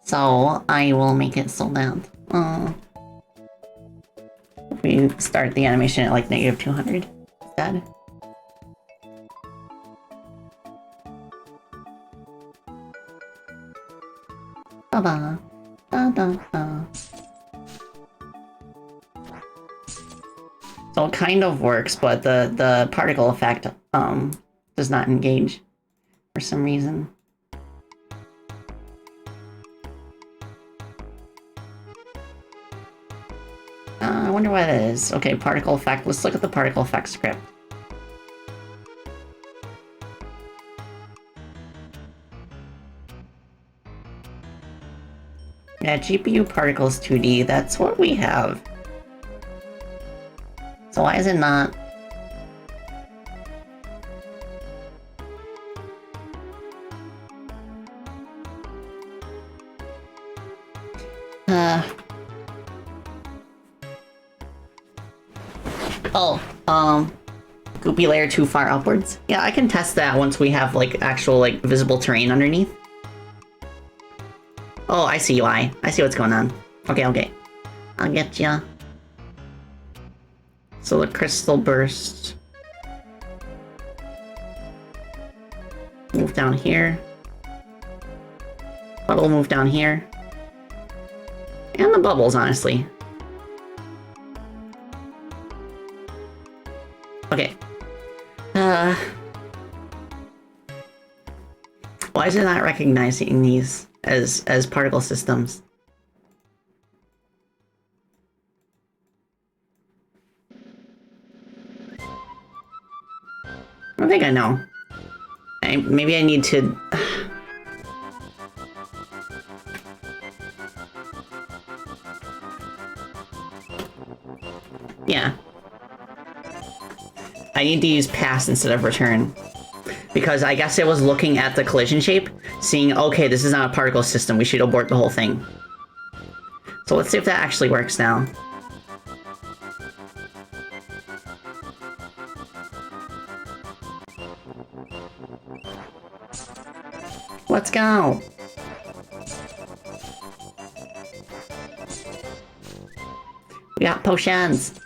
[SPEAKER 1] So I will make it so that we start the animation at like -200 instead. Ba-ba. Da-da-da. So it kind of works, but the particle effect does not engage for some reason. I wonder what it is. Okay, particle effect. Let's look at the particle effect script. Yeah, GPU particles 2D, that's what we have. So why is it not? Goopy layer too far upwards? Yeah, I can test that once we have, like, actual, like, visible terrain underneath. Oh, I see why. I see what's going on. Okay, okay. I'll get ya. So the crystal burst. Move down here. Puddle move down here. And the bubbles, honestly. Okay. Why is it not recognizing these as particle systems? I think I know. Maybe I need to... Yeah. I need to use pass instead of return. Because I guess it was looking at the collision shape, seeing, okay, this is not a particle system, we should abort the whole thing. So let's see if that actually works now. Let's go! We got potions!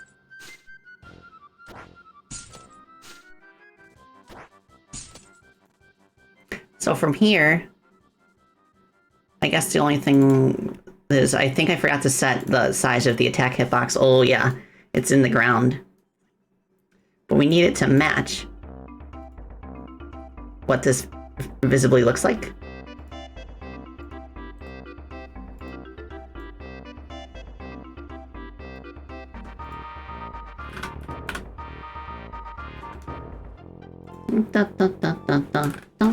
[SPEAKER 1] So from here, I guess the only thing is, I think I forgot to set the size of the attack hitbox. Oh yeah, it's in the ground. But we need it to match what this visibly looks like. Da, da, da, da, da, da.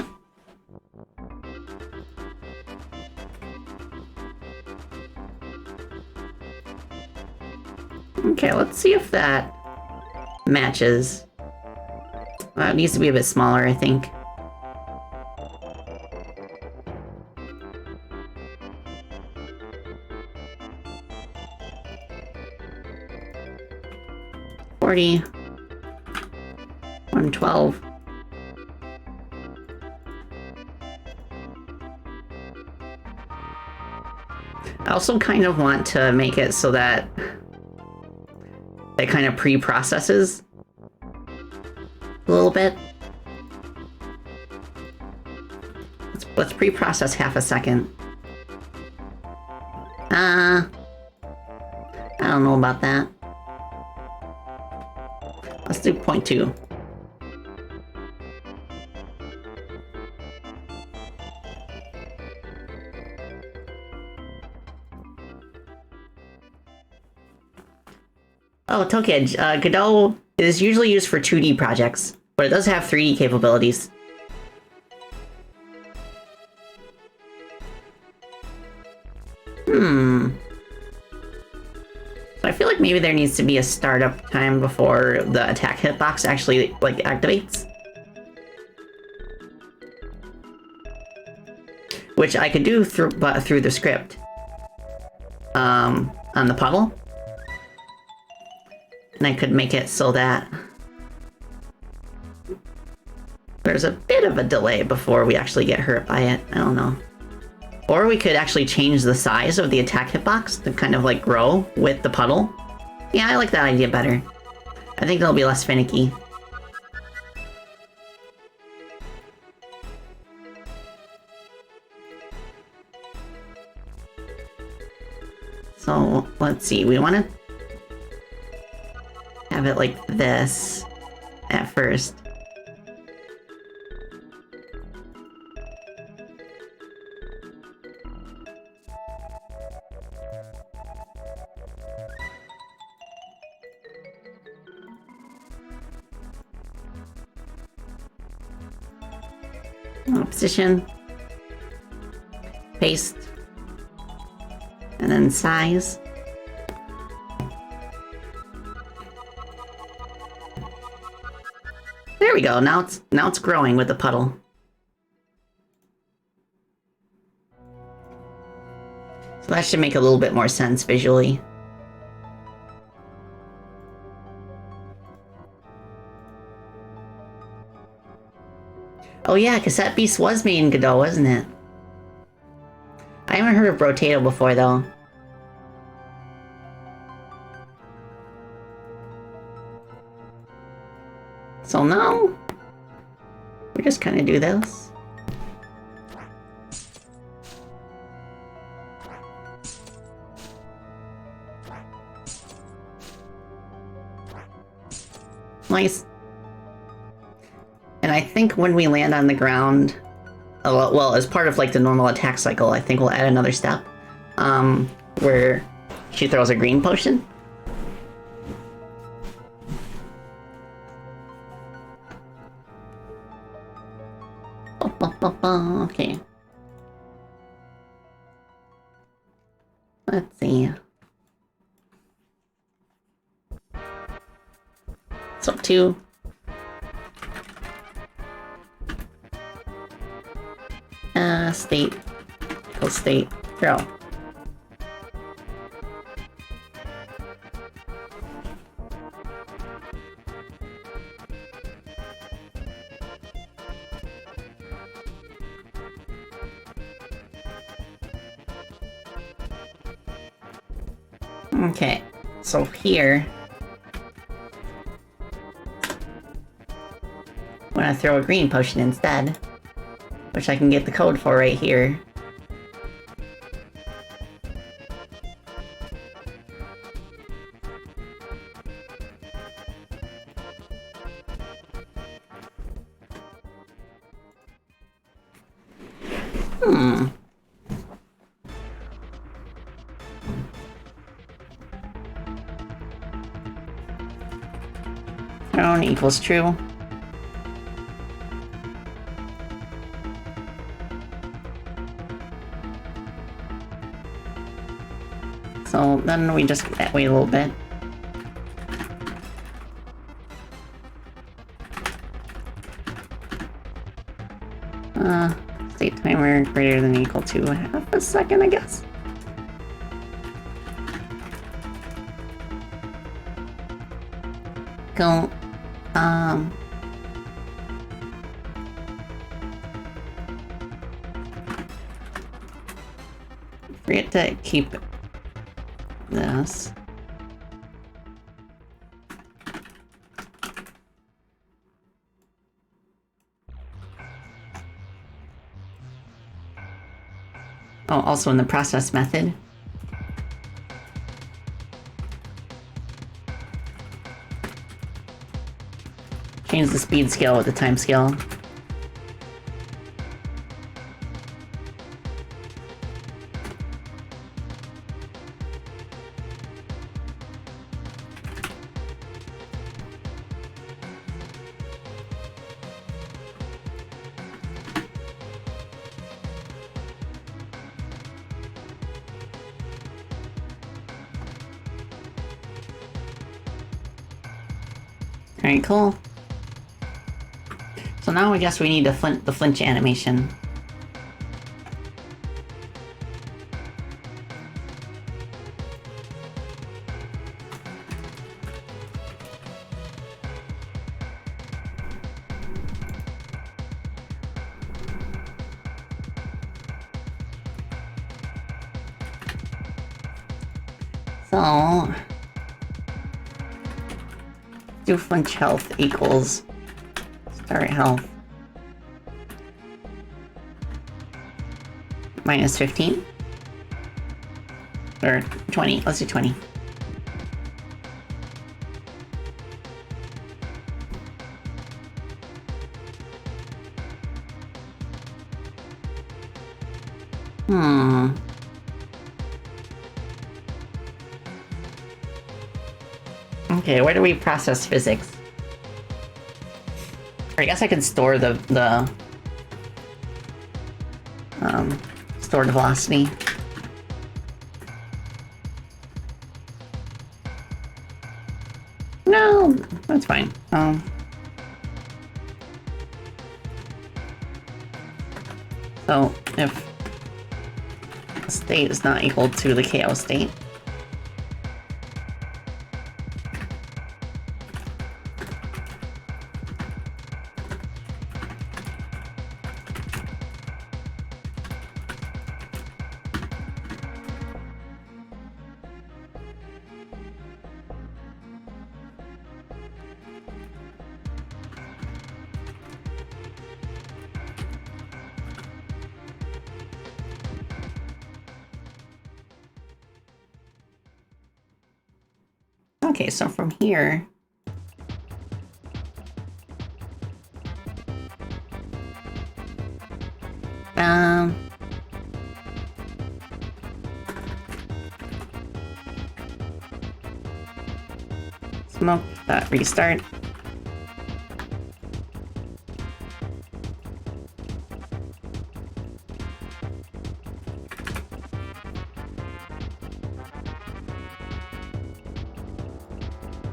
[SPEAKER 1] Okay, let's see if that matches. It needs to be a bit smaller, I think. $40. 112. I also kind of want to make it so that it kind of pre-processes a little bit. Let's pre-process half a second. I don't know about that. Let's do 0.2. Oh, Tokid, Godot is usually used for 2D projects, but it does have 3D capabilities. So I feel like maybe there needs to be a startup time before the attack hitbox actually, like, activates. Which I could do through the script. On the puddle. And I could make it so that there's a bit of a delay before we actually get hurt by it. I don't know. Or we could actually change the size of the attack hitbox to kind of like grow with the puddle. Yeah, I like that idea better. I think it'll be less finicky. So, let's see, we want to have it like this at first. Position, paste, and then size. There we go. Now it's growing with the puddle. So that should make a little bit more sense visually. Oh yeah, Cassette Beast was made in Godot, wasn't it? I haven't heard of Brotato before, though. So now, we just kind of do this. Nice. And I think when we land on the ground, well, as part of like the normal attack cycle, I think we'll add another step, where she throws a green potion. Okay. Let's see. So 2. State. Equals state. Throw. Okay, so here, I'm gonna throw a green potion instead, which I can get the code for right here. Thrown equals true. So then we just wait a little bit. State timer greater than or equal to half a second, I guess. Go, forget to keep this. Oh, also in the process method. Change the speed scale with the time scale. Alright, cool. So now I guess we need the flinch animation. So, do flinch health equals start health minus 15 or 20. Let's do 20. Okay, where do we process physics? I guess I could store store the velocity. No, that's fine. So if the state is not equal to the KO state, okay, so from here, smoke that restart.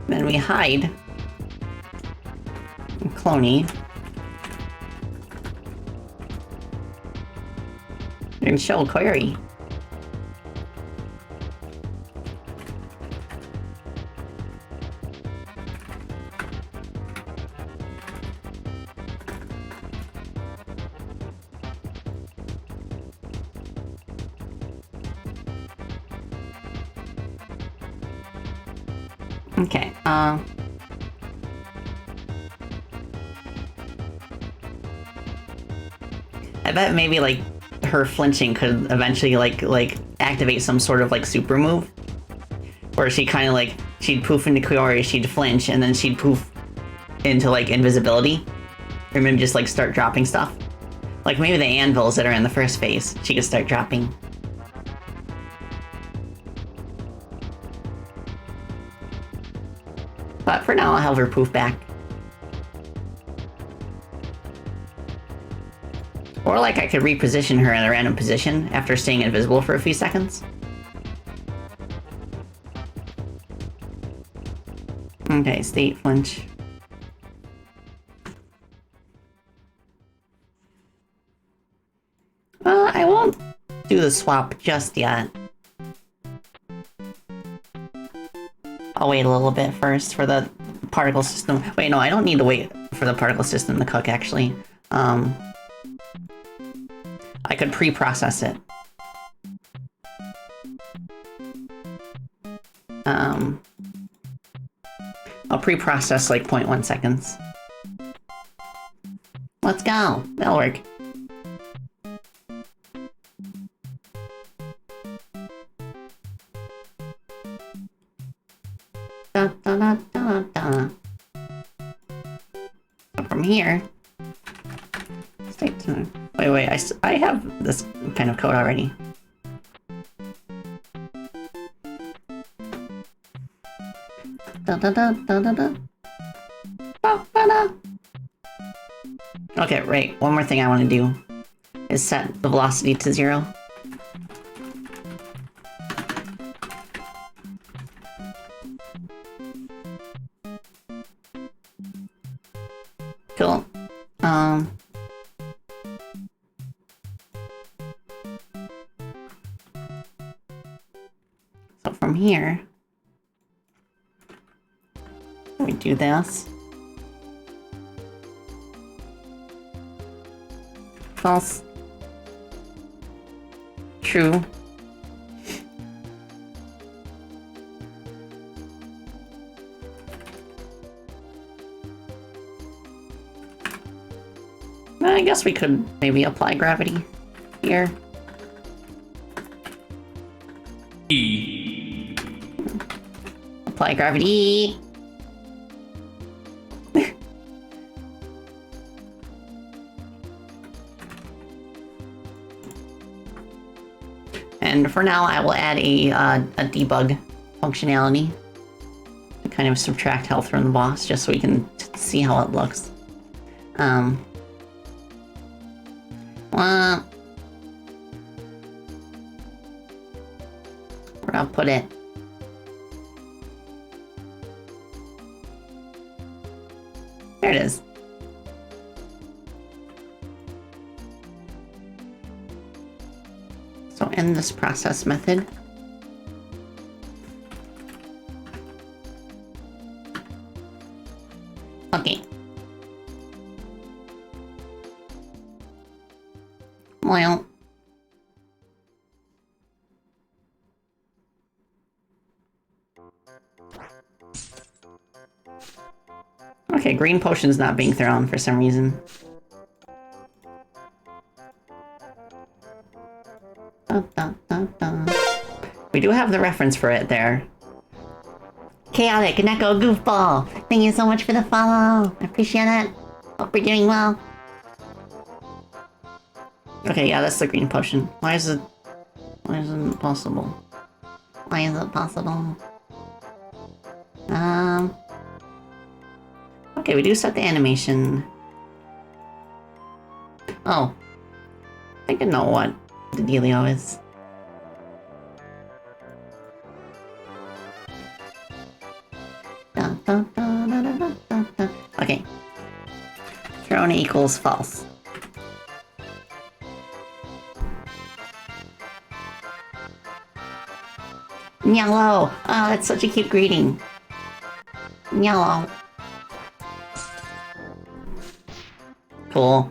[SPEAKER 1] Then we hide Cloney and show query. Okay, I bet maybe like her flinching could eventually like activate some sort of like super move, where she kind of like she'd poof into Kiori, she'd flinch, and then she'd poof into like invisibility, or maybe just like start dropping stuff. Like maybe the anvils that are in the first phase, she could start dropping. But for now, I'll have her poof back. Or like I could reposition her in a random position after staying invisible for a few seconds. Okay, state flinch. I won't do the swap just yet. I'll wait a little bit first for the particle system. Wait, no, I don't need to wait for the particle system to cook, actually. I could pre-process it. I'll pre-process like 0.1 seconds. Let's go. That'll work. Da, da, da, da, da. From here, wait, I have this kind of code already. Da, da, da, da, da, da. Da, da, da. Okay, right, one more thing I want to do is set the velocity to 0. Cool. So from here, we do this. False. True. I guess we could maybe apply gravity here. Apply gravity. And for now, I will add a debug functionality to kind of subtract health from the boss, just so we can see how it looks. Where I'll put it. There it is. So end this process method. Okay. Well. Okay, green potion's not being thrown for some reason. We do have the reference for it there. Chaotic, Neko, Goofball! Thank you so much for the follow! I appreciate it. Hope you're doing well. Okay, yeah, that's the green potion. Why isn't it possible? Why is it possible? Okay, we do set the animation. Oh. I think I know what the dealio is. Okay. Throne equals false. Yellow! Oh, that's such a cute greeting. Yellow. Cool.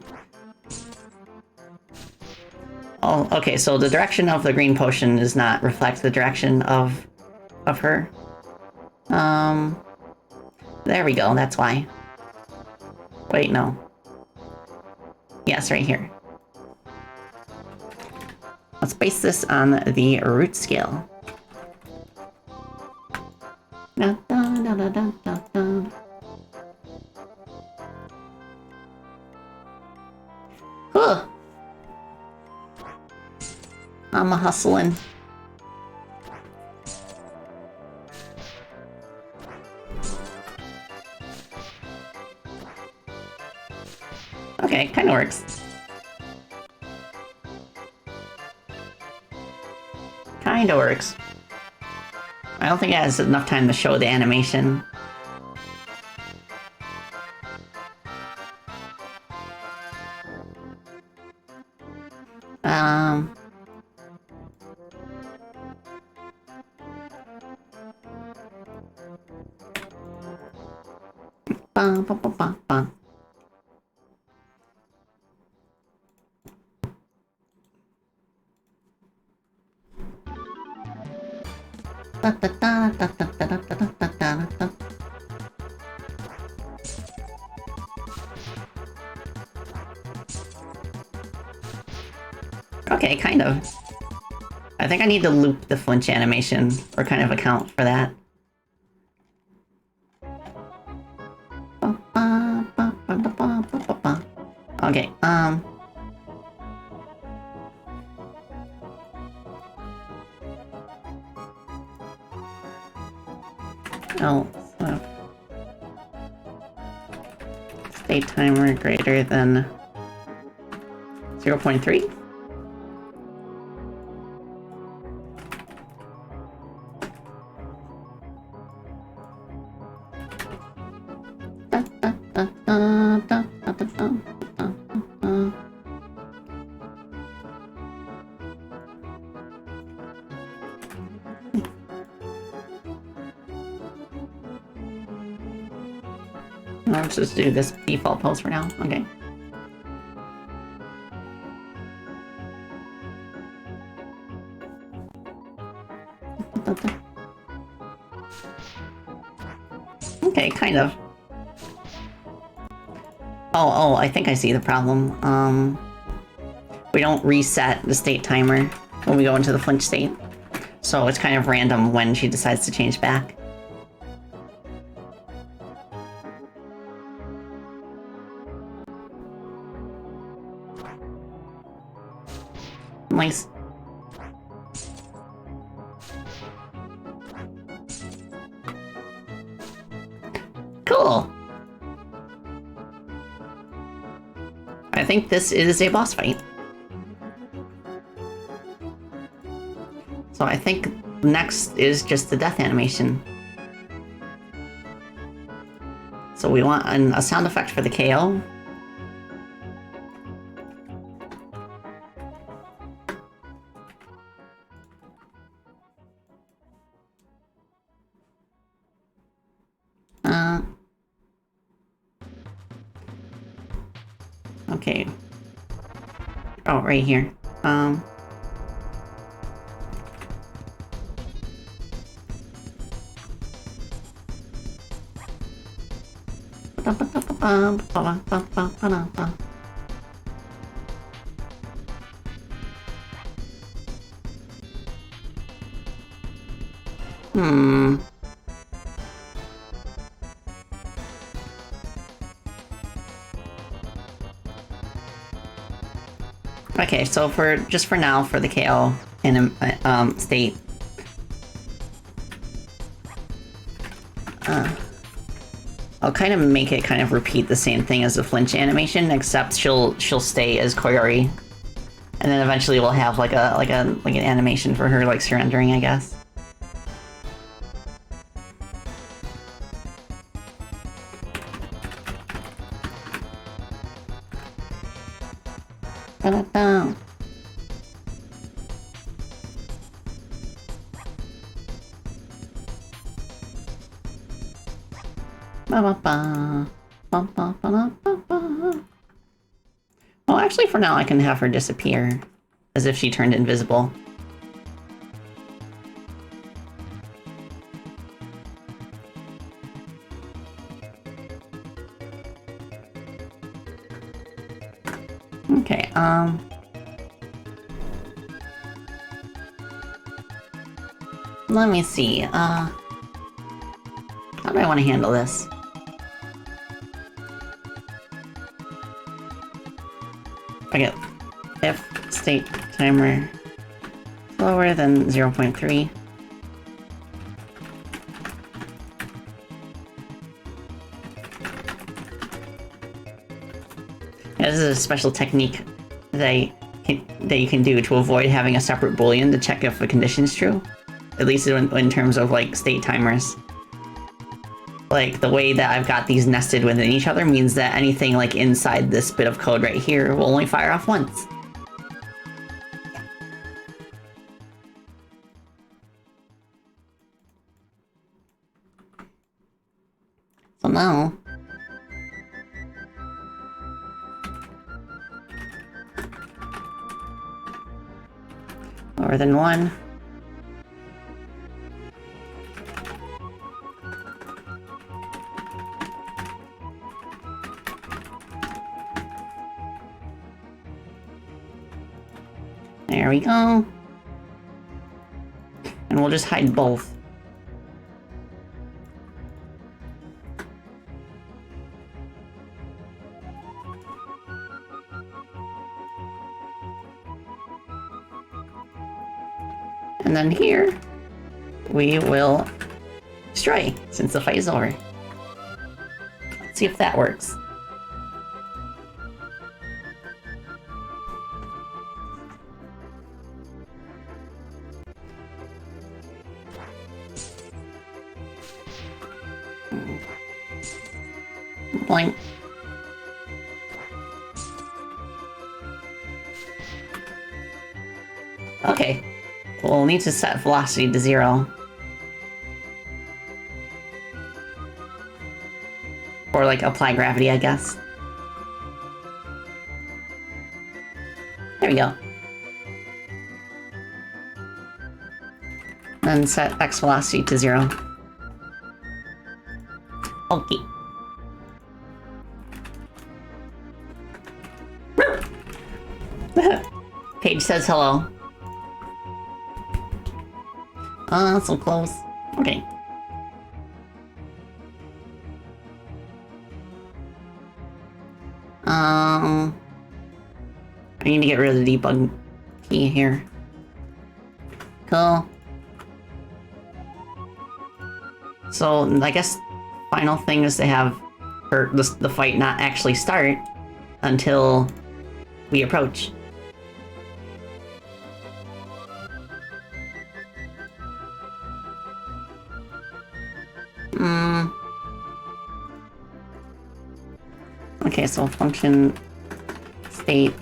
[SPEAKER 1] Oh, okay, so the direction of the green potion does not reflect the direction of her. There we go, that's why. Wait, no. Yes, right here. Let's base this on the root scale. Da, da, da, da, da, da, da. Huh. I'm a-hustling. Okay, kinda works. Kinda works. I don't think it has enough time to show the animation. Ba, ba, ba, ba, ba. Da, da, da, da, da, da, da, da, da, da, da. Okay, kind of. I think I need to loop the flinch animation, or kind of account for that. Okay, oh, so state timer greater than 0.3? Let's just do this default pose for now. Okay. Okay, kind of. Oh, I think I see the problem. We don't reset the state timer when we go into the flinch state. So it's kind of random when she decides to change back. Nice. Cool. I think this is a boss fight. So I think next is just the death animation. So we want a sound effect for the KO. Okay. Oh, right here. Okay, so for now, for the KO in state, I'll kind of make it kind of repeat the same thing as the flinch animation, except she'll stay as Koyori, and then eventually we'll have like an animation for her like surrendering, I guess. Da-da-da. Well, actually, for now, I can have her disappear, as if she turned invisible. Okay, let me see, how do I want to handle this? Okay, if state timer lower than 0.3. Yeah, this is a special technique that you can do to avoid having a separate boolean to check if a condition is true. At least in terms of like state timers. Like the way that I've got these nested within each other means that anything like inside this bit of code right here will only fire off once. So now, lower than 1. There we go. And we'll just hide both. And then here, we will destroy, since the fight is over. Let's see if that works. Boing. Okay. We'll need to set velocity to 0. or like apply gravity, I guess. There we go. Then set X velocity to 0. Okay. Paige says hello. So close. Okay. I need to get rid of the debug key here. Cool. So I guess final thing is to have the fight not actually start until we approach. Okay, so function state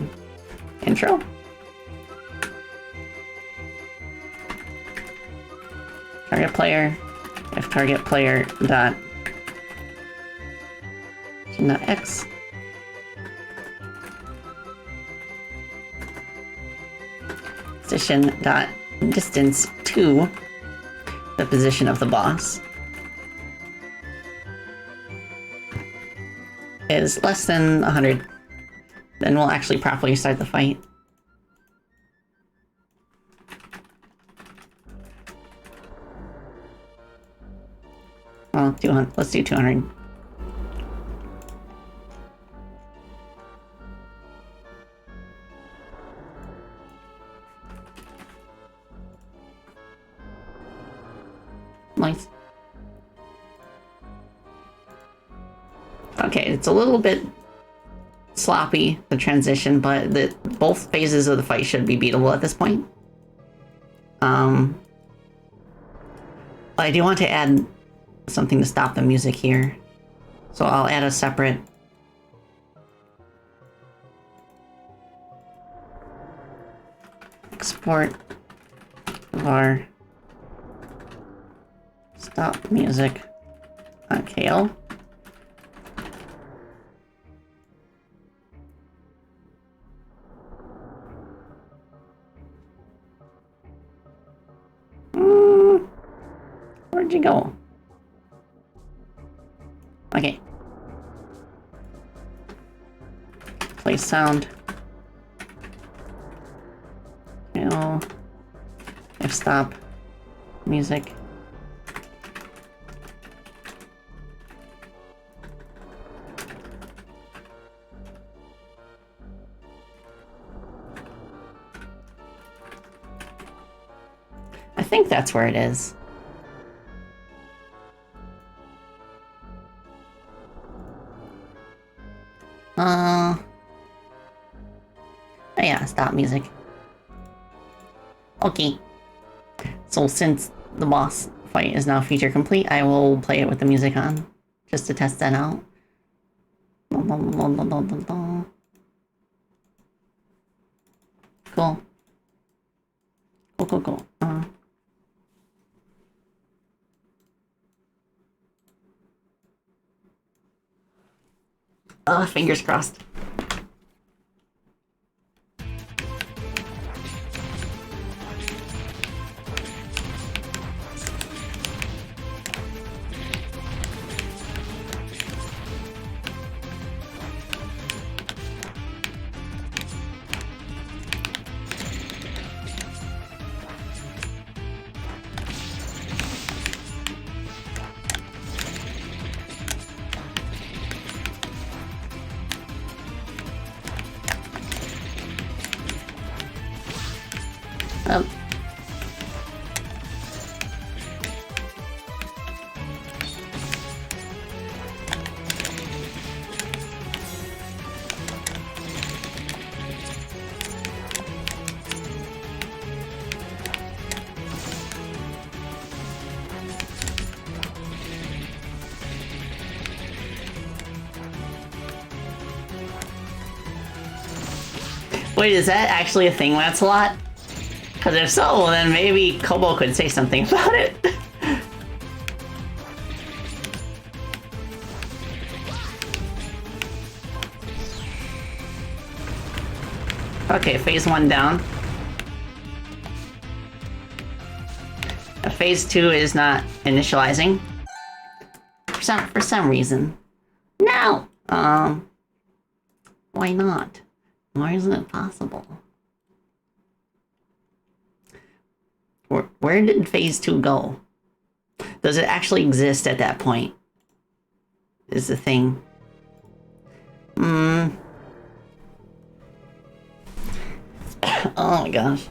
[SPEAKER 1] intro. Target player, if target player dot x position dot distance to the position of the boss is less than 100, then we'll actually properly start the fight. Well, 200. Let's do 200. Nice. Okay, it's a little bit sloppy, the transition, but both phases of the fight should be beatable at this point. I do want to add something to stop the music here. So I'll add a separate export var stop music on KL. Where'd you go? Okay. Play sound. KL. If stop music. I think that's where it is. Oh yeah, stop music. Okay. So since the boss fight is now feature complete, I will play it with the music on, just to test that out. Cool. Cool. Fingers crossed. Wait, is that actually a thing, Lancelot? Because if so, then maybe Kobo could say something about it. Okay, phase 1 down. Phase 2 is not initializing. For some reason. No! Why not? Why isn't it possible? Where did phase 2 go? Does it actually exist at that point? Is the thing. Oh my gosh.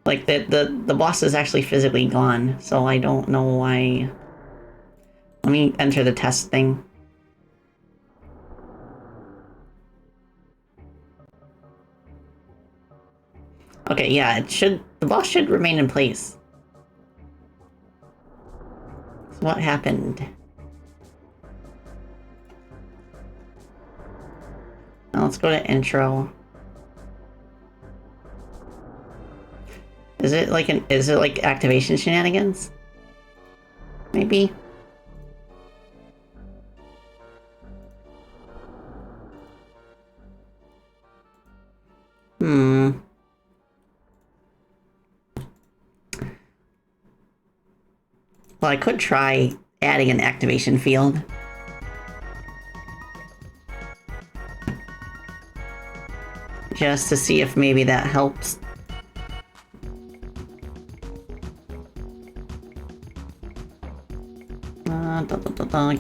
[SPEAKER 1] Like the boss is actually physically gone, so I don't know why. Let me enter the test thing. Okay, yeah, the boss should remain in place. So what happened? Now let's go to intro. Is it like activation shenanigans? Maybe? Well, I could try adding an activation field. Just to see if maybe that helps.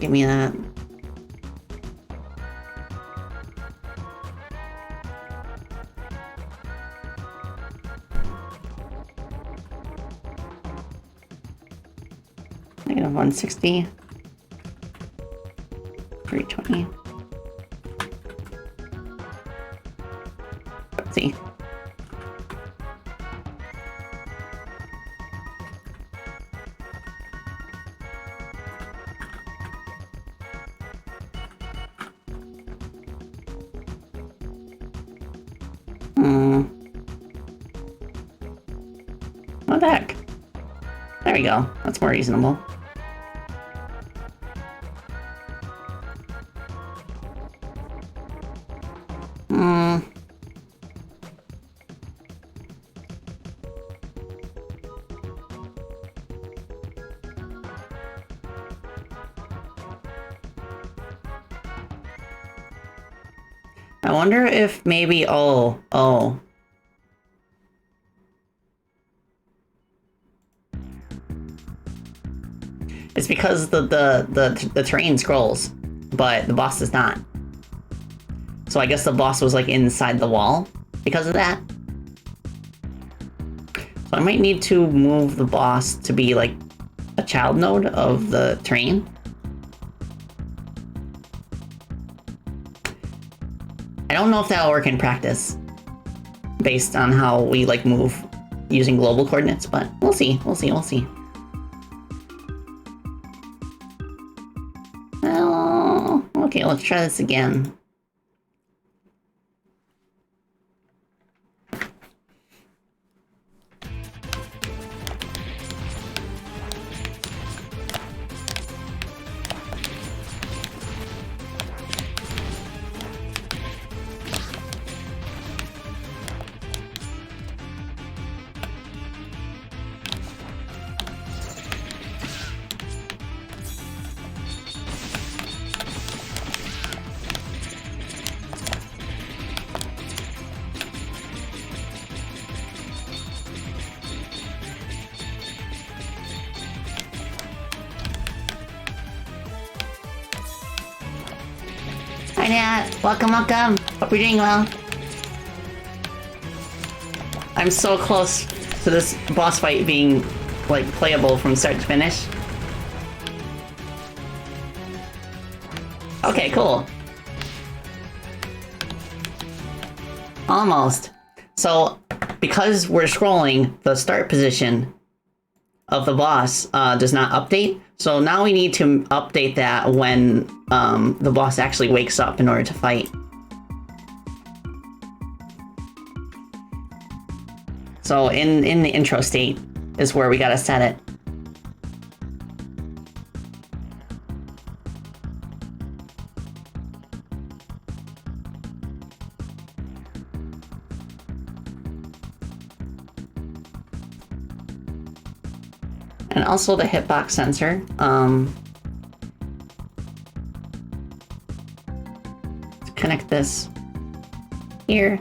[SPEAKER 1] Give me that. Negative 160. 320. Let's see. What the heck? There we go. That's more reasonable. I wonder if maybe, oh. It's because the terrain scrolls, but the boss does not. So I guess the boss was like inside the wall because of that. So I might need to move the boss to be like a child node of the terrain. I don't know if that'll work in practice based on how we like move using global coordinates, but we'll see. Okay, let's try this again. Hi Nat, welcome. Hope you're doing well. I'm so close to this boss fight being like playable from start to finish. Okay, cool. Almost. So, because we're scrolling, the start position of the boss does not update. So now we need to update that when the boss actually wakes up in order to fight. So in the intro state, is where we gotta set it. And also the hitbox sensor. Let's connect this here.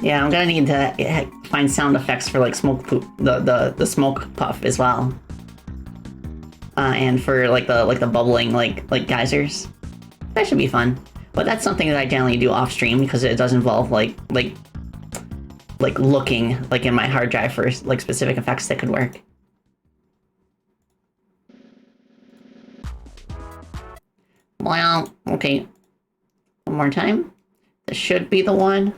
[SPEAKER 1] Yeah, I'm gonna need to find sound effects for like smoke poop, the smoke puff as well, and for like the bubbling like geysers. That should be fun, but that's something that I generally do off stream because it does involve like looking like in my hard drive for like specific effects that could work. Well, okay, one more time. This should be the one.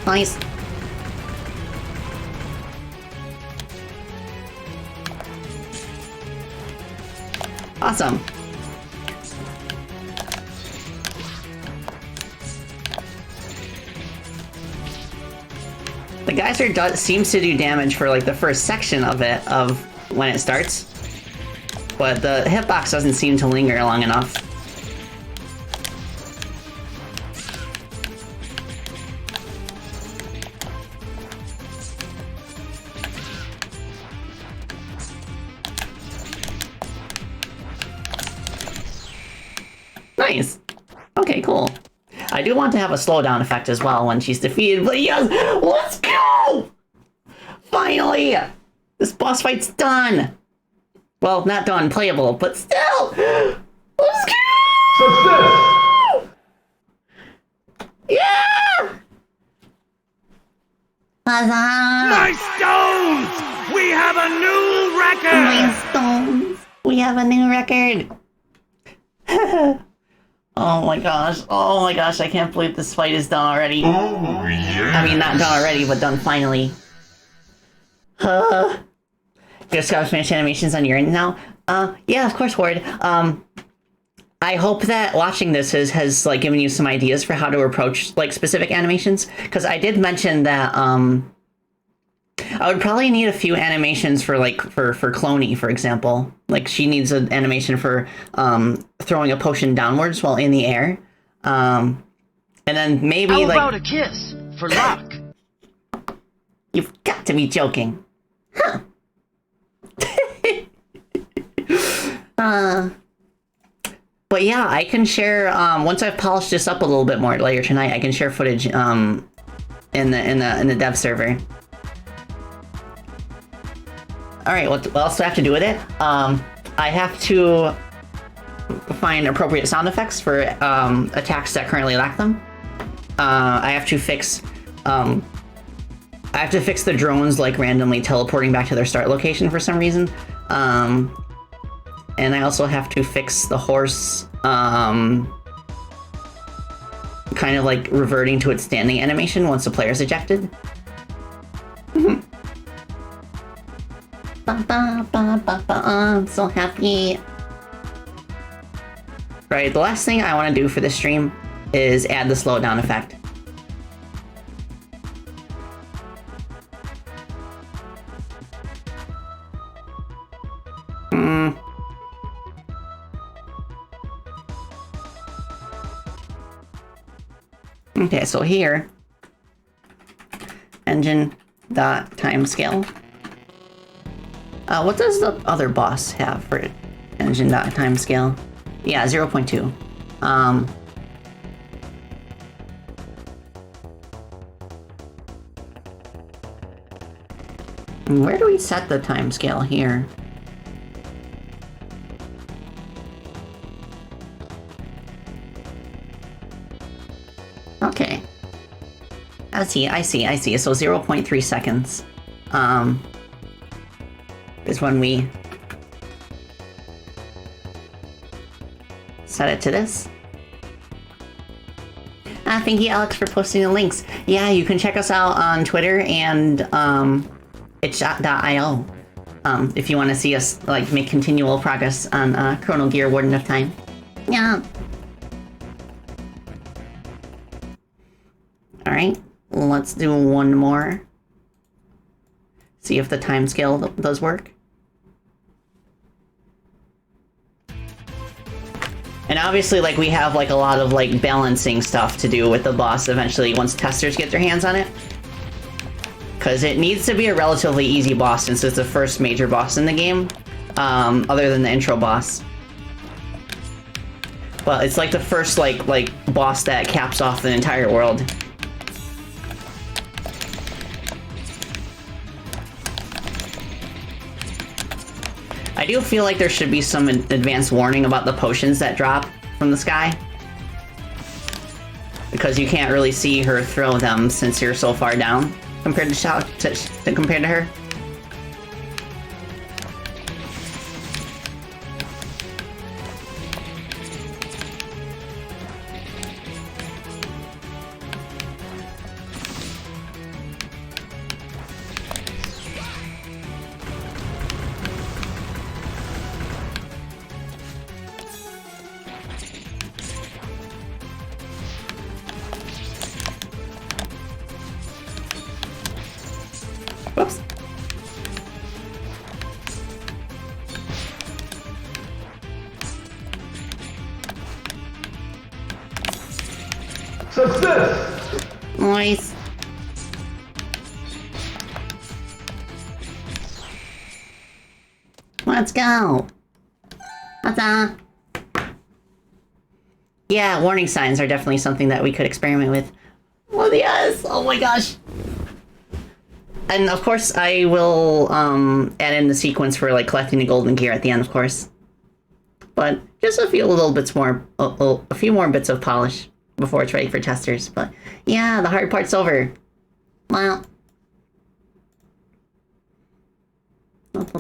[SPEAKER 1] Nice. Awesome. The geyser seems to do damage for like the first section of it, of when it starts, but the hitbox doesn't seem to linger long enough. Nice. Okay, cool. I do want to have a slowdown effect as well when she's defeated, but yes, let's go! Finally! This boss fight's done! Well, not done, playable, but still! Let's go! Yeah!
[SPEAKER 4] My stones! We have a new record!
[SPEAKER 1] My stones! We have a new record! Oh my gosh, I can't believe this fight is done already.
[SPEAKER 4] Oh, yeah.
[SPEAKER 1] I mean, not done already, but done finally. Just gotta finish animations on your end now? Yeah, of course, Ward. I hope that watching this has like given you some ideas for how to approach like specific animations, because I did mention that I would probably need a few animations for like for Cloney, for example. Like she needs an animation for throwing a potion downwards while in the air. And then maybe
[SPEAKER 4] How
[SPEAKER 1] like
[SPEAKER 4] about a kiss for luck?
[SPEAKER 1] You've got to be joking. Huh. But yeah, I can share once I've polished this up a little bit more later tonight, I can share footage in the dev server. Alright, what else do I have to do with it? I have to find appropriate sound effects for attacks that currently lack them. I have to fix the drones like randomly teleporting back to their start location for some reason. And I also have to fix the horse kind of like reverting to its standing animation once the player's ejected. I'm so happy. Right, the last thing I want to do for this stream is add the slowdown effect. Okay, so here, engine dot timescale. What does the other boss have for engine dot timescale? Yeah, 0.2. Where do we set the time scale here? Okay. I see. So 0.3 seconds. Is when we set it to this. Thank you, Alex, for posting the links. Yeah, you can check us out on Twitter and itch.io if you want to see us like make continual progress on Chrono Gear Warden of Time. Yeah. All right, let's do one more. See if the time scale does work. And obviously, like, we have, like, a lot of, like, balancing stuff to do with the boss eventually once testers get their hands on it. Because it needs to be a relatively easy boss since it's the first major boss in the game, other than the intro boss. But it's, like, the first, like boss that caps off the entire world. I do feel like there should be some advanced warning about the potions that drop from the sky. Because you can't really see her throw them since you're so far down compared to compared to her. Whoops.
[SPEAKER 4] Success!
[SPEAKER 1] Nice. Let's go. Huzzah. Yeah, warning signs are definitely something that we could experiment with. Oh, yes! Oh my gosh! And of course, I will add in the sequence for like collecting the golden gear at the end, of course. But just a few little bits more, a few more bits of polish before it's ready for testers. But yeah, the hard part's over. Well.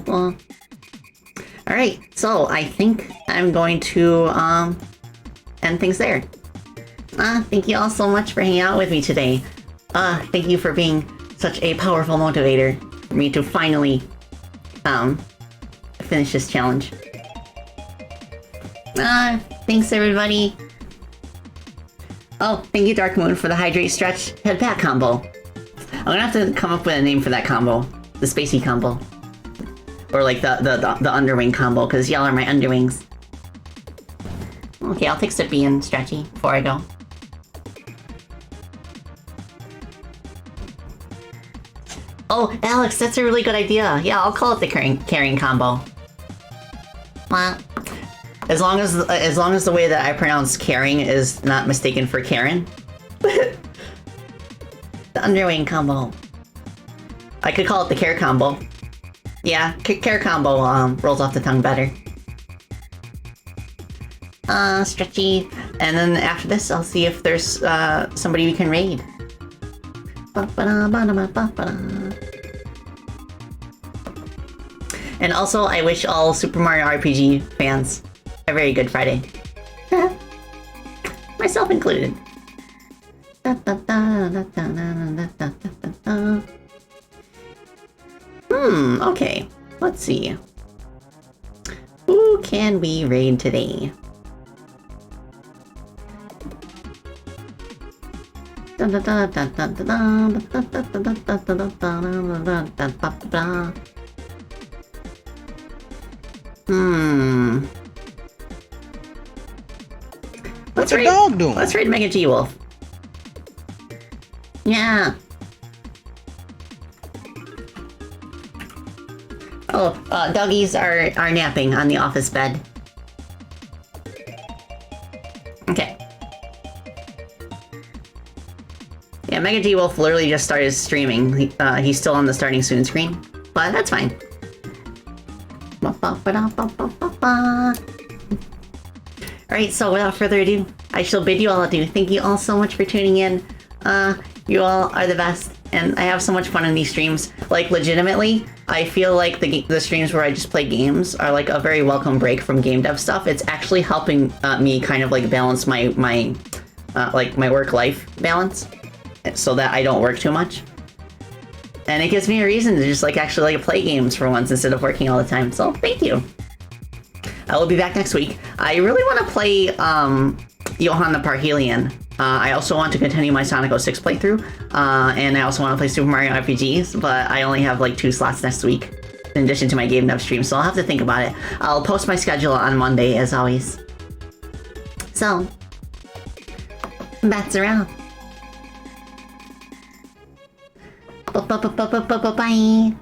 [SPEAKER 1] All right, so I think I'm going to end things there. Thank you all so much for hanging out with me today. Thank you for being such a powerful motivator for me to finally finish this challenge. Thanks everybody. Oh, thank you Dark Moon for the hydrate stretch head back combo. I'm gonna have to come up with a name for that combo. The spacey combo. Or like the underwing combo, because y'all are my underwings. Okay, I'll take Sippy and Stretchy before I go. Oh, Alex, that's a really good idea. Yeah, I'll call it the carrying combo. Well, as long as the way that I pronounce caring is not mistaken for Karen. The underwing combo. I could call it the care combo. Yeah, care combo rolls off the tongue better. Stretchy. And then after this, I'll see if there's somebody we can raid. And also, I wish all Super Mario RPG fans a very good Friday. Myself included. Okay. Let's see. Who can we raid today?
[SPEAKER 3] What's the dog doing?
[SPEAKER 1] Let's raid Mega G Wolf. Yeah. Oh, doggies are napping on the office bed. Okay. Yeah, Mega G Wolf literally just started streaming. He's still on the starting soon screen. but that's fine. Alright, so without further ado, I shall bid you all adieu. Thank you all so much for tuning in. You all are the best, and I have so much fun in these streams. Like, legitimately, I feel like the streams where I just play games are like a very welcome break from game dev stuff. It's actually helping me kind of like balance my work-life balance, so that I don't work too much. And it gives me a reason to just like actually like play games for once instead of working all the time. So thank you. I will be back next week. I really want to play Johann the Parhelion. I also want to continue my Sonic 06 playthrough, and I also want to play Super Mario RPGs, but I only have like 2 slots next week, in addition to my game dev stream, so I'll have to think about it. I'll post my schedule on Monday, as always. So, bats around. Bye.